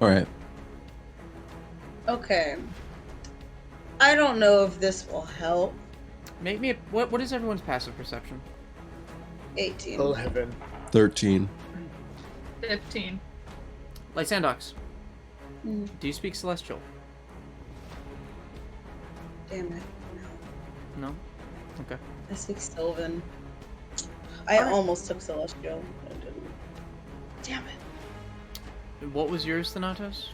Alright. Okay. I don't know if this will help. Make me a... What is everyone's passive perception? 18. 11. 13. 15. Lysandox, Mm, do you speak Celestial? damn it. No. No? Okay. I speak Sylvan. I almost took Celestial. I didn't. Damn it. What was yours, Thanatos?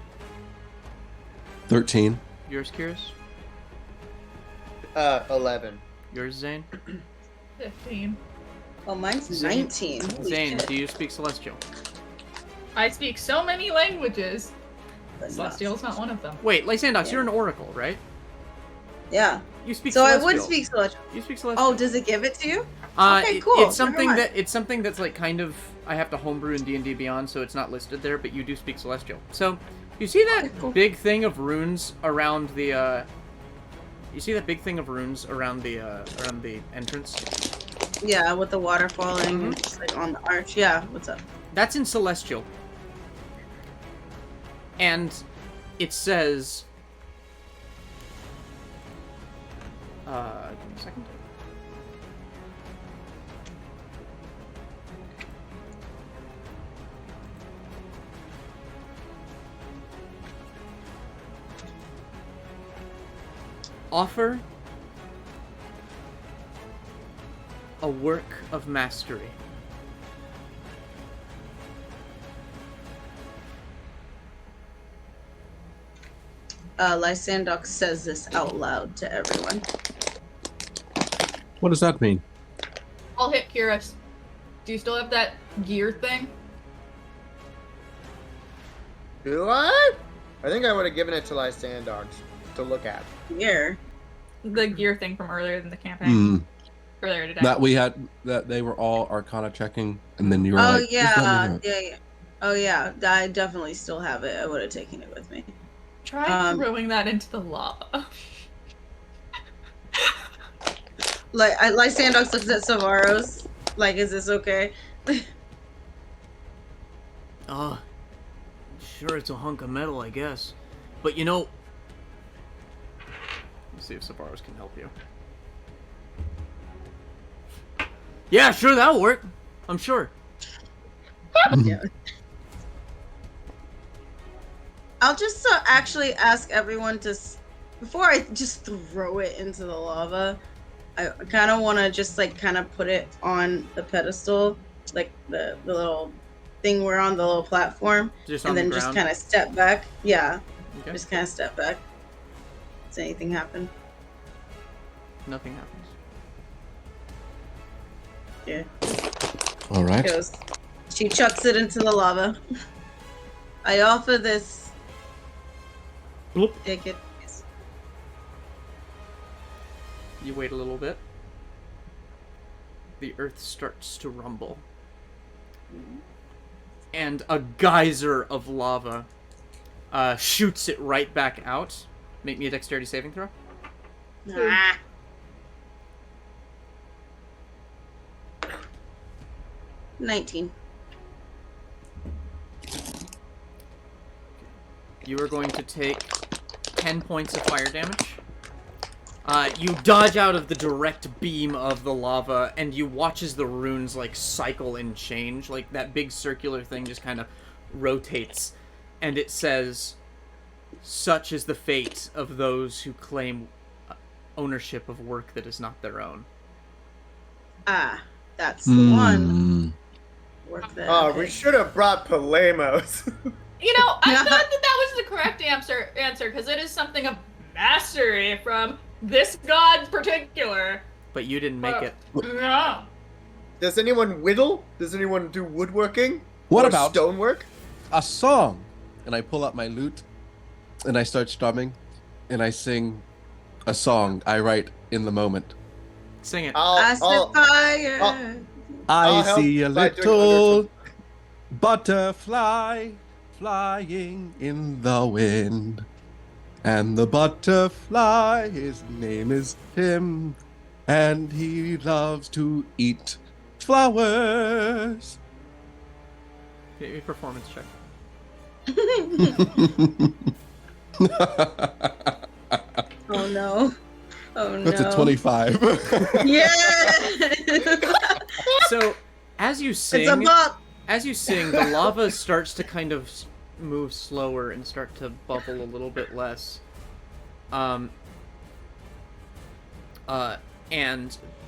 13. Yours, Kihris? 11. Yours, Xaine? 15. Oh, mine's Xaine- 19. Holy Xaine, shit. do you speak Celestial? I speak so many languages. But Celestial's not one of them. Wait, Lysandox, Yeah. you're an oracle, right? Yeah. You speak So I Celestial. would speak Celestial. You speak Celestial. Oh, does it give it to you? Okay, cool. It's something Never mind. that's like kind of I have to homebrew in D&D Beyond, so it's not listed there. But you do speak Celestial. So you see that Okay, cool. big thing of runes around the. You see that big thing of runes around the entrance? Yeah, with the water falling Mhm. just like on the arch. Yeah, what's up? That's in Celestial. And it says. Give me a second. Offer a work of mastery. Lysandox says this out loud to everyone. What does that mean? I'll hit Kihris. Do you still have that gear thing? Do I? I think I would have given it to Lysandox to look at. Here. The gear thing from earlier in the campaign. Hmm. Earlier today. That we had, that they were all Arcana checking, and then you were Oh like, "Just let yeah, me do it." yeah. Oh yeah, I definitely still have it. I would have taken it with me. Try throwing that into the lava. Lysandox looks at Savaros. Like, is this okay? Sure, it's a hunk of metal, I guess. But you know... Let's see if Savaros can help you. Yeah, sure, that'll work. I'm sure. Yeah. I'll just actually ask everyone to, before I just throw it into the lava, I kind of want to just like kind of put it on the pedestal, like the little thing we're on, the little platform, Just and on then the just ground. kind of step back. Yeah, Okay. just kind of step back. Does anything happen? Nothing happens. Yeah. All right. Goes. She chucks it into the lava. I offer this. Bloop. Take it. You wait a little bit. The earth starts to rumble. And a geyser of lava shoots it right back out. Make me a dexterity saving throw. Ah. $19. You are going to take 10 points of fire damage. You dodge out of the direct beam of the lava, and you watch as the runes, like, cycle and change. Like, that big circular thing just kind of rotates, and it says, "Such is the fate of those who claim ownership of work that is not their own." Ah, that's the one. Work that. Oh, okay. we should have brought Palemos. You know, I thought that was the correct answer because it is something of mastery from this god in particular. But you didn't make it. No. Does anyone whittle? Does anyone do woodworking? What Or about stonework? a song? And I pull out my lute, and I start strumming, and I sing a song I write in the moment. Sing it. I set fire. I'll I help see a by doing little butterfly flying in the wind. And the butterfly, his name is Tim, and he loves to eat flowers. Get me a performance check. Oh no. Oh no. That's a 25. Yeah. So, as you It's a sing, bop. the lava starts to kind of move slower and start to bubble a little bit less. And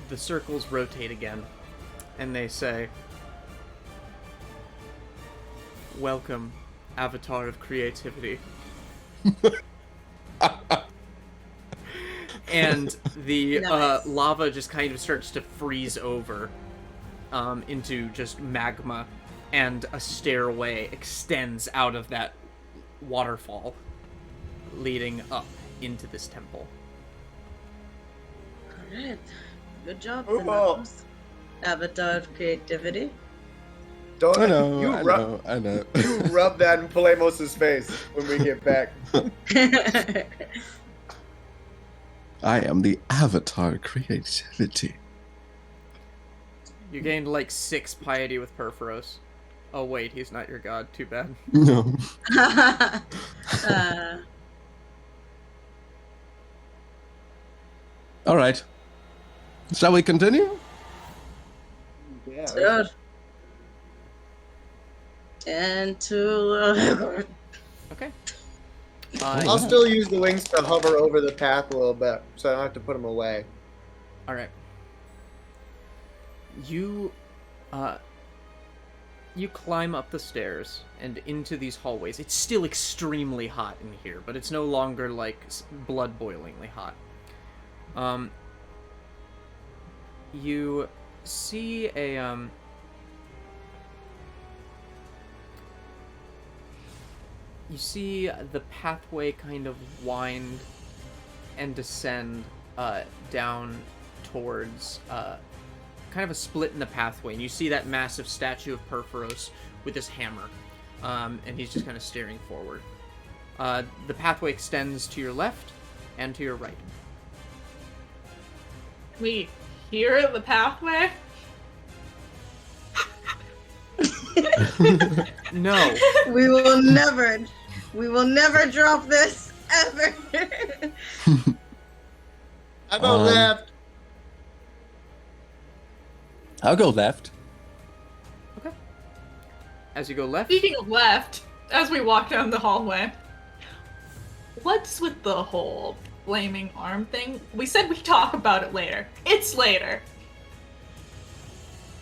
the circles rotate again, and they say, "Welcome, Avatar of Creativity." And the Nice. lava just kind of starts to freeze over into just magma, and a stairway extends out of that waterfall, leading up into this temple. Alright. Good job, Oh. Nemosath. Avatar of creativity. Don't I know, you I rub, know, I know. you rub that in Palemos' face when we get back. I am the avatar creativity. You gained like 6 piety with Purphoros. Oh wait, he's not your god. Too bad. No. All right. Shall we continue? Yeah. Dude. Into Okay. I'll still use the wings to hover over the path a little bit, so I don't have to put them away. All right. You climb up the stairs and into these hallways. It's still extremely hot in here, but it's no longer like blood boilingly hot. You see a you see the pathway kind of wind and descend down towards kind of a split in the pathway, and you see that massive statue of Purphoros with his hammer, and he's just kind of staring forward. The pathway extends to your left and to your right. We hear the pathway. No. we will never drop this ever. I go left. I'll go left. Okay. As you go left, Speaking of left, as we walk down the hallway, what's with the whole flaming arm thing? We said we'd talk about it later. It's later.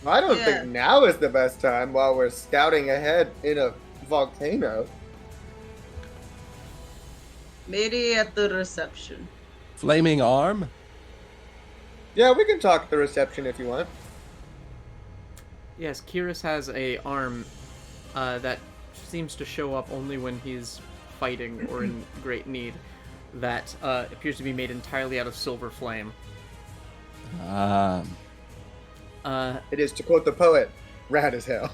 I don't Yeah. think now is the best time while we're scouting ahead in a volcano. Maybe at the reception. Flaming arm. Yeah, we can talk at the reception if you want. yes, Kihris has a arm that seems to show up only when he's fighting or in great need. That appears to be made entirely out of silver flame. It is, to quote the poet, rad as hell.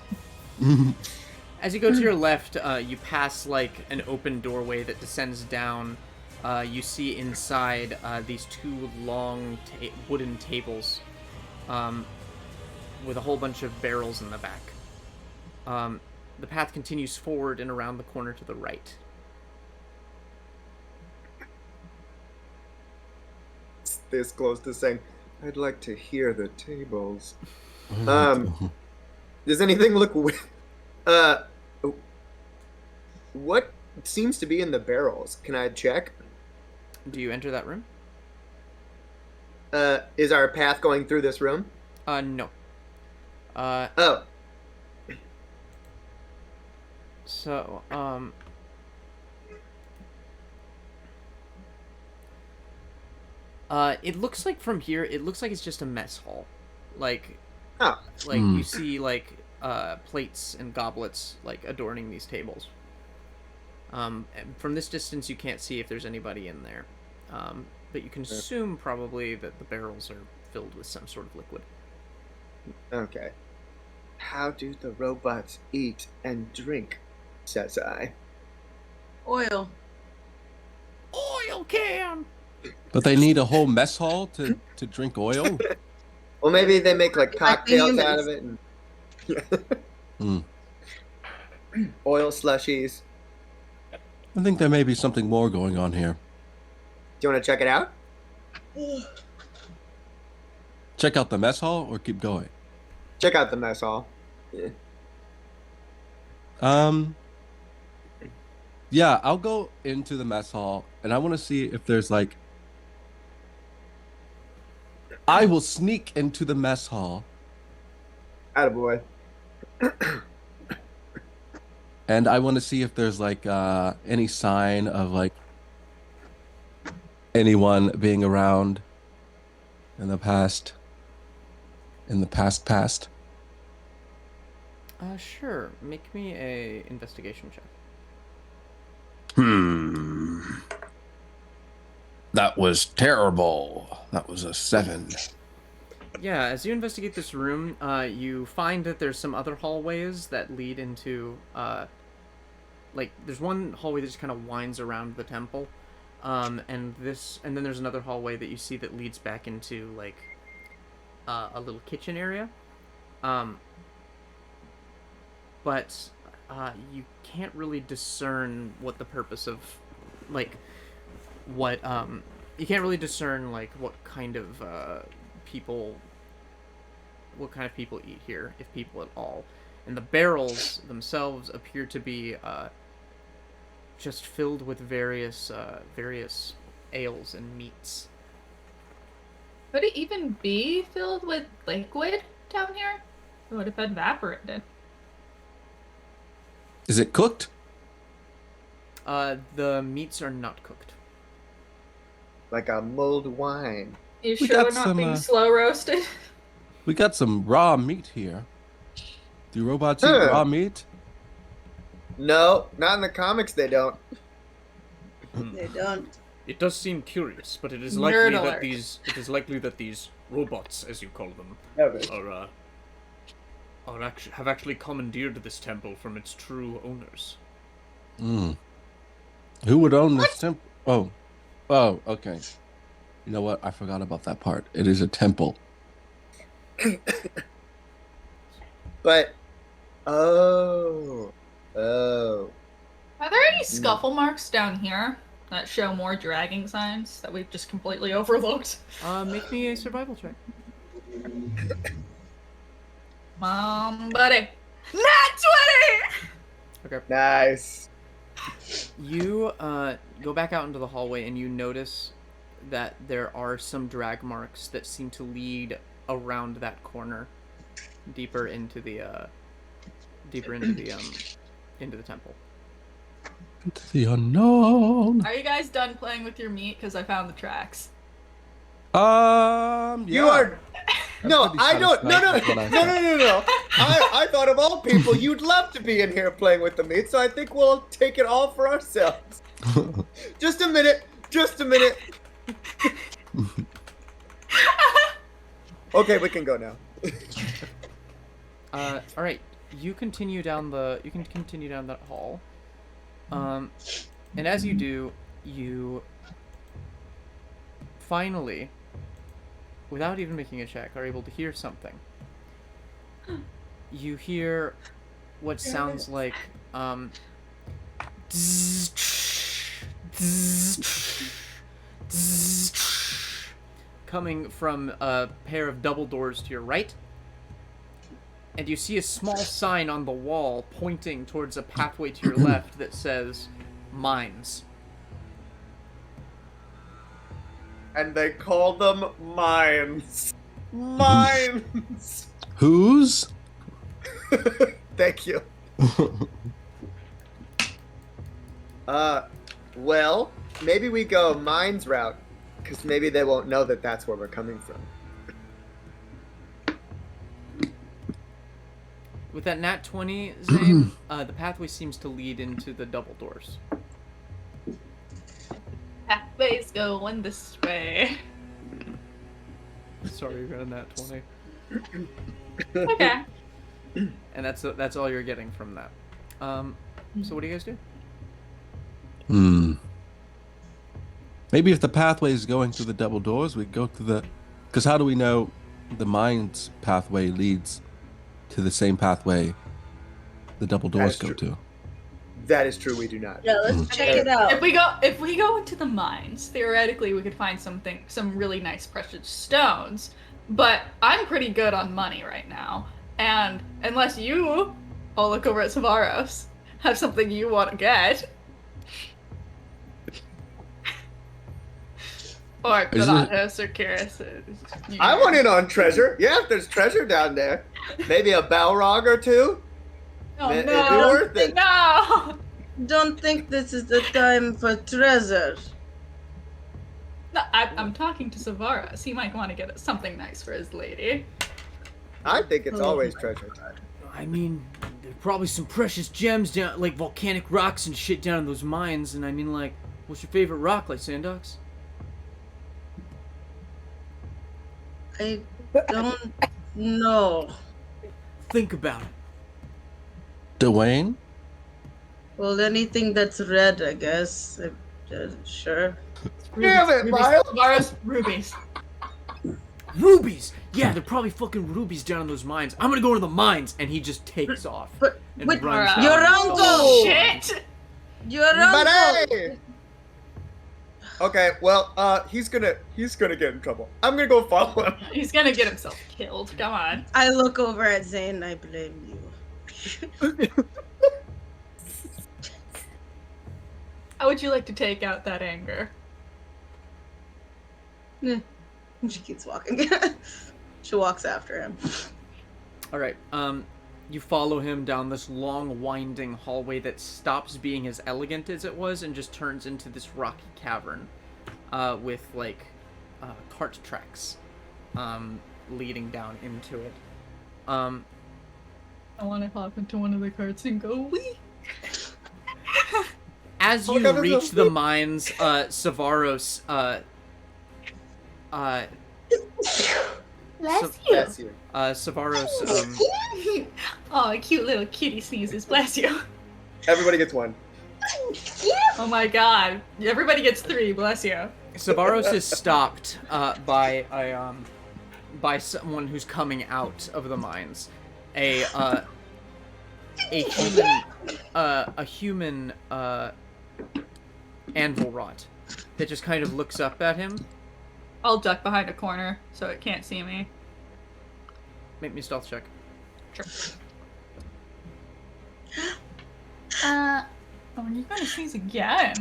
As you go to your left, you pass like an open doorway that descends down. You see inside these two long wooden tables with a whole bunch of barrels in the back. The path continues forward and around the corner to the right. It's this close to saying, I'd like to hear the tables. Does anything look what seems to be in the barrels? Can I check? Do you enter that room? Is our path going through this room? No. Oh. So, it looks like from here, it looks like it's just a mess hall. Like, Oh. you see, like, plates and goblets, like, adorning these tables. And from this distance, you can't see if there's anybody in there. But you can assume probably that the barrels are filled with some sort of liquid. Okay. How do the robots eat and drink? Says I. Oil. Oil can! But they need a whole mess hall to drink oil? Well, maybe they make like Like the cocktails out of humans. it and oil slushies. I think there may be something more going on here. Do you want to check it out? Check out the mess hall or keep going? Check out the mess hall. Yeah, I'll go into the mess hall and I want to see if there's like... I will sneak into the mess hall Attaboy. and I want to see if there's like any sign of like anyone being around in the past. Past. Sure. Make me a investigation check. That was terrible. That was a 7. Yeah, as you investigate this room, you find that there's some other hallways that lead into, like, there's one hallway that just kind of winds around the temple, and then there's another hallway that you see that leads back into, like, a little kitchen area, but you can't really discern what the purpose of, like, you can't really discern, like, what kind of people eat here, if people at all. And the barrels themselves appear to be just filled with various ales and meats. Could it even be filled with liquid down here? It would have evaporated. Is it cooked? The meats are not cooked. Like a mulled wine. You We sure got we're not some, being slow roasted? We got some raw meat here. Do robots eat Huh. raw meat? No, not in the comics they don't. They don't. It does seem curious, but it is Nerd likely alert. that these robots, as you call them, Okay. have actually commandeered this temple from its true owners. Who would own this temple? Oh, okay. You know what? I forgot about that part. It is a temple. But oh. Are there any scuffle marks down here that show more dragging signs that we've just completely overlooked? Make me a survival check. Buddy. Nat 20! Okay. Nice. You go back out into the hallway and you notice that there are some drag marks that seem to lead around that corner, deeper into the temple. Into the unknown. Are you guys done playing with your meat? Because I found the tracks. Yeah. You are. I'm No, pretty I don't. No. satisfied with what I No. I thought of all people, you'd love to be in here playing with the meat, so I think we'll take it all for ourselves. Just a minute. Okay, we can go now. All right. You can continue down that hall. And as you do, you finally, without even making a check, are able to hear something. You hear what sounds like coming from a pair of double doors to your right. And you see a small sign on the wall pointing towards a pathway to your left that says mines. And they call them mines. Mines. Whose? Thank you. Well, maybe we go mines route, because maybe they won't know that that's where we're coming from. With that nat 20, Xaine, the pathway seems to lead into the double doors. Pathways going this way. Sorry, you're going nat 20. Okay. And that's all you're getting from that. So what do you guys do? Maybe if the pathway is going through the double doors, we go to the... Because how do we know the mines pathway leads to the same pathway the double doors go to? That is true, we do not. Yeah, let's check it out. If we go into the mines, theoretically we could find some really nice precious stones. But I'm pretty good on money right now, and unless you, I'll look over at Savaros, have something you want to get, or Pridalhil or Kihris. I want in on treasure. Yeah, if there's treasure down there. Maybe a Balrog or two. Oh It'd be no! worth it. No! Don't think this is the time for treasure. No, I'm talking to Savaros. He might want to get something nice for his lady. I think it's always treasure time. I mean, there's probably some precious gems down, like volcanic rocks and shit down in those mines. And I mean, like, what's your favorite rock, Lysandox? I don't know. Think about it. Dwayne? Well, anything that's red, I guess. Sure. Damn it, Miles! Savaros, rubies. Rubies! Yeah, they're probably fucking rubies down in those mines. I'm gonna go to the mines, and he just takes off. But and wait, runs down. your uncle! Oh, shit! Your uncle! Buddy! Okay, well, he's gonna get in trouble. I'm gonna go follow him. He's gonna get himself killed. Come on. I look over at Xaine. I blame you. How would you like to take out that anger? She keeps walking. She walks after him. All right. You follow him down this long, winding hallway that stops being as elegant as it was and just turns into this rocky cavern, with like cart tracks, leading down into it. I want to hop into one of the carts and go wee. As you reach the mines, Savaros, Bless Bless you. Savaros, Oh, a cute little kitty sneezes. Bless you. Everybody gets one. Oh my god. Everybody gets 3. Bless you. Savaros is stopped by someone who's coming out of the mines. A human anvil rot that just kind of looks up at him. I'll duck behind a corner so it can't see me. Make me a stealth check. Uh, Oh, you're gonna sneeze again.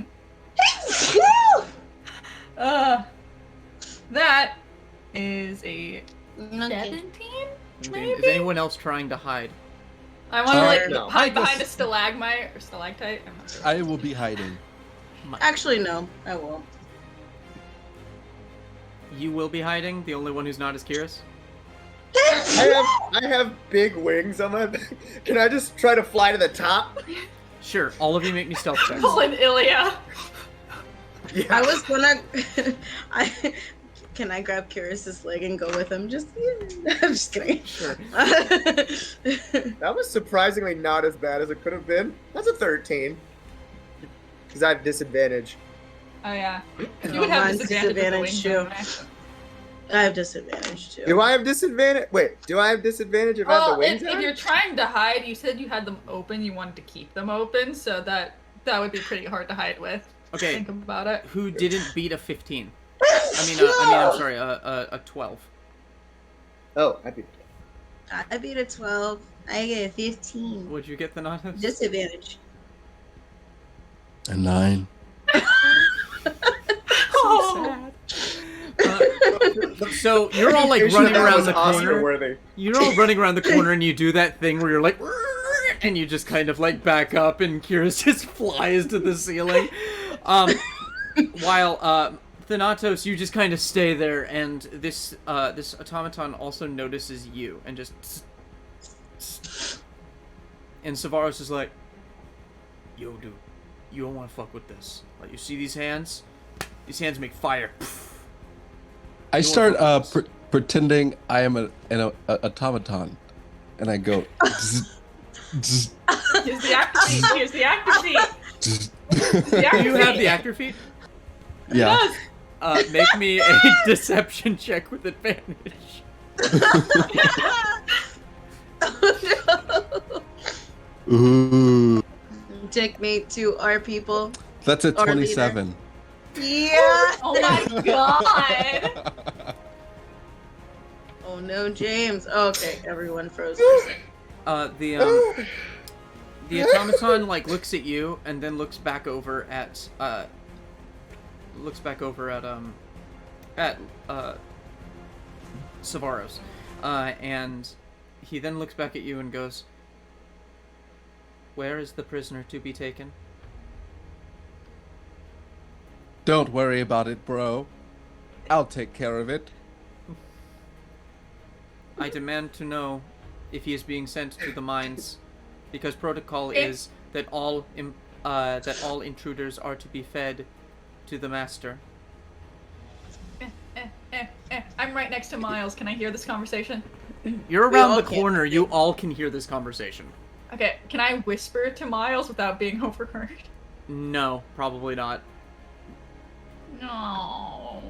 That is a 17? Okay, is anyone else trying to hide? I want to like No. hide I behind a guess- stalagmite or stalactite. I'm not sure. I will be hiding. Actually, no, I won't. You will be hiding. The only one who's not is Kihris. I have big wings on my back. Can I just try to fly to the top? Sure, all of you make me stealth checks. Pulling Ilya. Yeah. I was gonna. Can I grab Kyrus's leg and go with him? I'm just kidding. Sure. That was surprisingly not as bad as it could have been. That's a 13. Because I have disadvantage. Oh yeah. No, You would have mine's disadvantage with the disadvantage, wings too. anyway. I have disadvantage too. Do I have disadvantage? Wait, do I have disadvantage if I have the Well, wings if on? you're trying to hide, you said you had them open. You wanted to keep them open, so that would be pretty hard to hide with. Okay, Think about it. who didn't beat a 15? I'm sorry, a 12. Oh, I beat I beat a 12. I get a 15. What'd you get, Thanatos? Disadvantage. A 9. Oh, So you're all like running That around was the corner. Oscar-worthy. You're all running around the corner and you do that thing where you're like, and you just kind of like back up and Kihris just flies to the ceiling. While Thanatos, you just kind of stay there, and this automaton also notices you and just. And Savaros is like, yo, dude, you don't want to fuck with this. Like, you see these hands? These hands make fire. I start pretending I am an automaton, and I go. Zzz, here's the actor sheet. Here's the actor sheet. zzz. The actor Do you have sheet. the actor feat? Yeah. Yes. Make me a deception check with advantage. Ooh, Take me to our people. that's a Or leader. 27. Yeah. Oh my god. Oh no, James. Okay, everyone froze for a second. The automaton like looks at you and then looks back over at Savaros, and he then looks back at you and goes, "Where is the prisoner to be taken?" Don't worry about it, bro. I'll take care of it. I demand to know if he is being sent to the mines, because protocol is that all intruders are to be fed to the master. I'm right next to Miles. Can I hear this conversation? You're We around all the can. corner. You all can hear this conversation. Okay, can I whisper to Miles without being overheard? No, probably not. No.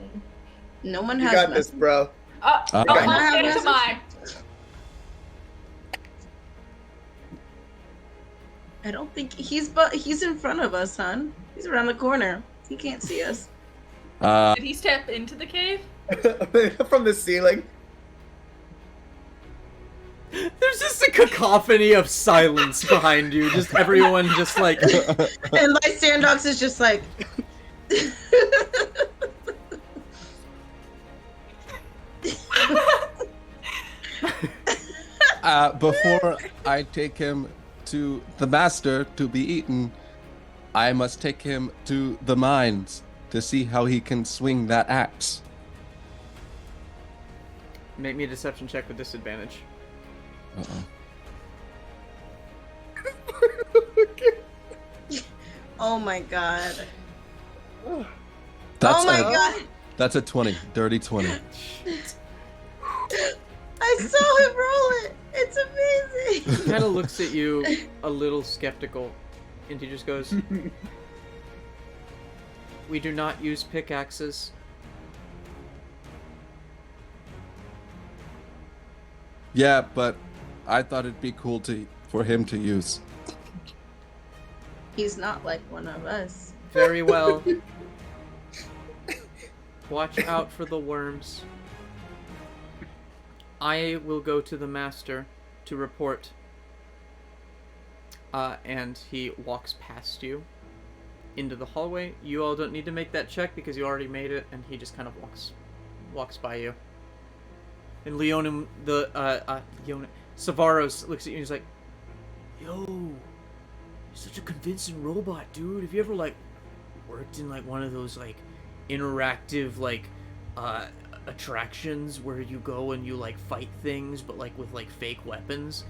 No one You has got this, nothing. bro. I'll Okay. get into mine. I don't think he's in front of us, hon. He's around the corner. He can't see us. Did he step into the cave? From the ceiling. There's just a cacophony of silence behind you. Just everyone just like... And Lysandox is just like. Before I take him to the master to be eaten, I must take him to the mines to see how he can swing that axe. Make me a deception check with disadvantage. Uh-oh. Oh my god. That's Oh my a, god. That's a 20. Dirty 20. I saw him roll it. It's He amazing. kind of looks at you a little skeptical, and he just goes, "We do not use pickaxes." Yeah, but I thought it'd be cool for him to use. He's not like one of us. Very well. Watch out for the worms. I will go to the master to report. And he walks past you into the hallway. You all don't need to make that check because you already made it, and he just kind of walks by you. And Savaros looks at you and he's like, "Yo, you're such a convincing robot, dude. Have you ever like worked in like one of those like interactive like attractions where you go and you like fight things but like with like fake weapons,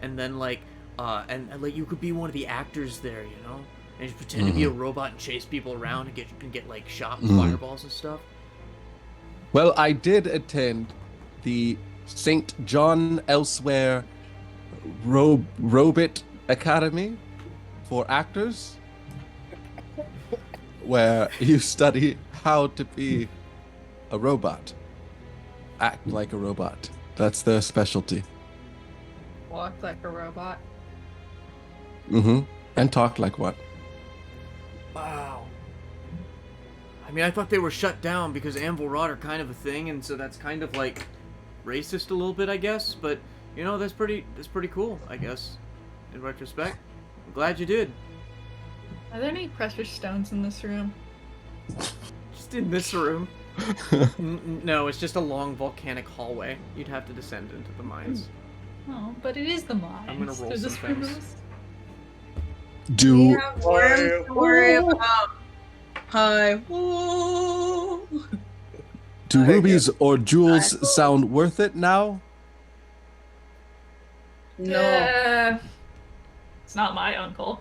and then like and like you could be one of the actors there, you know, and just pretend to be a robot and chase people around and get like shot with fireballs and stuff?" Well, I did attend the St. John Elsewhere Robot Academy for actors, where you study how to be a robot. Act like a robot. That's their specialty. Walk like a robot. And talk like what? Wow. I mean, I thought they were shut down because Anvil Rot are kind of a thing, and so that's kind of like racist a little bit, I guess. But you know, that's pretty cool, I guess. In retrospect, I'm glad you did. Are there any precious stones in this room? Just in this room. No, it's just a long volcanic hallway. You'd have to descend into the mines. Oh, but it is the mines. I'm gonna roll There's some a things. Do We have worms to worry about. Hi. Woo. do rubies or jewels sound worth it now? No. It's not my uncle.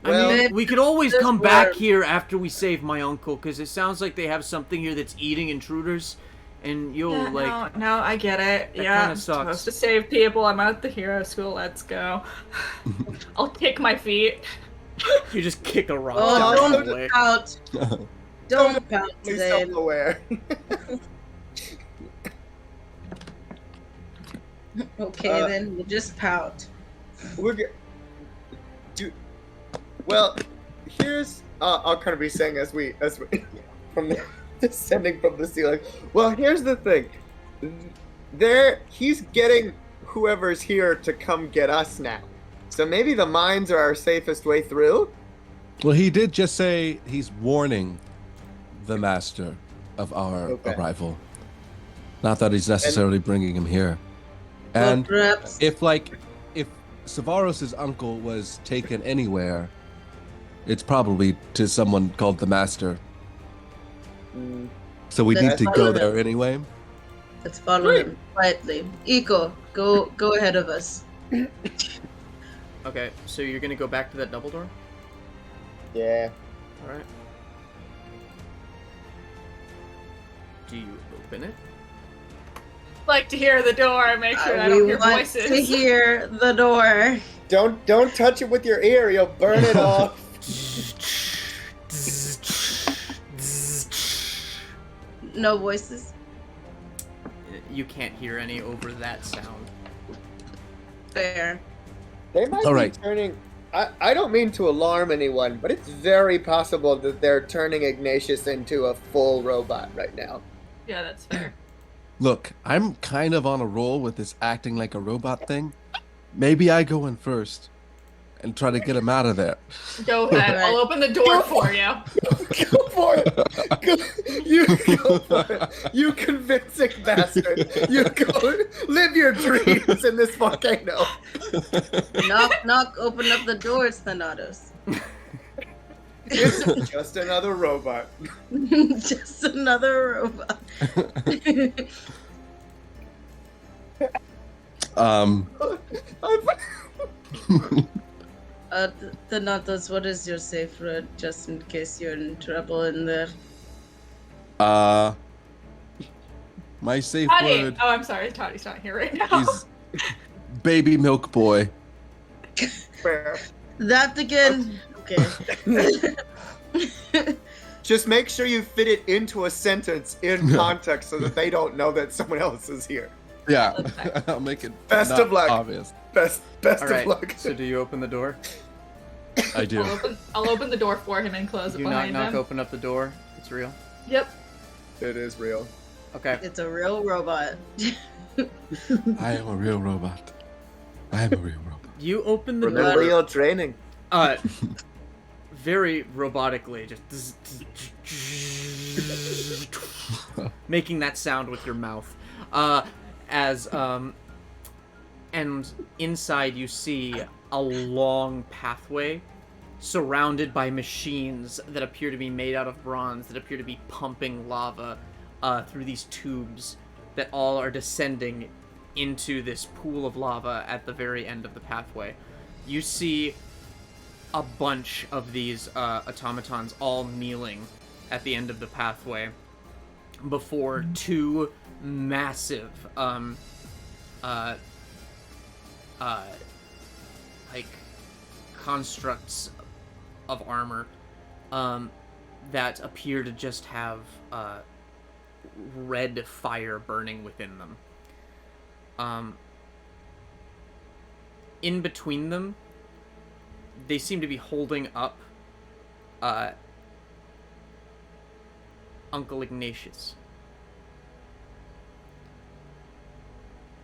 Well, I mean, we could always this come back worm. here after we save my uncle, because it sounds like they have something here that's eating intruders, and you'll like. No, I get it. That Yeah, kinda I'm sucks. supposed to save people. I'm at the hero school. Let's go. I'll kick my feet. You just kick a rock Oh, down don't the way. pout. Don't pout, Be Xaine. self-aware. Okay, then you just pout. We're well, here's I'll kind of be saying as we from the descending from the ceiling. Well, here's the thing. He's getting whoever's here to come get us now. So maybe the mines are our safest way through. Well, he did just say he's warning the master of our arrival. Not that he's necessarily bringing him here. And perhaps if Savaros' uncle was taken anywhere, it's probably to someone called the master. So we need to go there anyway. let's follow him quietly. Eco, go ahead of us. Okay, so you're gonna go back to that double door? Yeah. Alright. Do you open it? Like to hear the door. Make sure I We don't hear want voices. to hear the door. Don't touch it with your ear. You'll burn it off. No voices. You can't hear any over that sound. Fair. They might All be right. turning. I don't mean to alarm anyone, but it's very possible that they're turning Ignatius into a full robot right now. Yeah, that's fair. Look, I'm kind of on a roll with this acting like a robot thing. Maybe I go in first and try to get him out of there. Go ahead. I'll open the door for you. Go for it. You go for it. You convincing bastard. You go live your dreams in this volcano. Knock, open up the doors, Thanatos. It's just another robot. Just another robot. Thanatos, what is your safe route, just in case you're in trouble in there? My safe Toddy. word Oh, I'm sorry. Toddy's not here right now. is baby milk boy. Fair. That again. Okay. Just make sure you fit it into a sentence in context so that they don't know that someone else is here. Yeah, I'll make it Best not of luck. obvious. Best All of right. luck. So do you open the door? I do. I'll open the door for him and close it You knock, behind knock, him. open up the door. It's real. Yep. It is real. Okay. It's a real robot. I am a real robot. I am a real robot. You open the Remember door. your training. Very robotically, just making that sound with your mouth. And inside you see a long pathway surrounded by machines that appear to be made out of bronze, that appear to be pumping lava through these tubes that all are descending into this pool of lava at the very end of the pathway. You see a bunch of these automatons all kneeling at the end of the pathway before two massive like constructs of armor that appear to just have red fire burning within them. In between them, they seem to be holding up Uncle Ignatius.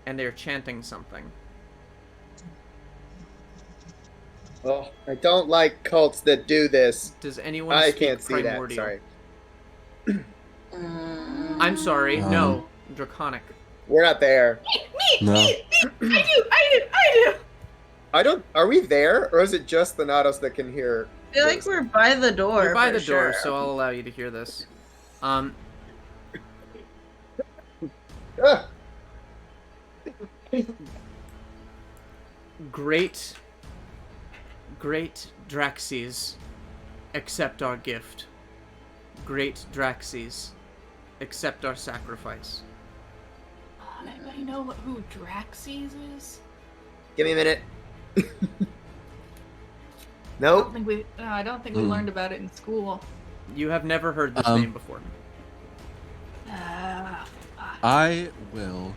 And they're chanting something. Oh, I don't like cults that do this. Does anyone I speak can't see that. Primordial? Sorry. I'm sorry, no. Draconic. We're not there. No. I do. I don't. Are we there, or is it just the Nados that can hear? I feel like we're by the door. You're by for the door, sure. so I'll allow you to hear this. Ah! Great Draxes, accept our gift. Great Draxes, accept our sacrifice. Anybody know who Draxes is? Give me a minute. I Nope. don't think we learned about it in school. You have never heard this Um, name before. I will.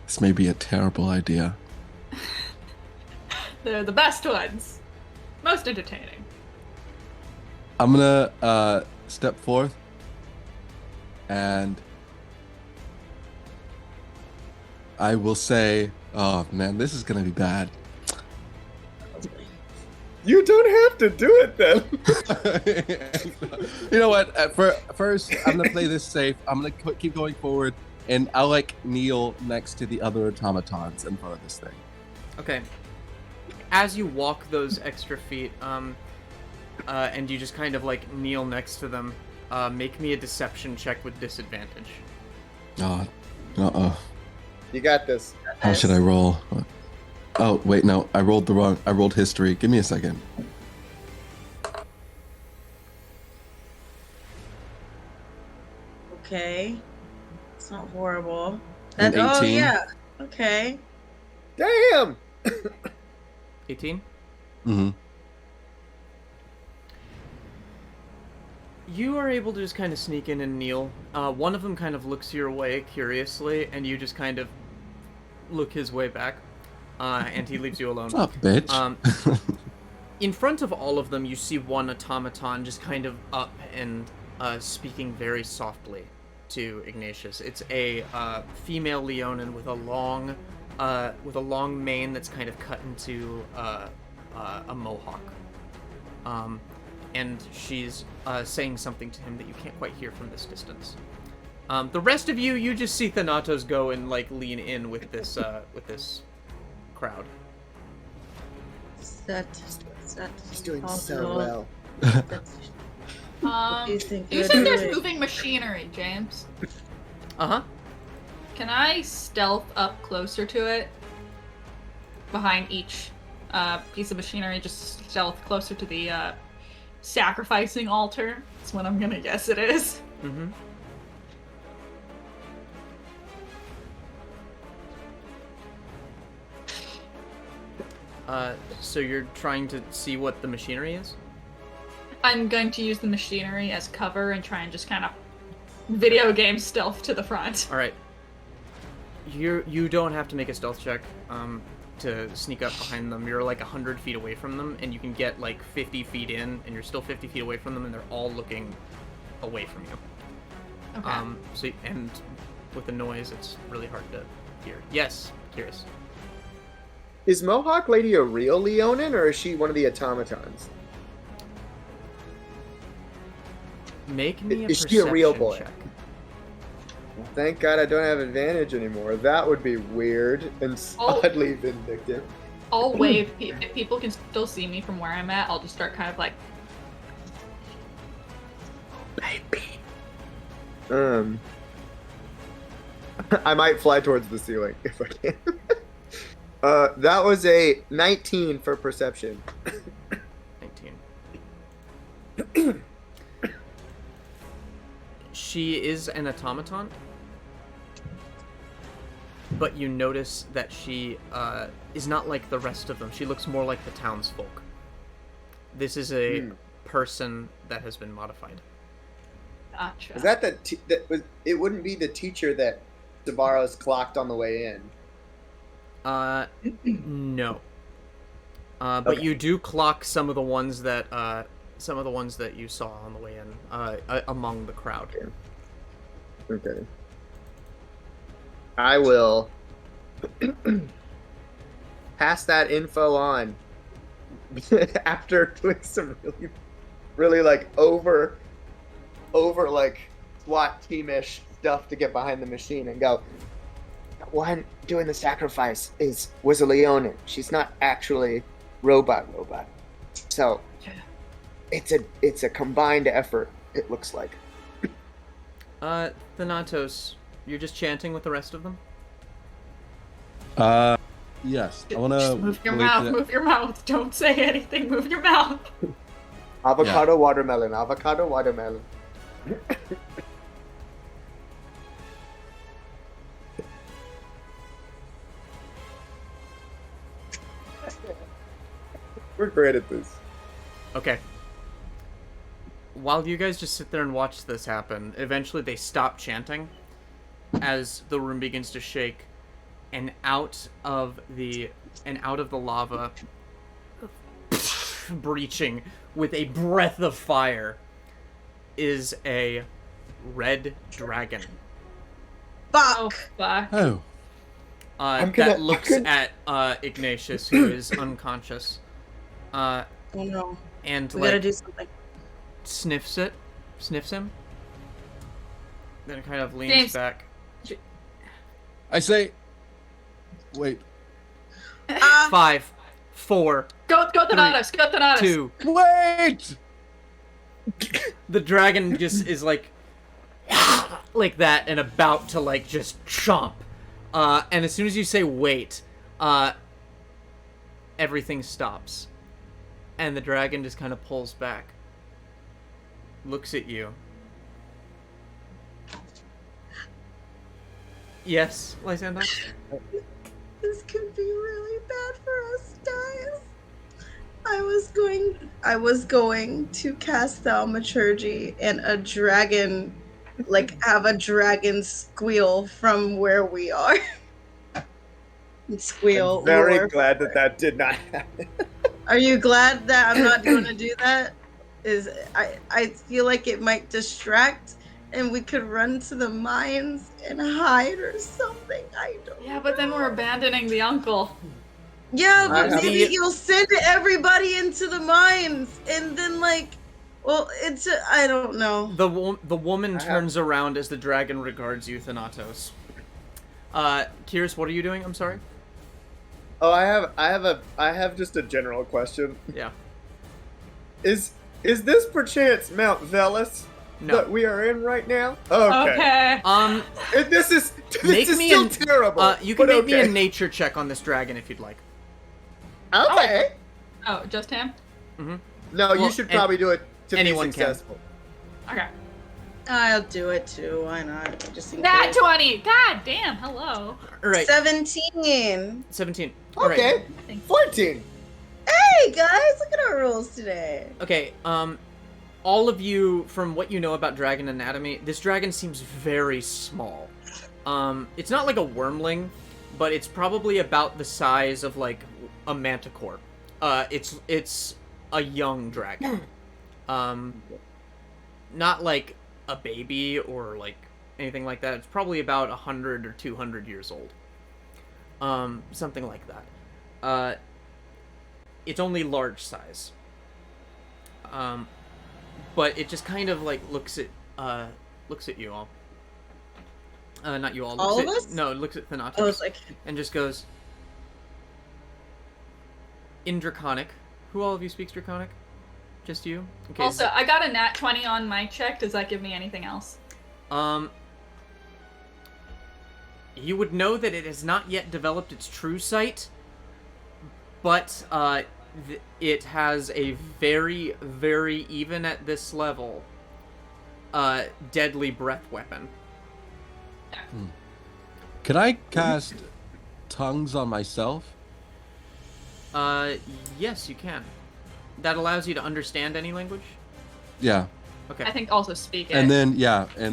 This may be a terrible idea. They're the best ones. Most entertaining. I'm gonna step forth and I will say, oh man, this is gonna be bad. You don't have to do it then. You know what? First, I'm gonna play this safe. I'm gonna keep going forward, and I'll like kneel next to the other automatons in front of this thing. Okay. As you walk those extra feet, and you just kind of like kneel next to them, make me a deception check with disadvantage. Oh, You got this. how should I roll? Oh wait, no, I rolled I rolled history. Give me a second. Okay. It's not horrible. An Oh 18. yeah. Okay. Damn. 18? Mm-hmm. You are able to just kind of sneak in and kneel. One of them kind of looks your way curiously, and you just kind of look his way back, and he leaves you alone. What's up, bitch? In front of all of them, you see one automaton just kind of up and speaking very softly to Ignatius. It's a female Leonin with a long mane that's kind of cut into a mohawk. And she's saying something to him that you can't quite hear from this distance. The rest of you just see Thanatos go and like lean in with this crowd. He's doing so well. You said there's moving machinery, James. Uh-huh. Can I stealth up closer to it? Behind each piece of machinery, just stealth closer to the sacrificing altar. That's what I'm gonna guess it is. Mm-hmm. So you're trying to see what the machinery is? I'm going to use the machinery as cover and try and just kind of video game stealth to the front. All right. You don't have to make a stealth check to sneak up behind them. You're like 100 feet away from them, and you can get like 50 feet in, and you're still 50 feet away from them, and they're all looking away from you. Okay. And with the noise, it's really hard to hear. Yes, Kihris. Is Mohawk Lady a real Leonin, or is she one of the automatons? Make me a Is she a real perception boy? check. Thank God I don't have advantage anymore. That would be weird and Oh. oddly vindictive. I'll wave. If people can still see me from where I'm at, I'll just start kind of like. Baby. I might fly towards the ceiling if I can. That was a 19 for perception. 19. She is an automaton, but you notice that she is not like the rest of them. She looks more like the townsfolk. This is a person that has been modified. Gotcha. Is that it wouldn't be the teacher that Sabaros clocked on the way in. No. But Okay. you do clock some of the ones that you saw on the way in among the crowd. Okay. I will pass that info on after doing some really like over like SWAT team-ish stuff to get behind the machine and go. The one doing the sacrifice was a Leonin. She's not actually robot. So it's a combined effort. It looks like. Thanatos, you're just chanting with the rest of them? Yes. I want to Just move your mouth. Move your mouth. Don't say anything. Move your mouth. Avocado watermelon. Avocado watermelon. We're great at this. Okay. While you guys just sit there and watch this happen, eventually they stop chanting as the room begins to shake, and out of the lava, breaching with a breath of fire, is a red dragon. Oh, Fuck. fuck. Oh. That looks at Ignatius, who is unconscious, Oh no. and We gotta like do something. sniffs him, then kind of leans James. back. I say. Wait. 5, 4, Go Thanatos. Go Thanatos. 2. Wait! The dragon just is like that and about to like just chomp. And as soon as you say wait, everything stops. And the dragon just kind of pulls back. Looks at you. Yes, Lysandox? This could be really bad for us, guys. I was going to cast thaumaturgy and a dragon, like have a dragon squeal from where we are. And squeal. I'm very or- glad that did not happen. Are you glad that I'm not going to do that? I feel like it might distract, and we could run to the mines and hide or something. I don't. Yeah, but then we're abandoning the uncle. Yeah, but I- maybe you'll send everybody into the mines, and then I don't know. The woman turns around as the dragon regards you, Thanatos. Kihris, what are you doing? I'm sorry? Oh, I have just a general question. Yeah. Is this perchance Mount Velis No. that we are in right now? Okay. This is Make me still an- terrible. You can but make me a okay. nature check on this dragon if you'd like. Okay. Oh, just him? No, Well, you should probably do it to anyone be can. successful. Okay. I'll do it too. Why not? Just in Nat case. 20! God damn, hello. All right. 17. 17. All right. Okay. 14. Hey guys, look at our rules today. Okay, all of you, from what you know about dragon anatomy, this dragon seems very small. It's not like a wormling, but it's probably about the size of, like, a manticore. It's a young dragon. Not, like, a baby or like anything like that. It's probably about 100 or 200 years old. Something like that. It's only large size. But it just kind of like looks at you all. Not you all. All of looks us? at, no, it looks at Thanatos. I was like, And just goes, in Draconic. Who all of you speaks Draconic? Just you? Okay. Also, I got a nat 20 on my check. Does that give me anything else? You would know that it has not yet developed its true sight, but it has a very, very, even at this level, deadly breath weapon. Can I cast tongues on myself? Yes, you can. That allows you to understand any language? Yeah. Okay. I think also speak it. And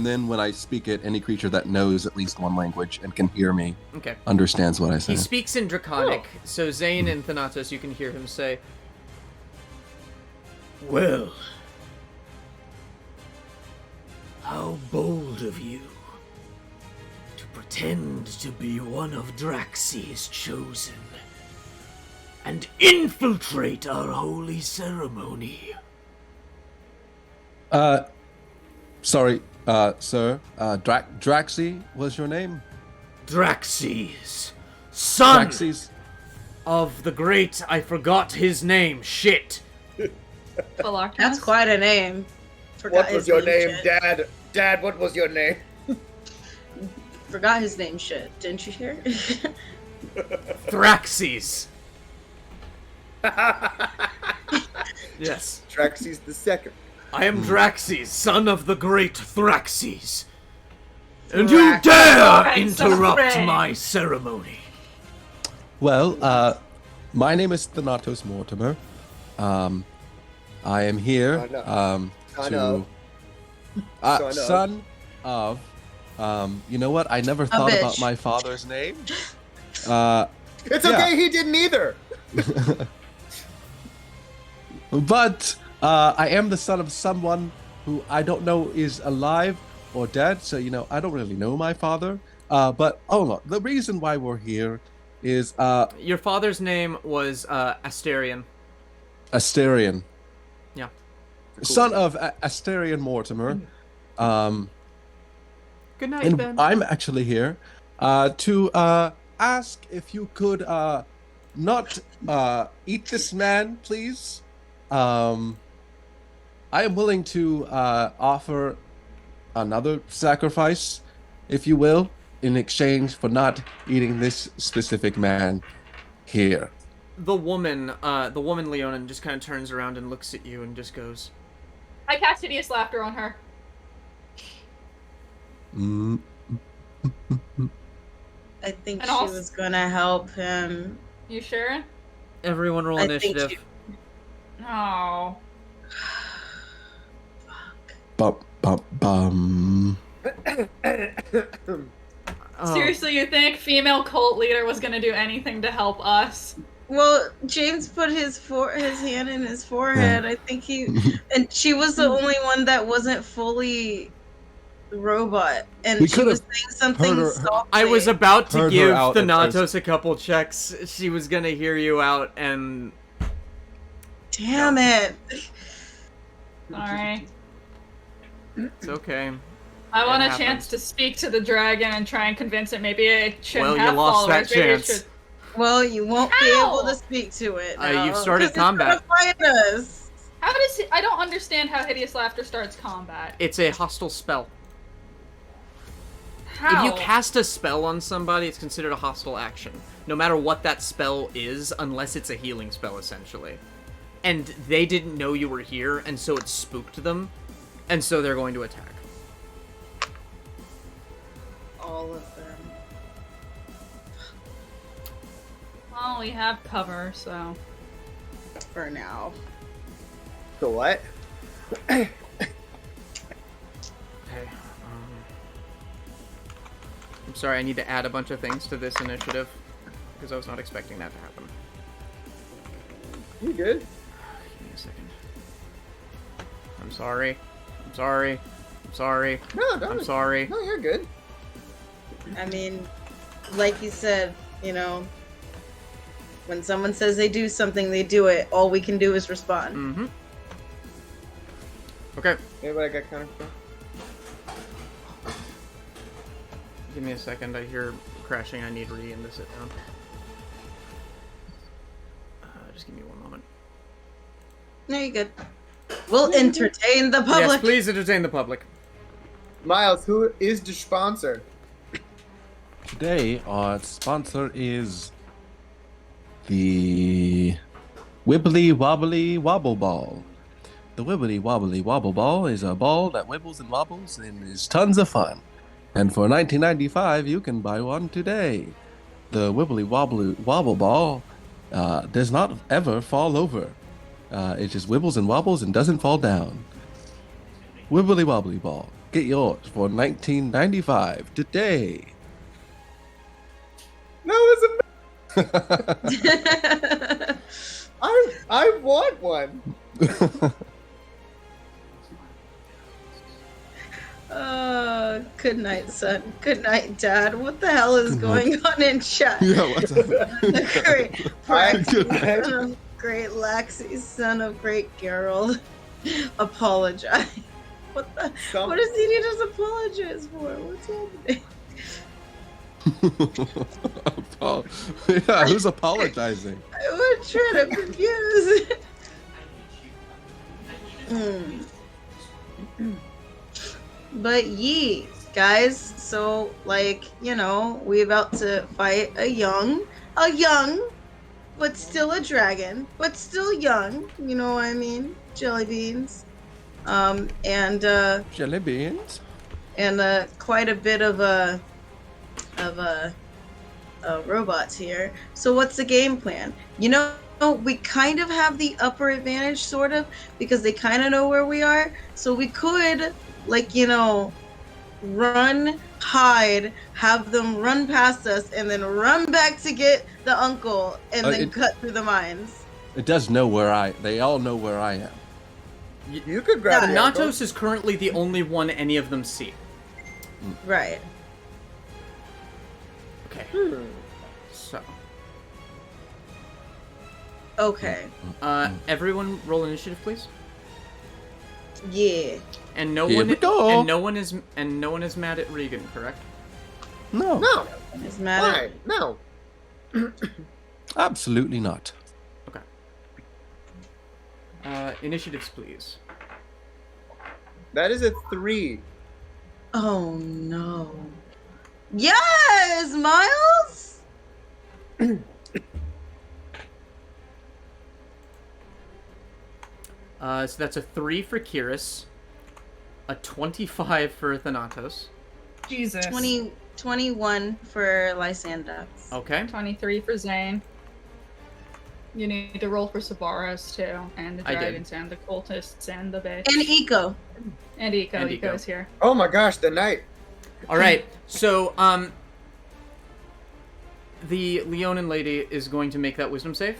then when I speak it, any creature that knows at least one language and can hear me Okay. understands what I say. He speaks in Draconic, so Xaine and Thanatos, you can hear him say, "Well, how bold of you to pretend to be one of Draxxi's chosen and infiltrate our holy ceremony." Sorry, sir. Draxxi was your name? Draxxi's son Draxxi's? of the great, I forgot his name, shit. Belochness? that's quite a name. Forgot What was his your name, shit. Dad? Dad, what was your name? Forgot his name shit. Didn't you hear? Thraxes. Yes. Draxxi's the second. I am Draxxis, son of the great Thraxes. And you Thrax. dare Alright, so interrupt Frank. my ceremony. Well, my name is Thanatos Mortimer. I am here son of. You know what? I never thought about bitch. my father's name. It's Yeah. okay, he didn't either. But I am the son of someone who I don't know is alive or dead, so I don't really know my father. But look, the reason why we're here is Your father's name was Asterion. Asterion, Yeah. son of Asterion Mortimer. Good night, And Ben. I'm actually here to ask if you could not eat this man, please. I am willing to offer another sacrifice, if you will, in exchange for not eating this specific man here. The woman Leonin, just kind of turns around and looks at you and just goes, I cast hideous laughter on her. Mm. I think And she also- was gonna help him. You sure? everyone roll I think initiative. Oh. Bum. Oh, Seriously, you think female cult leader was gonna do anything to help us? Well, James put his hand in his forehead. I think and she was the only one that wasn't fully robot, and We she could've was saying something heard her- softly. I was about to Heard her give out at Thanatos a couple checks. She was gonna hear you out, and Damn it! Alright. it's okay. I want It a happens. chance to speak to the dragon and try and convince it maybe it shouldn't Well, you have lost followers. that Maybe it chance. should- Well, you won't be Ow! able to speak to it. You've now, started 'cause it's combat. gonna fight us. How does I don't understand how hideous laughter starts combat. It's a hostile spell. How? If you cast a spell on somebody, it's considered a hostile action. No matter what that spell is, unless it's a healing spell, essentially. And they didn't know you were here, and so it spooked them, and so they're going to attack. All of them. Well, we have cover, so. For now. So what? Okay. I'm sorry, I need to add a bunch of things to this initiative, because I was not expecting that to happen. You good? Give me a second. I'm sorry. I'm sorry. No, don't. I'm sorry. No, you're good. I mean, like you said, you know, when someone says they do something, they do it. All we can do is respond. Mm-hmm. Okay. Anybody got counter spell? Give me a second. I hear crashing. I need Regan to sit down. Just give me one moment. No, you're good. We'll entertain the public. Yes, please entertain the public. Miles, who is the sponsor? Today, our sponsor is the Wibbly Wobbly Wobble Ball. The Wibbly Wobbly Wobble Ball is a ball that wibbles and wobbles and is tons of fun. And for $19.95, you can buy one today. The Wibbly Wobbly Wobble Ball does not ever fall over. It just wibbles and wobbles and doesn't fall down. Wibbly Wobbly Ball. Get yours for $19.95 today. No, it's I want one. Good night, son. Good night, Dad. What the hell is going on in chat? Yeah, what's up? The great Good Praxis, son of great Laxi, son of great Geralt. Apologize. What the? What does he need us to apologize for? What's happening? Yeah, who's apologizing? We're trying to confuse. But ye guys, so like, you know, we about to fight a young, but still a dragon, but still young. You know what I mean? Jelly beans, and Jelly beans. And quite a bit of robots here. So what's the game plan? You know, we kind of have the upper advantage, sort of, because they kind of know where we are. So we could, like, you know, run, hide, have them run past us, and then run back to get the uncle, and then cut through the mines. It does know they all know where I am. You could grab the uncle. Thanatos is currently the only one any of them see. Right. Okay. So. Okay. Everyone roll initiative, please. Yeah. And no Here one we go. and no one is mad at Regan, correct? No. No. It's mad. Why? No. Absolutely not. Okay. Initiatives, please. That is a 3. Oh no. Yes, Miles. So that's a 3 for Kihris, a 25 for Thanatos. Jesus. 21 for Lysandox. Okay. 23 for Xaine. You need to roll for Purphoros too, and the I did. dragons, and the cultists, and the bitch. And Eco. And Eco. And Eco. Eco's here. Oh my gosh, the knight. All right. So the Leonin lady is going to make that wisdom save.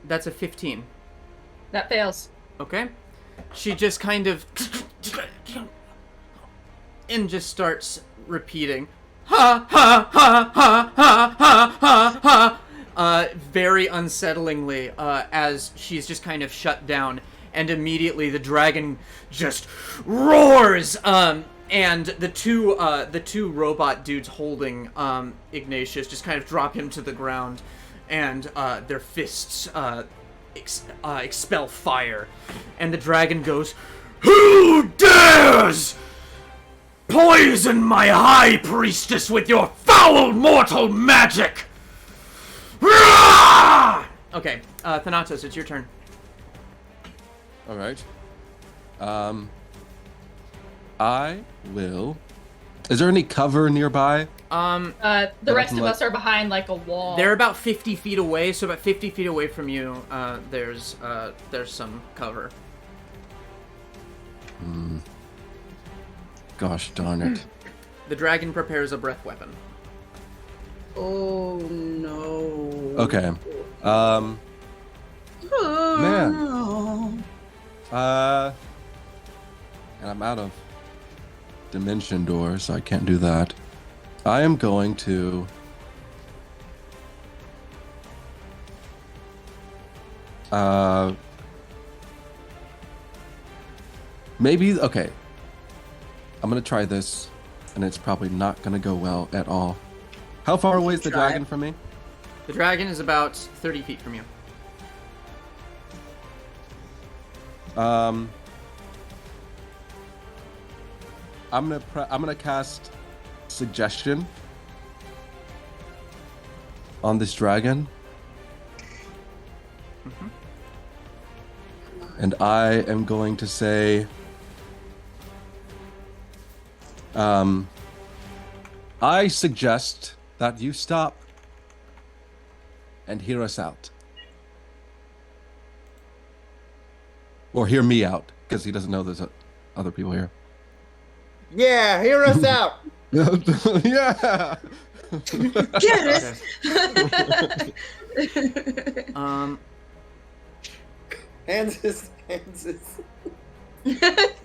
That's a 15. That fails. Okay. She just kind of and just starts repeating ha ha ha ha ha ha ha ha very unsettlingly as she's just kind of shut down, and immediately the dragon just roars and the two robot dudes holding Ignatius just kind of drop him to the ground, and their fists expel fire, and the dragon goes, "Who dares poison my high priestess with your foul mortal magic?" Okay, Thanatos, it's your turn. All right. I will. Is there any cover nearby? The rest of us are behind like a wall. They're about 50 feet away, so about 50 feet away from you, there's some cover. Gosh darn it. The dragon prepares a breath weapon. Oh no. Okay. Man. And I'm out of dimension door, so I can't do that. I am going to maybe okay. I'm gonna try this, and it's probably not gonna go well at all. How far away is the dragon from me? The dragon is about 30 feet from you. I'm gonna cast suggestion on this dragon, and I am going to say, I suggest that you stop and hear us out. Or hear me out, because he doesn't know there's other people here. Yeah, hear us out. Yeah. Get Okay. Hands.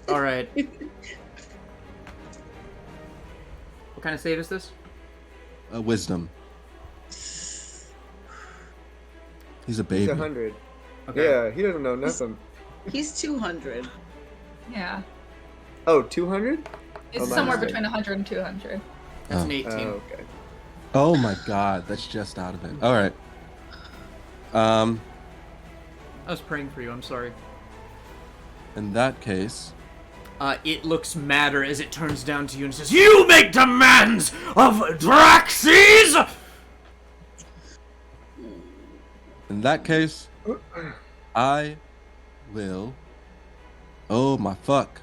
All right. What kind of save is this? Wisdom. He's a baby. He's 100. Okay. Yeah, he doesn't know nothing. He's 200. Yeah. Oh, 200? It's Oh, my somewhere mistake. between 100 and 200. That's an Oh. 18. Oh, okay. Oh my god, that's just out of it. All right. I was praying for you. I'm sorry. In that case, It looks madder as it turns down to you and says, "You make demands of Draxes!" I will. Oh my fuck.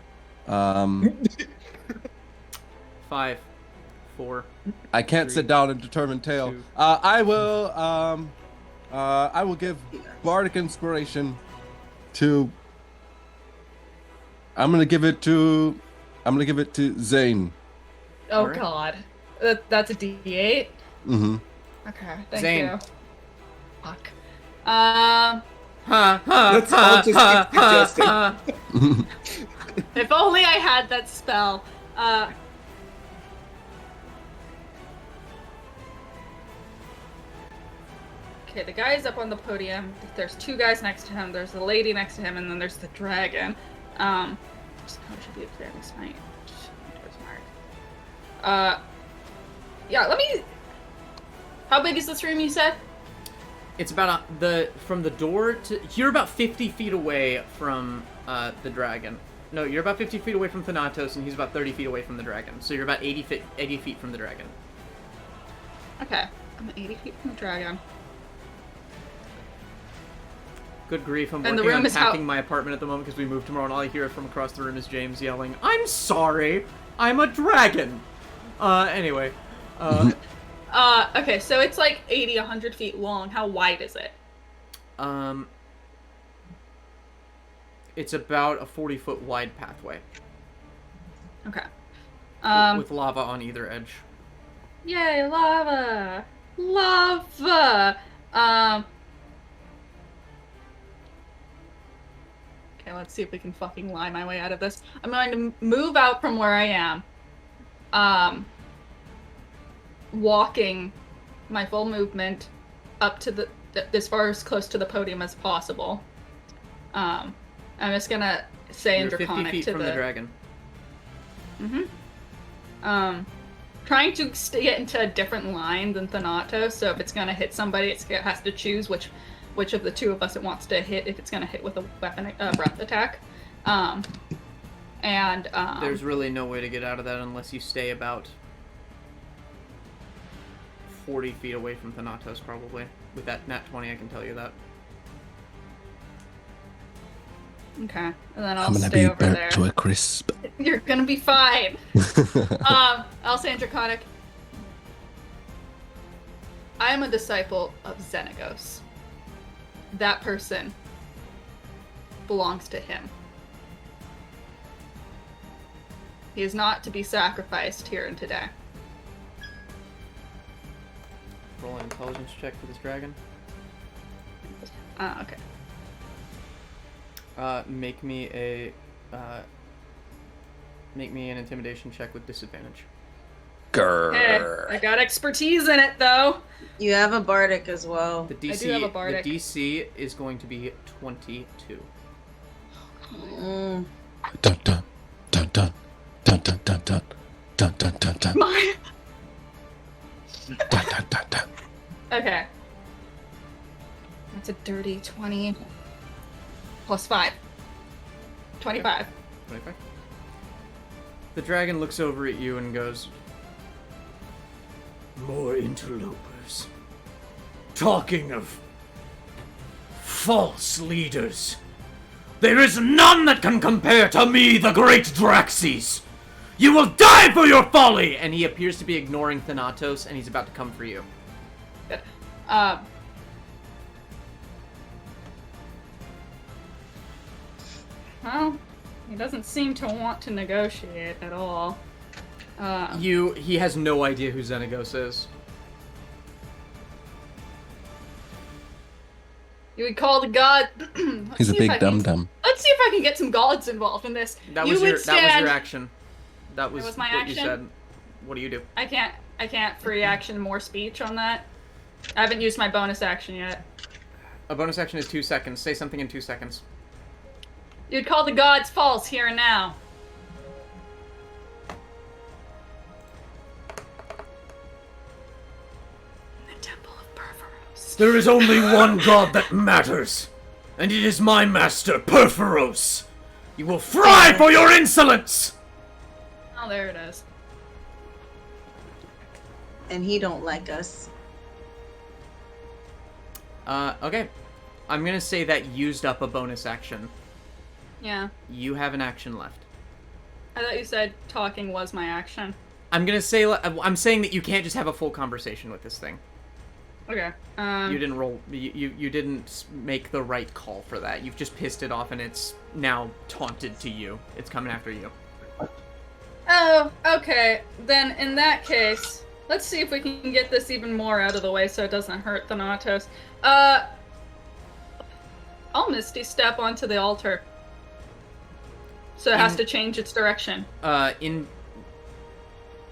5, 4. I can't sit down and determine tail. 2. I will give bardic inspiration to. I'm gonna give it to Xaine. Oh Alright. god. That's a D8? Mm-hmm. Okay, thank Xaine. you. Fuck. Let's all just keep suggesting. If only I had that spell. Okay, the guy is up on the podium. There's 2 guys next to him. There's the lady next to him, and then there's the dragon. Just how should be a clear smite. Towards Mark. Yeah. Let me. How big is this room? You said. It's about from the door to you're about 50 feet away from the dragon. No, you're about 50 feet away from Thanatos, and he's about 30 feet away from the dragon. So you're about 80 feet from the dragon. Okay, I'm 80 feet from the dragon. Good grief! I'm And the working room on is how- packing my apartment at the moment because we moved tomorrow, and all I hear from across the room is James yelling, "I'm sorry, I'm a dragon." Anyway. Okay, so it's like 80, 100 feet long. How wide is it? It's about a 40-foot wide pathway Okay. with lava on either edge. Yay, lava! Lava! Okay, let's see if we can fucking lie my way out of this. I'm going to move out from where I am. Walking my full movement up to as far as close to the podium as possible. I'm just gonna say in You're 50 Draconic feet to from the dragon. Trying to get into a different line than Thanatos, so if it's gonna hit somebody, it has to choose which of the 2 of us it wants to hit, if it's gonna hit with a weapon breath attack. There's really no way to get out of that unless you stay about 40 feet away from Thanatos, probably. With that nat 20, I can tell you that. Okay, and then I'm I'll gonna stay be over burnt there. to a crisp. You're gonna be fine. I'll say in Draconic. I am a disciple of Xenagos. That person belongs to him. He is not to be sacrificed here and today. Roll an intelligence check for this dragon. Okay. Make me an intimidation check with disadvantage. Hey, I got expertise in it though. You have a bardic as well. The DC, I do have a bardic. The DC is going to be 22. Mm. Dun dun dun dun dun dun dun dun dun dun dun dun My. dun dun dun dun. Okay. That's a dirty 20 plus 5. 25. 25. The dragon looks over at you and goes, "More interlopers. Talking of false leaders. There is none that can compare to me, the great Draxes. You will die for your folly!" And he appears to be ignoring Thanatos, and he's about to come for you. Good. Well, he doesn't seem to want to negotiate at all. He has no idea who Xenagos is. You would call the god. He's a big dum-dum. Let's see if I can get some gods involved in this. That You was would your stand- action. That was my what you action? said. What do you do? I can't free action more speech on that. I haven't used my bonus action yet. A bonus action is 2 seconds. Say something in 2 seconds. You'd call the gods false here and now. The Temple of Purphoros. There is only one god that matters, and it is my master, Purphoros. You will fry for your insolence! Oh, there it is. And he don't like us. Okay. I'm gonna say that used up a bonus action. Yeah. You have an action left. I thought you said talking was my action. I'm gonna say, I'm saying that you can't just have a full conversation with this thing. Okay. You didn't roll, you didn't make the right call for that. You've just pissed it off and it's now taunted to you. It's coming after you. Oh, okay. Then in that case, let's see if we can get this even more out of the way so it doesn't hurt Thanatos. I'll Misty Step onto the altar. So it has to change its direction.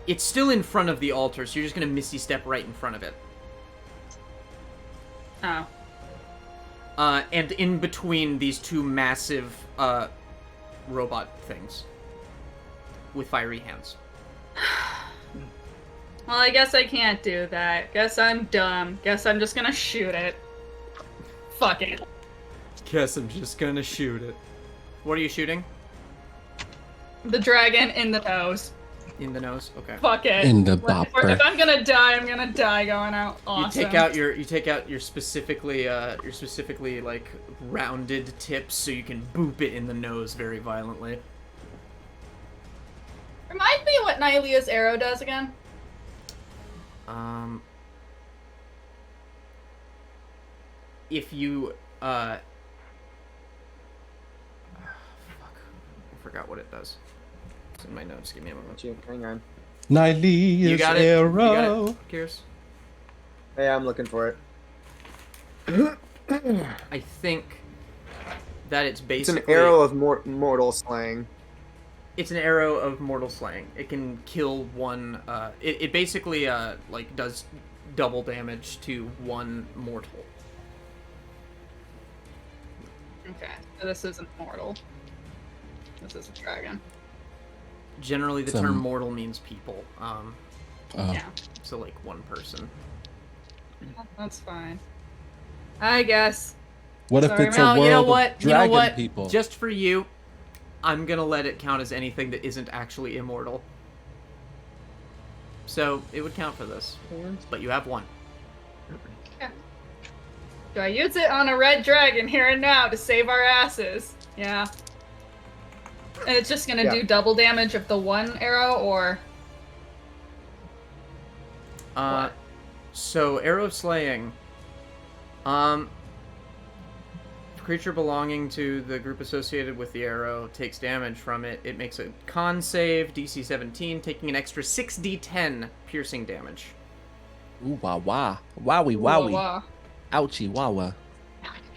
It's still in front of the altar, so you're just gonna Misty Step right in front of it. Oh. And in between these two massive, robot things. With fiery hands. Well, I guess I can't do that. Guess I'm dumb. Guess I'm just gonna shoot it. Fuck it. Guess I'm just gonna shoot it. What are you shooting? The dragon in the nose. In the nose? Okay. Fuck it. In the If bopper. I'm gonna die, I'm gonna die going out awesome. You take out your specifically like rounded tips so you can boop it in the nose very violently. Remind me what Nylea's arrow does again. If you fuck. I forgot what it does. It's in my notes. Give me a moment. Hang on. Nylea's You got it. arrow. You got it, Kihris? Hey, I'm looking for it. I think that it's It's basically an arrow of mortal slaying. It's an arrow of mortal slaying. It can kill one. It basically like does double damage to one mortal. Okay, so this isn't mortal. This is a dragon. Generally, the Some- term mortal means people. Yeah, So like one person. that's fine. I guess. What if Sorry, it's no, a No, world you know of what? You know dragon what? people? Just for you, I'm gonna let it count as anything that isn't actually immortal. So it would count for this, but you have one. Do I use it on a red dragon here and now to save our asses? Yeah. And it's just gonna Yeah. do double damage of the one arrow, or what? So arrow of slaying. Creature belonging to the group associated with the arrow takes damage from it. It makes a con save, DC 17, taking an extra 6d10 piercing damage. Ooh, wah, wah. Wowie, Wah, wowie. wah. Ouchie, wawa.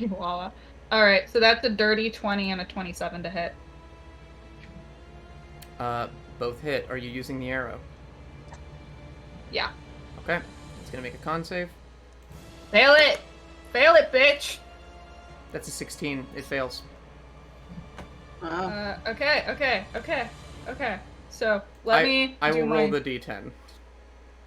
Wah, wah. Alright, so that's a dirty 20 and a 27 to hit. Both hit. Are you using the arrow? Yeah. Okay. It's gonna make a con save. Fail it! Fail it, bitch! That's a 16. It fails. Wow. Okay. So, let me I do will roll my- the d10.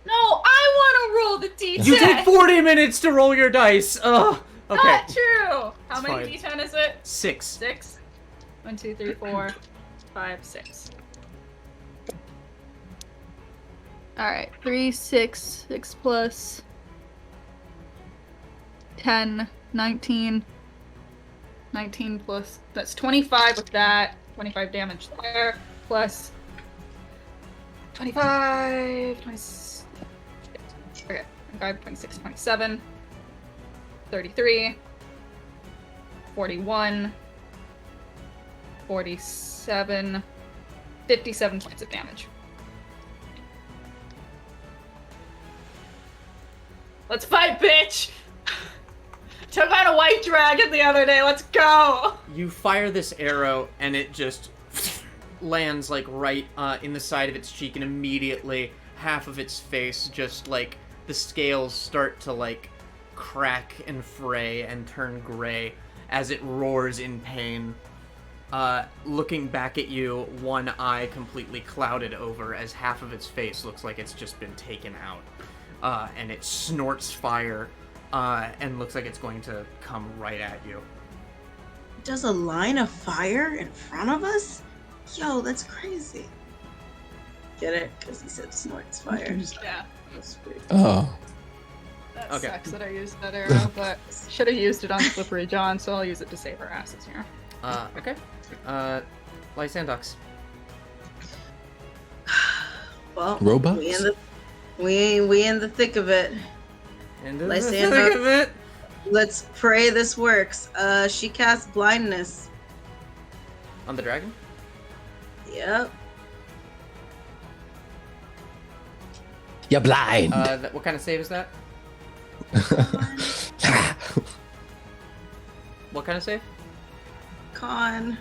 No, I want to roll the d10! You take 40 minutes to roll your dice! Ugh! Okay. Not true! How It's many fine. d10 is it? 6. 6? 1, 2, 3, 4, 5, 6. Alright, 3, 6, 6 plus 10, 19. 19 plus, that's 25 with that. 25 damage there, plus 25, 26, okay, 25, 26, 27, 33, 41, 47, 57 points of damage. Let's fight, bitch! Took out a white dragon the other day, let's go! You fire this arrow, and it just lands, like, right in the side of its cheek, and immediately half of its face just, like, the scales start to, like, crack and fray and turn gray as it roars in pain. Looking back at you, one eye completely clouded over as half of its face looks like it's just been taken out. And it snorts fire, and looks like it's going to come right at you. Does a line of fire in front of us? Yo, that's crazy. Get it? Because he said snorts fire. Yeah, That's weird. Oh. that Okay. sucks that I used that arrow, but should have used it on Slippery John, so I'll use it to save our asses here. Okay. Lysandox. Well, Robots? we in the thick of it. And Lysandox. think of it. Let's pray this works. She casts blindness. On the dragon? Yep. You're blind. What kind of save is that? What kind of save? Con.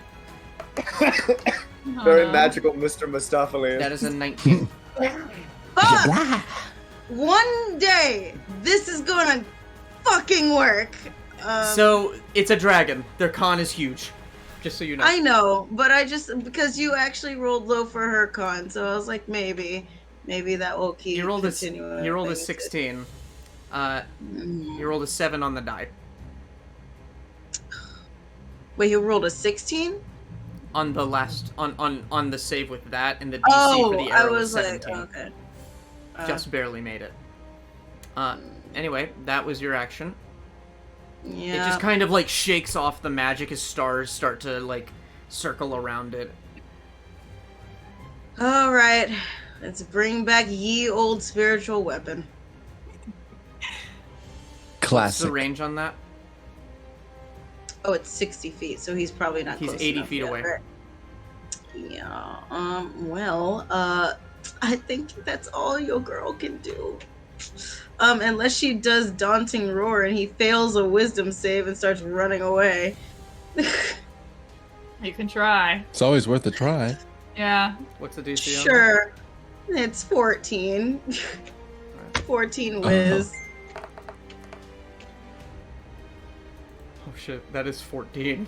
Very magical, Mr. Mustafali. That is a 19. Fuck! One day, this is gonna fucking work. So, it's a dragon. Their con is huge. Just so you know. I know, but I just because you actually rolled low for her con, so I was like, maybe that will keep. You rolled a continuing 16. You rolled a 7 on the die. Wait, you rolled a 16? On the last on the save with that, and the DC Oh, for the I arrow was was 17. like, okay. Just barely made it. Anyway, that was your action. Yeah. It just kind of like shakes off the magic as stars start to like circle around it. All right, let's bring back ye old spiritual weapon. What's Classic. the range on that? Oh, it's 60 feet, so he's probably not. He's close 80 enough feet yet, away. right? Yeah. Well. I think that's all your girl can do. Unless she does daunting roar and he fails a wisdom save and starts running away. You can try. It's always worth a try. Yeah. What's the DC on that? Sure. It's 14. 14 whiz. Oh shit, that is 14.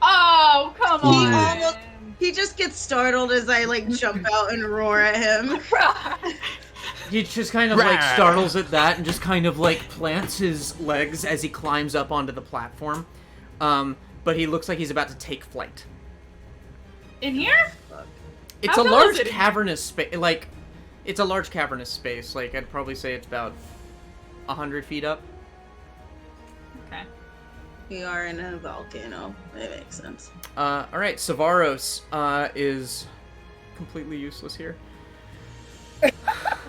Oh, come He on. almost- He just gets startled as I like jump out and roar at him. He just kind of like startles at that and just kind of like plants his legs as he climbs up onto the platform. But he looks like he's about to take flight. In here? It's How a tall large is it? cavernous space. Like, it's a large cavernous space. Like, I'd probably say it's about 100 feet up. Okay. We are in a volcano. That makes sense. All right, Savaros is completely useless here.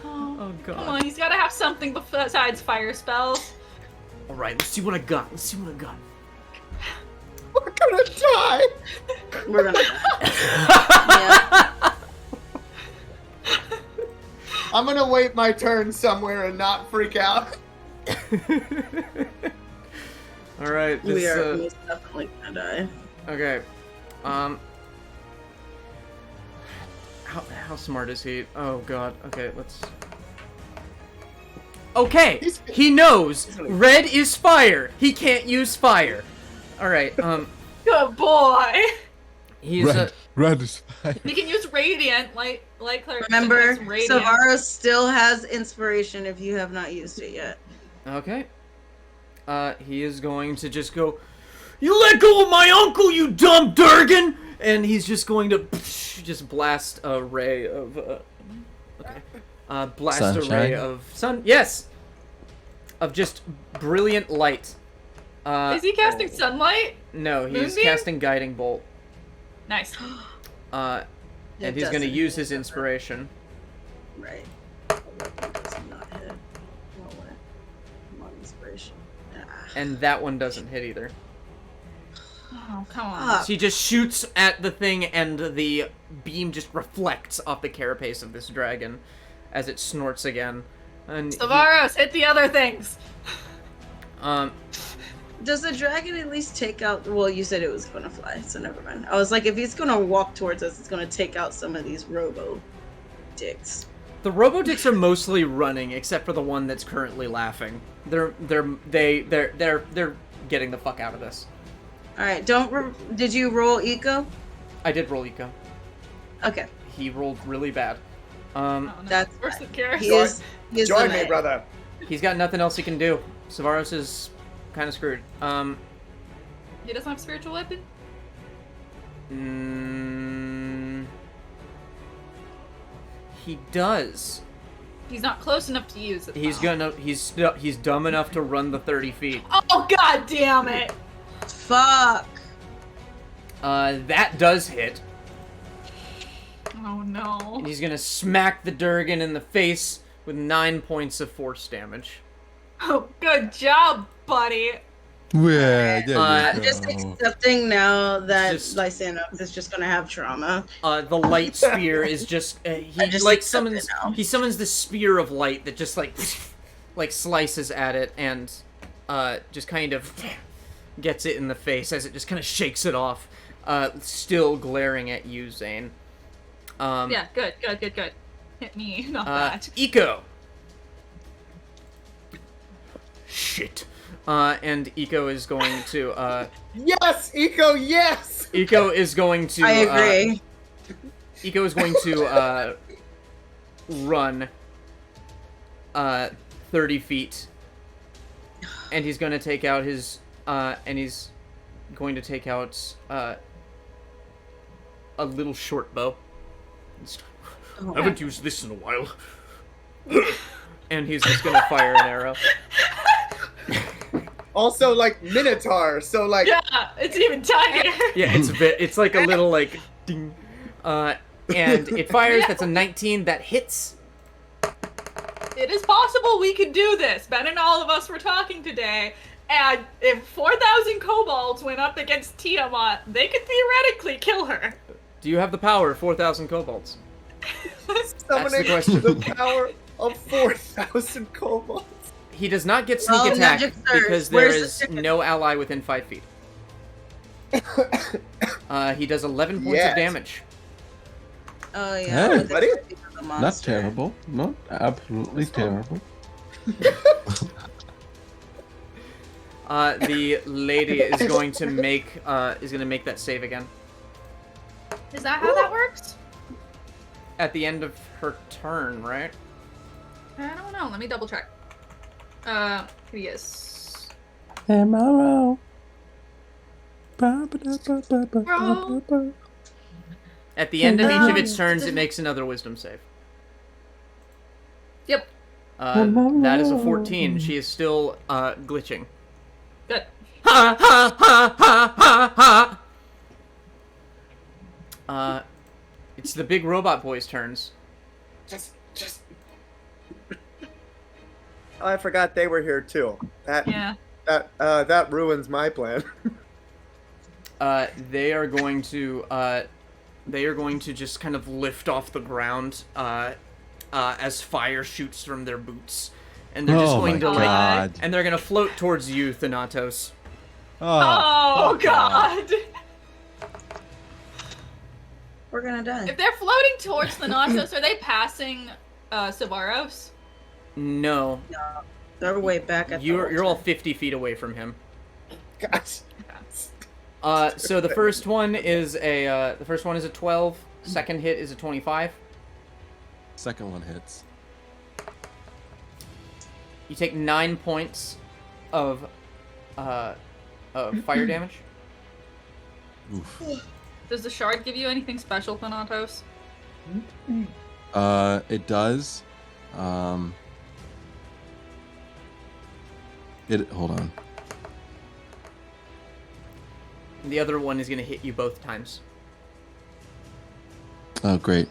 Oh god. Come on, he's gotta have something besides fire spells. All right, let's see what I got. We're gonna die! We're gonna yeah. I'm gonna wait my turn somewhere and not freak out. All All right. We This, are most definitely gonna die. okay. How smart is he? Oh god. Okay, let's. Okay, he knows red is fire. He can't use fire. All right. Good boy. He's Red is fine. We can use radiant, like Cleric. Remember, radiant. Savaro still has inspiration if you have not used it yet. okay. He is going to just go. You let go of my uncle, you dumb Durgan! And he's just going to just blast a ray of. Okay. Blast a Sunshine? ray of sun. Yes. Of just brilliant light. Is he casting sunlight? No, he's Moonbeam? casting guiding bolt. Nice. And It he's going to doesn't use hit, his does it? inspiration. Right. It does not hit. No way. Come on, inspiration. Ah. And that one doesn't hit either. Oh, come on. Fuck. So he just shoots at the thing, and the beam just reflects off the carapace of this dragon as it snorts again. And Savaros, hit the other things. Does the dragon at least take out? Well, you said it was gonna fly, so never mind. I was like, if he's gonna walk towards us, it's gonna take out some of these robo dicks. the Robodicks are mostly running, except for the one that's currently laughing. They're getting the fuck out of this. All right, did you roll eco? I did roll eco. Okay, He rolled really bad. Oh, no. That's worse than Kihris. he is. He is Join the me, knight. brother. He's got nothing else he can do. Savaros is kind of screwed. He doesn't have spiritual weapon? He does. He's not close enough to use it. He's though. he's dumb enough to run the 30 feet. Oh god damn it! Fuck. That does hit. Oh no. And he's gonna smack the Durgan in the face with 9 points of force damage. Oh, good job, buddy. Yeah, there I'm you Just go. accepting now that Just- Lysandox is just gonna have trauma. The light spear is just he just like accept summons it now. he summons the spear of light that just like slices at it and just kind of gets it in the face as it just kind of shakes it off, still glaring at you, Xaine. Yeah, good. Hit me, not that. Eco. Shit. And Eco is going to Yes, Eco, yes! Eco is going to I agree. Eco is going to run 30 feet, and he's going to take out his a little short bow. Oh, I haven't used this in a while. And he's just going to fire an arrow. Also, like, Minotaur, so, like... Yeah, it's even tinier. Yeah, it's like a little like ding. And it fires. Yeah. That's a 19 that hits. It is possible we could do this. Ben and all of us were talking today, and if 4,000 kobolds went up against Tiamat, they could theoretically kill her. Do you have the power of 4,000 kobolds? Summoning question. the power of 4,000 kobolds. He does not get sneak Well, attack magic surge. because there Where's the is second? no ally within 5 feet. He does 11 points Yes. of damage. Oh yeah. Hey, with the buddy. of the Not monster. terrible. Not absolutely terrible. The lady is going to make that save again Is that how that works? at the end of her turn, right? I don't know. Let me double check. Yes. MRO. At the end of each of its turns, it makes another wisdom save. Yep. That is a 14. She is still glitching. Good. Ha ha ha ha ha ha! It's the big robot boy's turns. Just... Oh, I forgot they were here, too. Yeah. That ruins my plan. They are going to just kind of lift off the ground as fire shoots from their boots, and they're just Oh going my to God. and they're gonna float towards you, Thanatos. Oh, fuck God. We're gonna die. If they're floating towards the Thanatos, are they passing Savaros? No, No, they're way back at you're all 50 feet away from him. Gosh. So the first one is a 12. Second hit is a 25. Second one hits. You take 9 points of fire damage. Oof. Does the shard give you anything special, Thanatos? It does. Hold on. The other one is going to hit you both times. Oh, great.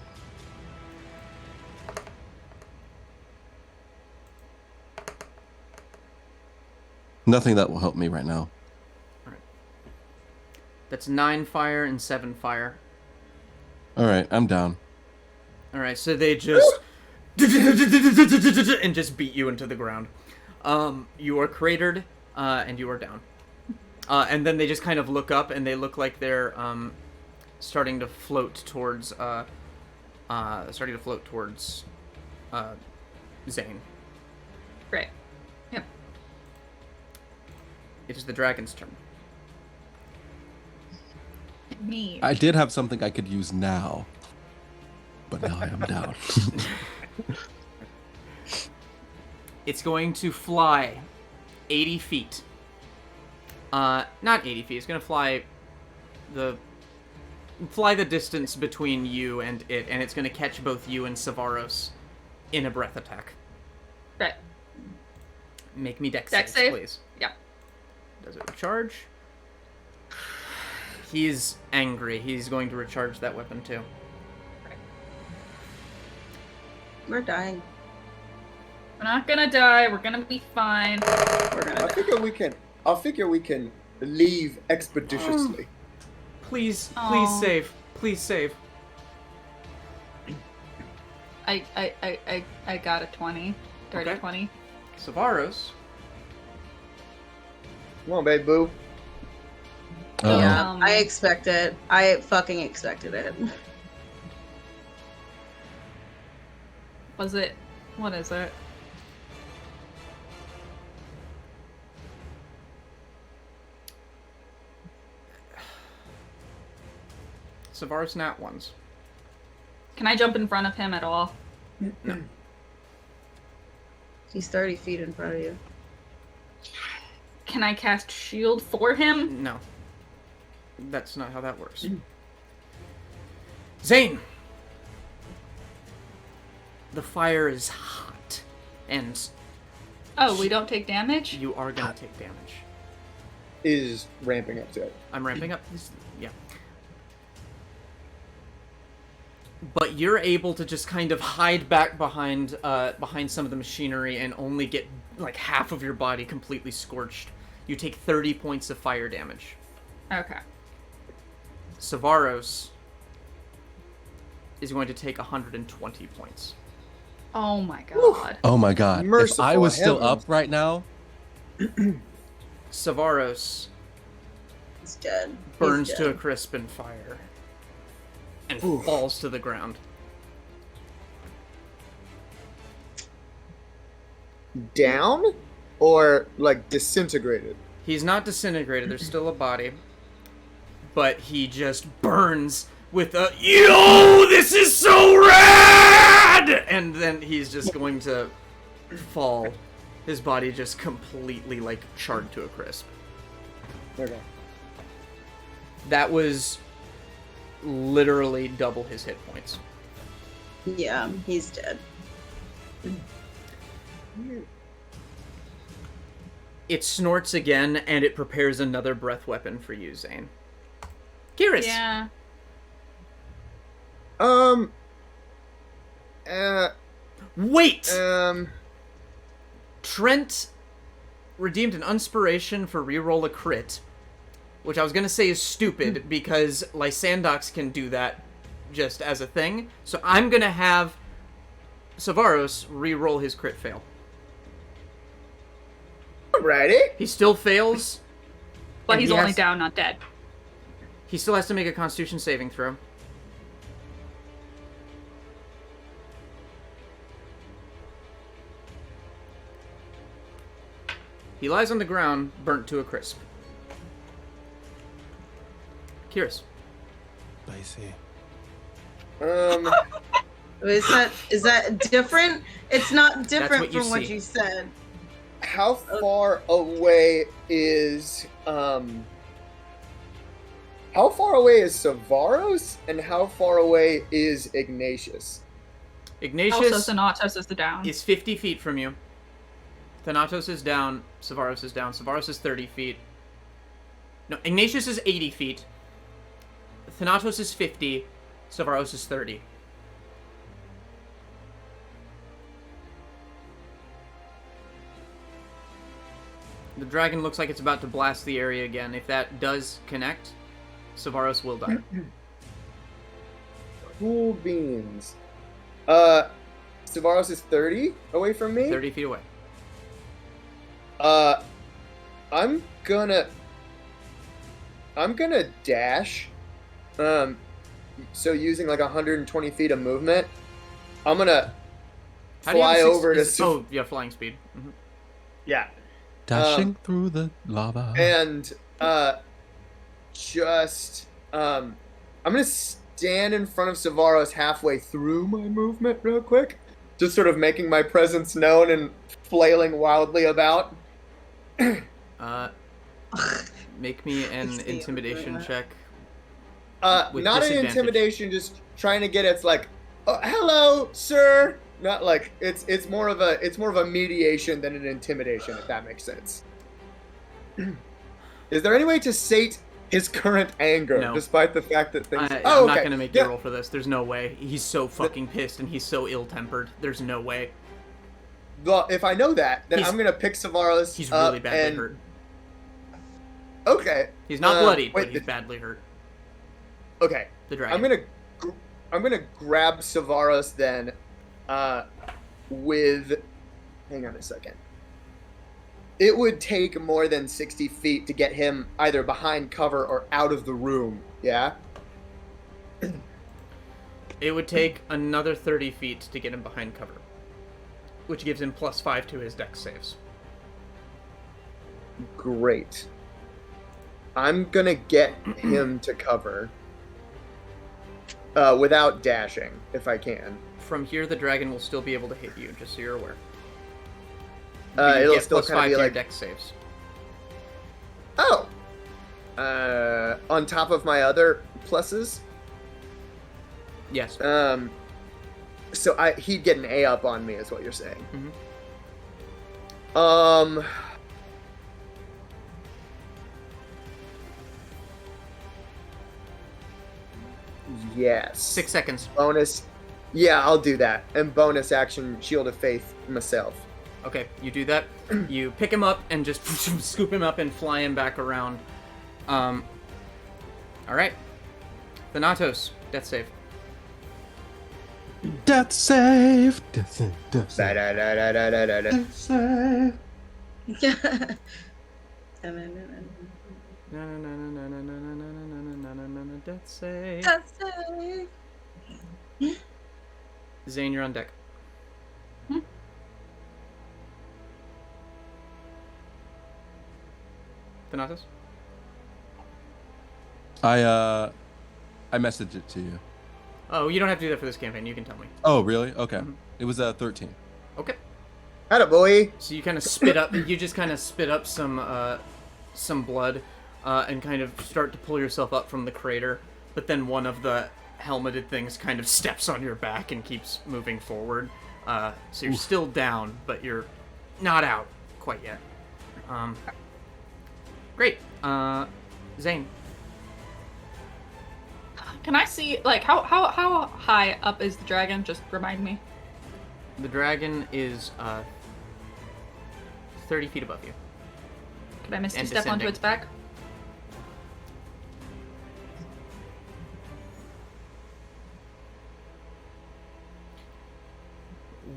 Nothing that will help me right now. That's 9 fire and 7 fire. All right, I'm down. All right, so they just and just beat you into the ground. You are cratered, and you are down. And then they just kind of look up, and they look like they're starting to float towards Xaine. Great. Yep. It is the dragon's turn. Me. I did have something I could use now, but now I am down. It's going to fly 80 feet. Not 80 feet. It's going to fly the distance between you and it, and it's going to catch both you and Savaros in a breath attack. Great. Make me dex Dex saves, save? please. Yeah. Does it recharge? He's angry. He's going to recharge that weapon too. We're dying. We're not gonna die. We're gonna be fine. We're gonna I die. figure we can leave expeditiously. Please Aw. save. Please save. I got a 20. Dirty Okay. 20. Savaros. Come on, babe, boo. Yeah, Um, I expect it. I fucking expected it. Was it? What is it? Savaros nat ones. Can I jump in front of him at all? No. He's 30 feet in front of you. Can I cast shield for him? No. That's not how that works. Xaine! The fire is hot, and Oh, we don't take damage? you are gonna take damage. Is ramping up to it. I'm ramping up this. Yeah. But you're able to just kind of hide back behind some of the machinery and only get like half of your body completely scorched. You take 30 points of fire damage. Okay. Savaros is going to take 120 points. Oh my god. Oh my god. If I was still Merciful up right now, Savaros He's dead. burns He's to a dead. crisp in fire and Oof. falls to the ground. Down? Or, like, disintegrated? He's not disintegrated, there's still a body. But he just burns with a, yo, this is so rad! And then he's just going to fall. His body just completely, like, charred to a crisp. Okay. That was literally double his hit points. Yeah, he's dead. It snorts again, and it prepares another breath weapon for you, Xaine. Kihris! Yeah. Wait! Um, Trent redeemed an inspiration for reroll a crit, which I was gonna say is stupid because Lysandox can do that just as a thing. So I'm gonna have Savaros reroll his crit fail. alrighty. He still fails, But And he's he only has- down, not dead. He still has to make a Constitution saving throw. He lies on the ground, burnt to a crisp. Kihris. Spicy. Is that different? It's not different what you from what see. you said. How far away is Sevaros, and how far away is Ignatius? Also, Ignatius Thanatos is the down. is 50 feet from you. Thanatos is down. Sevaros is down. Sevaros is 30 feet. No, Ignatius is 80 feet. Thanatos is 50. Sevaros is 30. The dragon looks like it's about to blast the area again. If that does connect, Sevaros will die. Cool beans. Sevaros is 30 away from me. 30 feet away. I'm gonna dash. So using like 120 feet of movement, I'm gonna How do you have fly six- over to. is- Oh, yeah, flying speed. Mhm. Yeah. Dashing through the lava. And I'm gonna stand in front of Sevaros halfway through my movement real quick, just sort of making my presence known and flailing wildly about. Make me an see it intimidation doing that. check. With Not an disadvantage. intimidation, just trying to get it's like, oh, hello, sir. Not like it's more of a mediation than an intimidation, if that makes sense. Is there any way to sate his current anger, No. despite the fact that things? I'm Oh, not okay. gonna make you roll for this. There's no way. He's so fucking pissed and he's so ill-tempered. There's no way. Well, if I know that, then He's- I'm gonna pick Sevaros. He's up really badly and... hurt. Okay. He's not bloodied, wait, but he's badly hurt. Okay. The dragon. I'm gonna grab Sevaros then, with. Hang on a second. It would take more than 60 feet to get him either behind cover or out of the room. Yeah. It would take another 30 feet to get him behind cover, which gives him +5 to his dex saves. Great. I'm gonna get him to cover. Without dashing, if I can. From here, the dragon will still be able to hit you, just so you're aware. You It'll get still +5 kind of be to your like, dex saves. oh, on top of my other pluses. Yes. So he'd get an A up on me, is what you're saying. Mhm. Yes. 6 seconds. Bonus. Yeah, I'll do that. And bonus action, Shield of Faith myself. Okay, you do that. You pick him up and just scoop him up and fly him back around. All right. Thanatos, death save. Death save. Death save. Death save. Da-da-da-da-da-da-da. Death save. Death save. That's it. Xaine, you're on deck. Thanatos? I messaged it to you. Oh, you don't have to do that for this campaign. You can tell me. Oh, really? Okay. Mhm. It was 13. Okay. Attaboy. So you kind of spit up. You just kind of spit up some blood, and kind of start to pull yourself up from the crater. But then one of the helmeted things kind of steps on your back and keeps moving forward. So you're still down, but you're not out quite yet. Great. Xaine. Can I see, like, how high up is the dragon? Just remind me. The dragon is 30 feet above you. Could I misty And step onto descending. its back?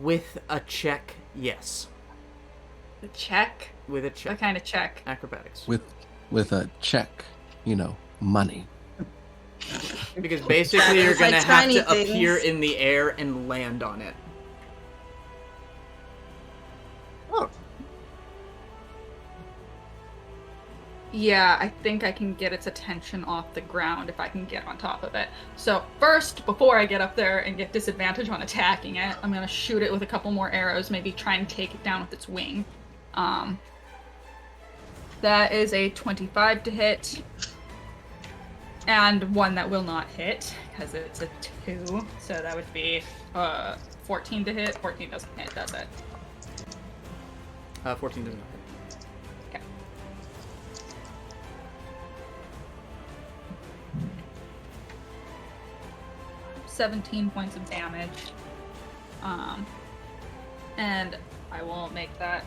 With a check, yes. The check? With a What check. kind of check? Acrobatics. With with a check, money. Because basically you're It's like gonna have tiny to things. appear in the air and land on it. Oh, Yeah, I think I can get its attention off the ground if I can get on top of it. So first, before I get up there and get disadvantage on attacking it, I'm gonna shoot it with a couple more arrows, maybe try and take it down with its wing. That is a 25 to hit. And one that will not hit, because it's a 2. So that would be 14 to hit. 14 doesn't hit, does it? 14 does not hit. Okay. $17 points of damage. And I will make that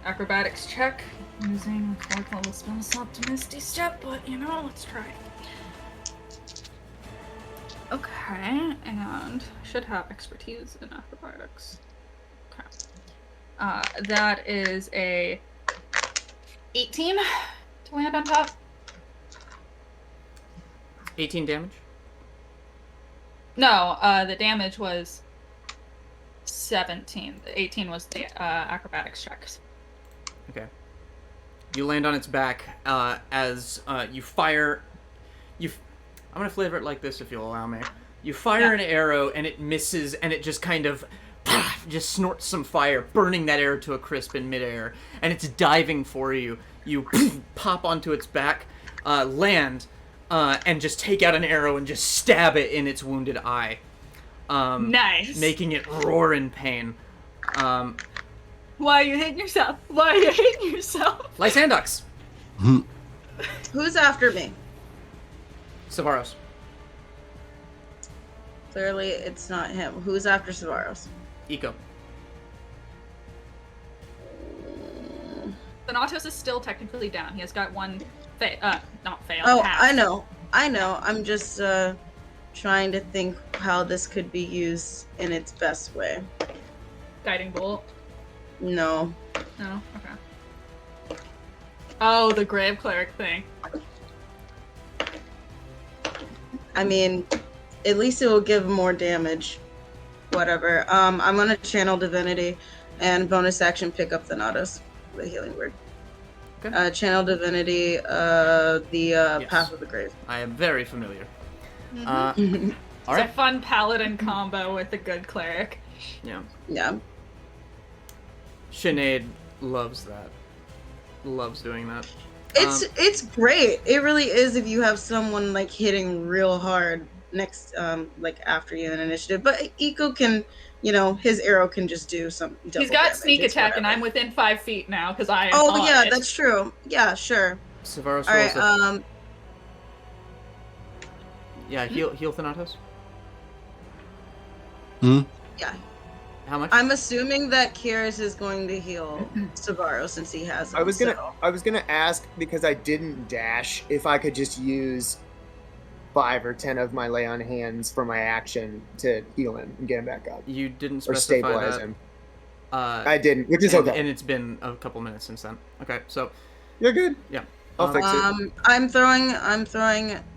acrobatics check using a 4th level spell slot to Misty Step, but let's try. Okay, and should have expertise in acrobatics. Okay. That is a 18 to land on top. 18 damage? No, the damage was 17. The 18 was the acrobatics checks. Okay. You land on its back as you fire. I'm gonna flavor it like this if you'll allow me. You fire an arrow and it misses, and it just kind of just snorts some fire, burning that arrow to a crisp in midair. And it's diving for you. You pop onto its back, land, and just take out an arrow and just stab it in its wounded eye. Nice. Making it roar in pain. Why are you hitting yourself? Why are you hitting yourself? Lysandox. Who's after me? Savaros. Clearly, it's not him. Who's after Savaros? Eco. Thanatos is still technically down. He has got one not fail. Oh, pass. I know. I'm just trying to think how this could be used in its best way. Guiding bolt. No. No? Okay. Oh, the Grave Cleric thing. I mean, at least it will give more damage. Whatever. I'm gonna channel Divinity and bonus action pick up Thanatos, the healing word. Okay. Channel Divinity, the Path of the Grave. I am very familiar. Mm-hmm. All It's a right. fun paladin combo with a good cleric. Yeah. Yeah. Sinead loves that. Loves doing that. It's great. It really is if you have someone like hitting real hard next after you in initiative. But Eco can, his arrow can just do some double He's got damage. sneak It's attack, and whatever. I'm within 5 feet now because I am. Oh on yeah, it. that's true. Yeah, sure. Savaros All right. rolls yeah, heal Thanatos. Yeah. How much? I'm assuming that Kihris is going to heal Savaros since he has him. I was gonna ask, because I didn't dash, if I could just use 5 or 10 of my lay on hands for my action to heal him and get him back up, You didn't or specify stabilize that. him. I I didn't, which is okay. And it's been a couple minutes since then. Okay, so You're good. yeah. I'll fix it. I'm throwing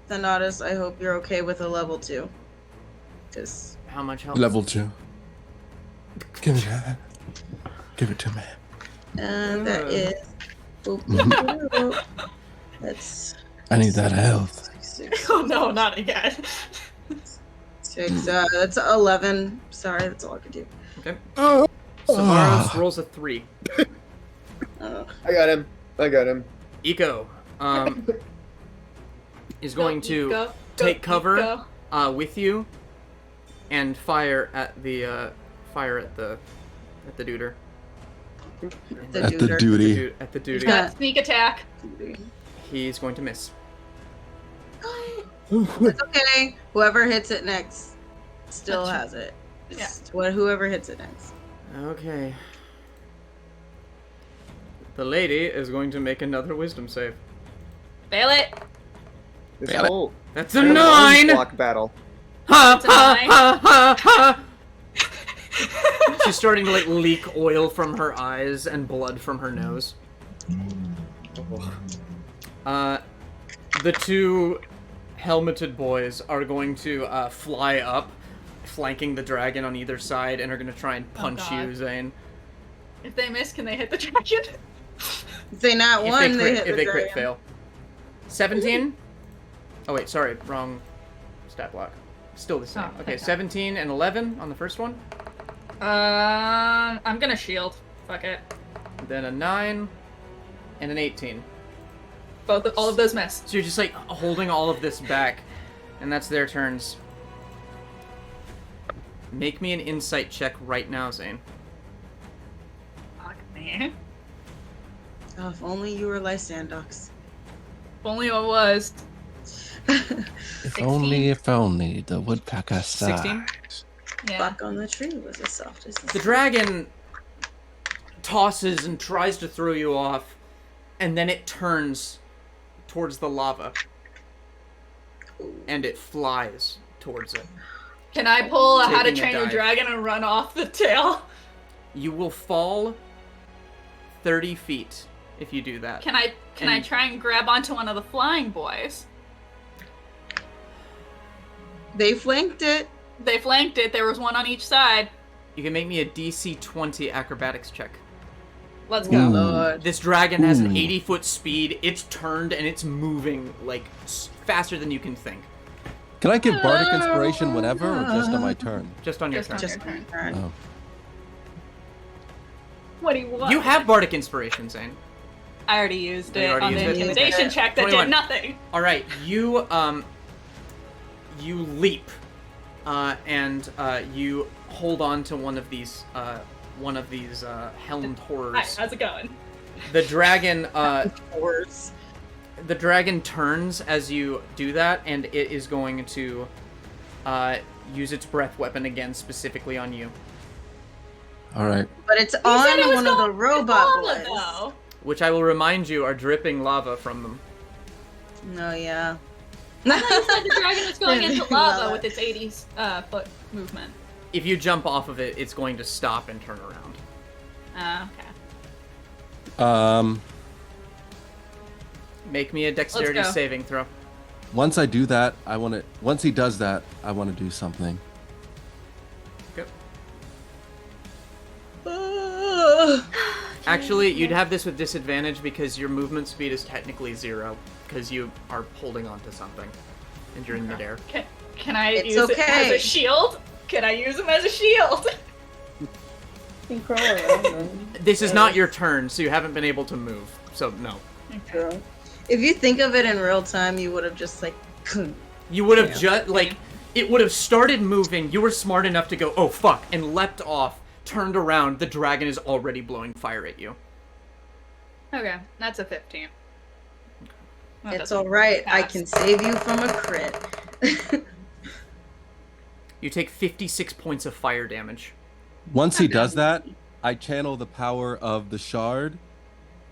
Thanatos. I hope you're okay with a level 2. Because How much health? Level 2. Give me that. Give it to me. that is. That's I need that health. 6. Oh no, not again. 6. That's 11. Sorry, that's all I could do. Okay. Oh. Savaros rolls a 3. I got him. Eco is going to Go, take cover go. with you and fire at the duder. The At the duder. duty. At the He's duty. got sneak attack. He's going to miss. It's okay. Whoever hits it next still That's has it. Whoever hits it next. Okay. The lady is going to make another wisdom save. Fail it. This Got it. whole That's a orange 9! block battle. Ha That's a ha 9. ha ha ha! She's starting to leak oil from her eyes and blood from her nose. The two helmeted boys are going to fly up, flanking the dragon on either side, and are going to try and punch you, Xaine. If they miss, can they hit the dragon? If they not one, they hit If the they crit dragon. fail. 17? Oh wait, sorry, wrong stat block. Still the same. Oh, Okay, okay. 17 and 11 on the first one. I'm gonna shield. Fuck it. Then a 9 and an 18. All of those miss. So you're just like holding all of this back, and that's their turns. Make me an insight check right now, Xaine. Fuck me. Oh, if only you were Lysandox. If only I was. If only the woodpecker sighed. 16? Yeah. Fuck on the tree was as soft as The dragon tosses and tries to throw you off, and then it turns towards the lava. And it flies towards it. Can I pull a How to Taking a Train Your dive. Dragon and run off the tail? You will fall 30 feet if you do that. Can I try and grab onto one of the flying boys? They flanked it. They flanked it. There was one on each side. You can make me a DC 20 acrobatics check. Let's go. Ooh. Lord. This dragon has an Ooh. 80-foot speed. It's turned and it's moving like faster than you can think. Can I give bardic inspiration whenever, or just on my turn? Just on your Just turn. on Just your turn. turn. Oh. What do you want? You have bardic inspiration, Xaine. I already used Oh, you it already on the used it? intimidation check that 21. did nothing. All right, you leap, and you hold on to one of these helmed horrors. Hi, how's it going? The dragon, Horse. the dragon turns as you do that, and it is going to use its breath weapon again, specifically on you. All right. But it's You said it on was one of the going robot lava, boys. though. Which I will remind you are dripping lava from them. No, yeah. I thought you said the dragon was going into lava Lava. with its 80 foot movement. If you jump off of it, it's going to stop and turn around. Okay. Make me a dexterity Let's go. saving throw. Once I do that, once he does that, I want to do something. Go. Ugh. Actually, you'd have this with disadvantage because your movement speed is technically 0, because you are holding onto something, and you're in midair. Can I It's use it as okay. a shield? Can I use him as a shield? You can crawl around them. This is not your turn, so you haven't been able to move, so no. True. If you think of it in real time, you would have just like. You would have just, like, it would have started moving, you were smart enough to go, oh fuck, and leapt off, turned around, the dragon is already blowing fire at you. Okay, that's a 15. That It's doesn't alright. I pass. can save you from a crit. You take 56 points of fire damage. Once he does that, I channel the power of the shard,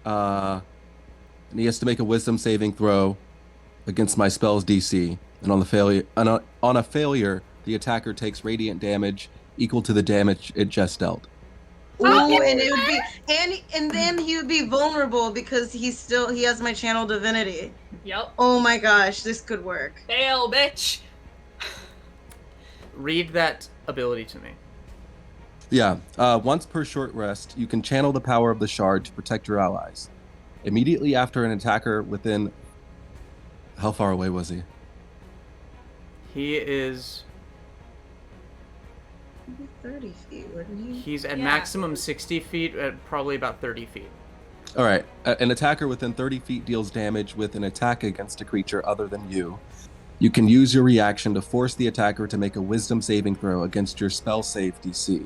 and he has to make a wisdom saving throw against my spell's DC. And on a failure, the attacker takes radiant damage equal to the damage it just dealt. Ooh, and it would be and then he would be vulnerable because he has my channel divinity. Yep. Oh my gosh, this could work. Fail, bitch. Read that ability to me. Yeah, once per short rest, you can channel the power of the shard to protect your allies. Immediately after an attacker within... How far away was he? He is... 30 feet, wouldn't he? He's at Yeah. maximum 60 feet, at probably about 30 feet. All right, an attacker within 30 feet deals damage with an attack against a creature other than you. You can use your reaction to force the attacker to make a wisdom saving throw against your spell save DC.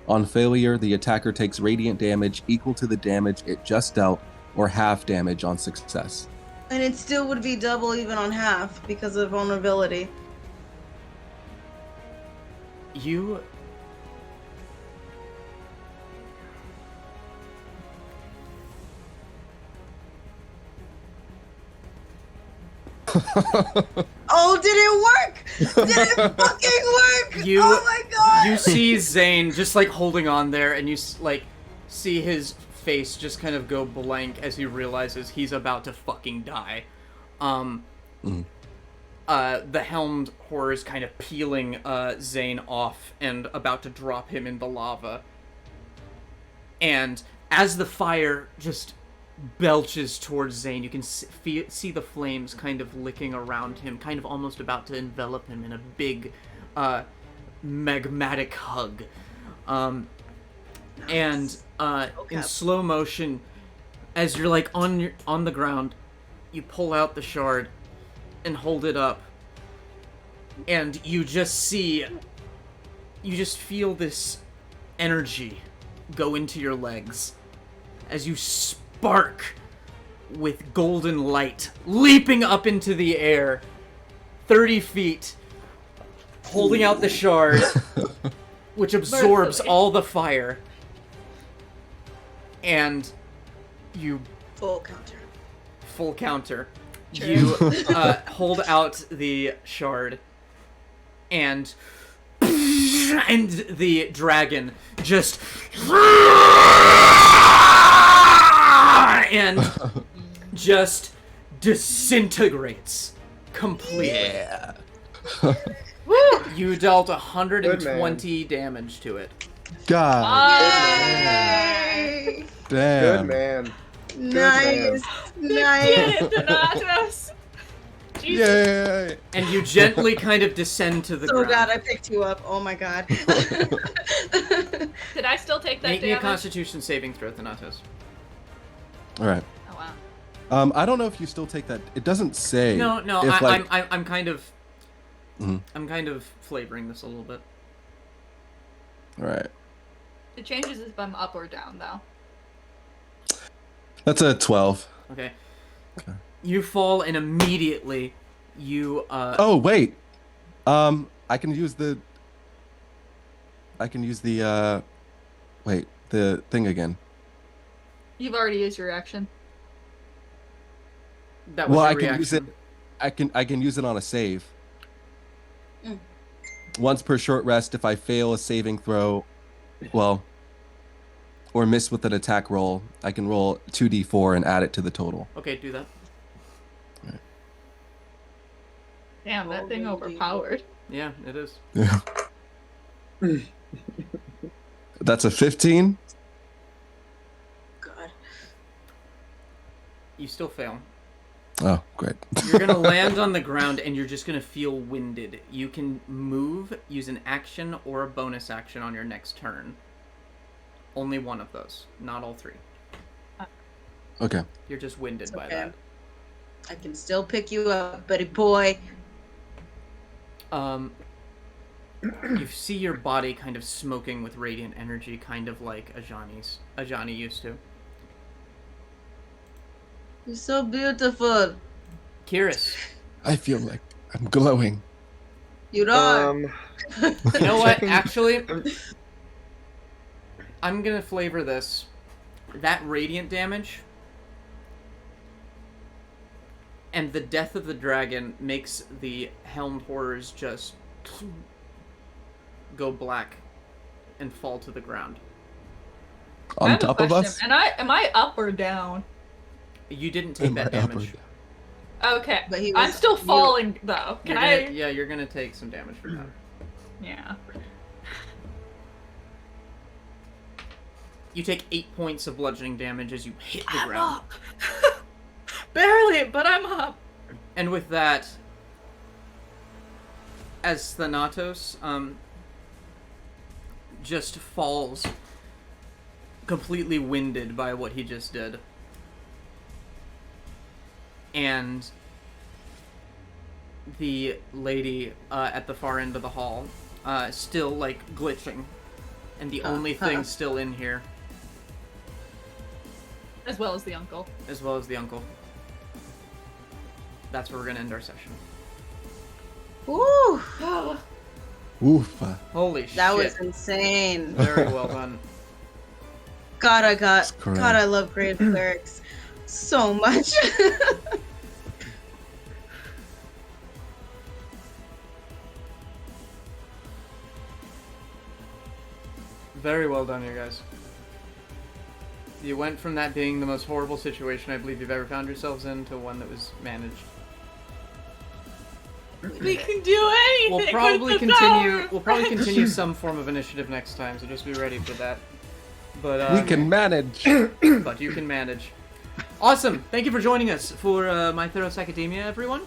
On failure, the attacker takes radiant damage equal to the damage it just dealt, or half damage on success. And it still would be double even on half because of vulnerability. You... Oh, did it work? Did it fucking work? You- Oh my god! You see Xaine just like holding on there, and you like see his face just kind of go blank as he realizes he's about to fucking die. The helmed horror is kind of peeling Xaine off and about to drop him in the lava. And as the fire just belches towards Xaine, you can see the flames kind of licking around him, kind of almost about to envelop him in a big magmatic hug. And in slow motion, as you're like on the ground, you pull out the shard and hold it up, and you just feel this energy go into your legs as you spark with golden light leaping up into the air 30 feet, holding out the shard which absorbs all the fire, and you Full counter. Sure. You hold out the shard, and the dragon just and just disintegrates completely. Yeah. Woo! You dealt 120 damage to it. God. Yay! Damn. Good man. Nice. Nice. Donatus! Jesus. Yay. And you gently kind of descend to the So ground. glad I picked you up. Oh my god. Did I still take that Make me a damage? Constitution saving throw, Thanatos. All right. Oh wow. I don't know if you still take that. It doesn't say. No, if, I'm kind of, Mhm. I'm kind of flavoring this a little bit. All right. It changes if I'm up or down though. That's a 12. Okay. Okay. You fall, and immediately you. Oh wait. I can use the. Wait, the thing again. You've already used your action. That was Well, your I can reaction. use it. I can use it on a save. Mm. Once per short rest, if I fail a saving throw, or miss with an attack roll, I can roll 2d4 and add it to the total. Okay, do that. Damn, that thing overpowered. Yeah, it is. Yeah. That's a 15. God. You still fail. Oh, great. You're gonna land on the ground, and you're just gonna feel winded. You can move, use an action or a bonus action on your next turn. Only one of those, not all three. Okay. You're just winded It's by okay. that. I can still pick you up, buddy boy. You see your body kind of smoking with radiant energy, kind of like Ajani used to. You're so beautiful. Kihris, I feel like I'm glowing. You are. you know what? Actually, I'm gonna flavor this. That radiant damage and the death of the dragon makes the helmed horrors just go black and fall to the ground. I On have a top of question. us? Am I up or down? You didn't take Am I that up or damage. down? Okay. But he I'm was- still you- falling though. Can I? Yeah, you're gonna take some damage for that. Yeah. You take 8 points of bludgeoning damage as you hit the I'm ground. up. Barely, but I'm up. And with that, as Thanatos just falls, completely winded by what he just did. And the lady at the far end of the hall, still, like, glitching. And the only thing still in here, As well as the uncle. as well as the uncle. That's where we're gonna end our session. Woo! Oof. Holy shit. That was insane. Very well done. God, That's correct. God, I love great clerics so much. Very well done, you guys. You went from that being the most horrible situation I believe you've ever found yourselves in to one that was managed. We can do anything. We'll probably with the continue. power. We'll probably continue some form of initiative next time, so just be ready for that. But We can manage. but you can manage. Awesome! Thank you for joining us for My Theros Academia, everyone.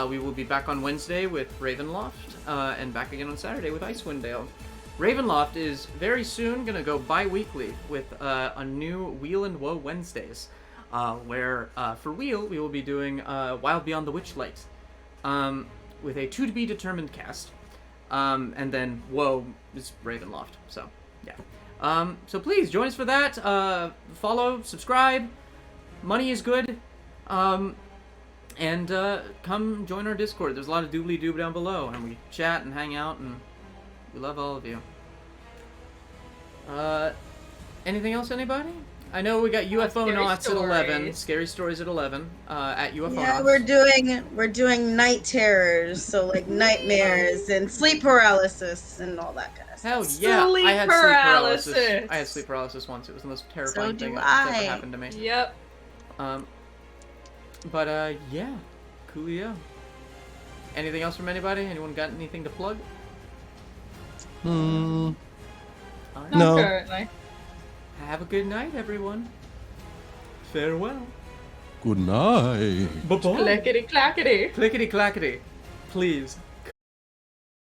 We will be back on Wednesday with Ravenloft, and back again on Saturday with Icewind Dale. Ravenloft is very soon going to go bi-weekly with a new Wheel and Woe Wednesdays, where for Wheel we will be doing Wild Beyond the Witchlight, with a to-be-determined cast, and then Woe is Ravenloft, so yeah. So please, join us for that, follow, subscribe, money is good, and come join our Discord. There's a lot of doobly-doo down below, and we chat and hang out, and we love all of you. Anything else, anybody? I know we got UFO Knots at 11. Scary Stories at 11. At UFO Yeah, Knots. we're doing night terrors, so like nightmares and sleep paralysis and all that kind of stuff. Hell yeah! Sleep I had paralysis. sleep paralysis. I had sleep paralysis once. It was the most terrifying do thing that's ever I. happened to me. Yep. But yeah, coolio. Anything else from anybody? Anyone got anything to plug? Hmm. Alright. Not No. currently. Have a good night, everyone. Farewell. Good night. Bye-bye. Clickety clackety. Clickety clackety. Please.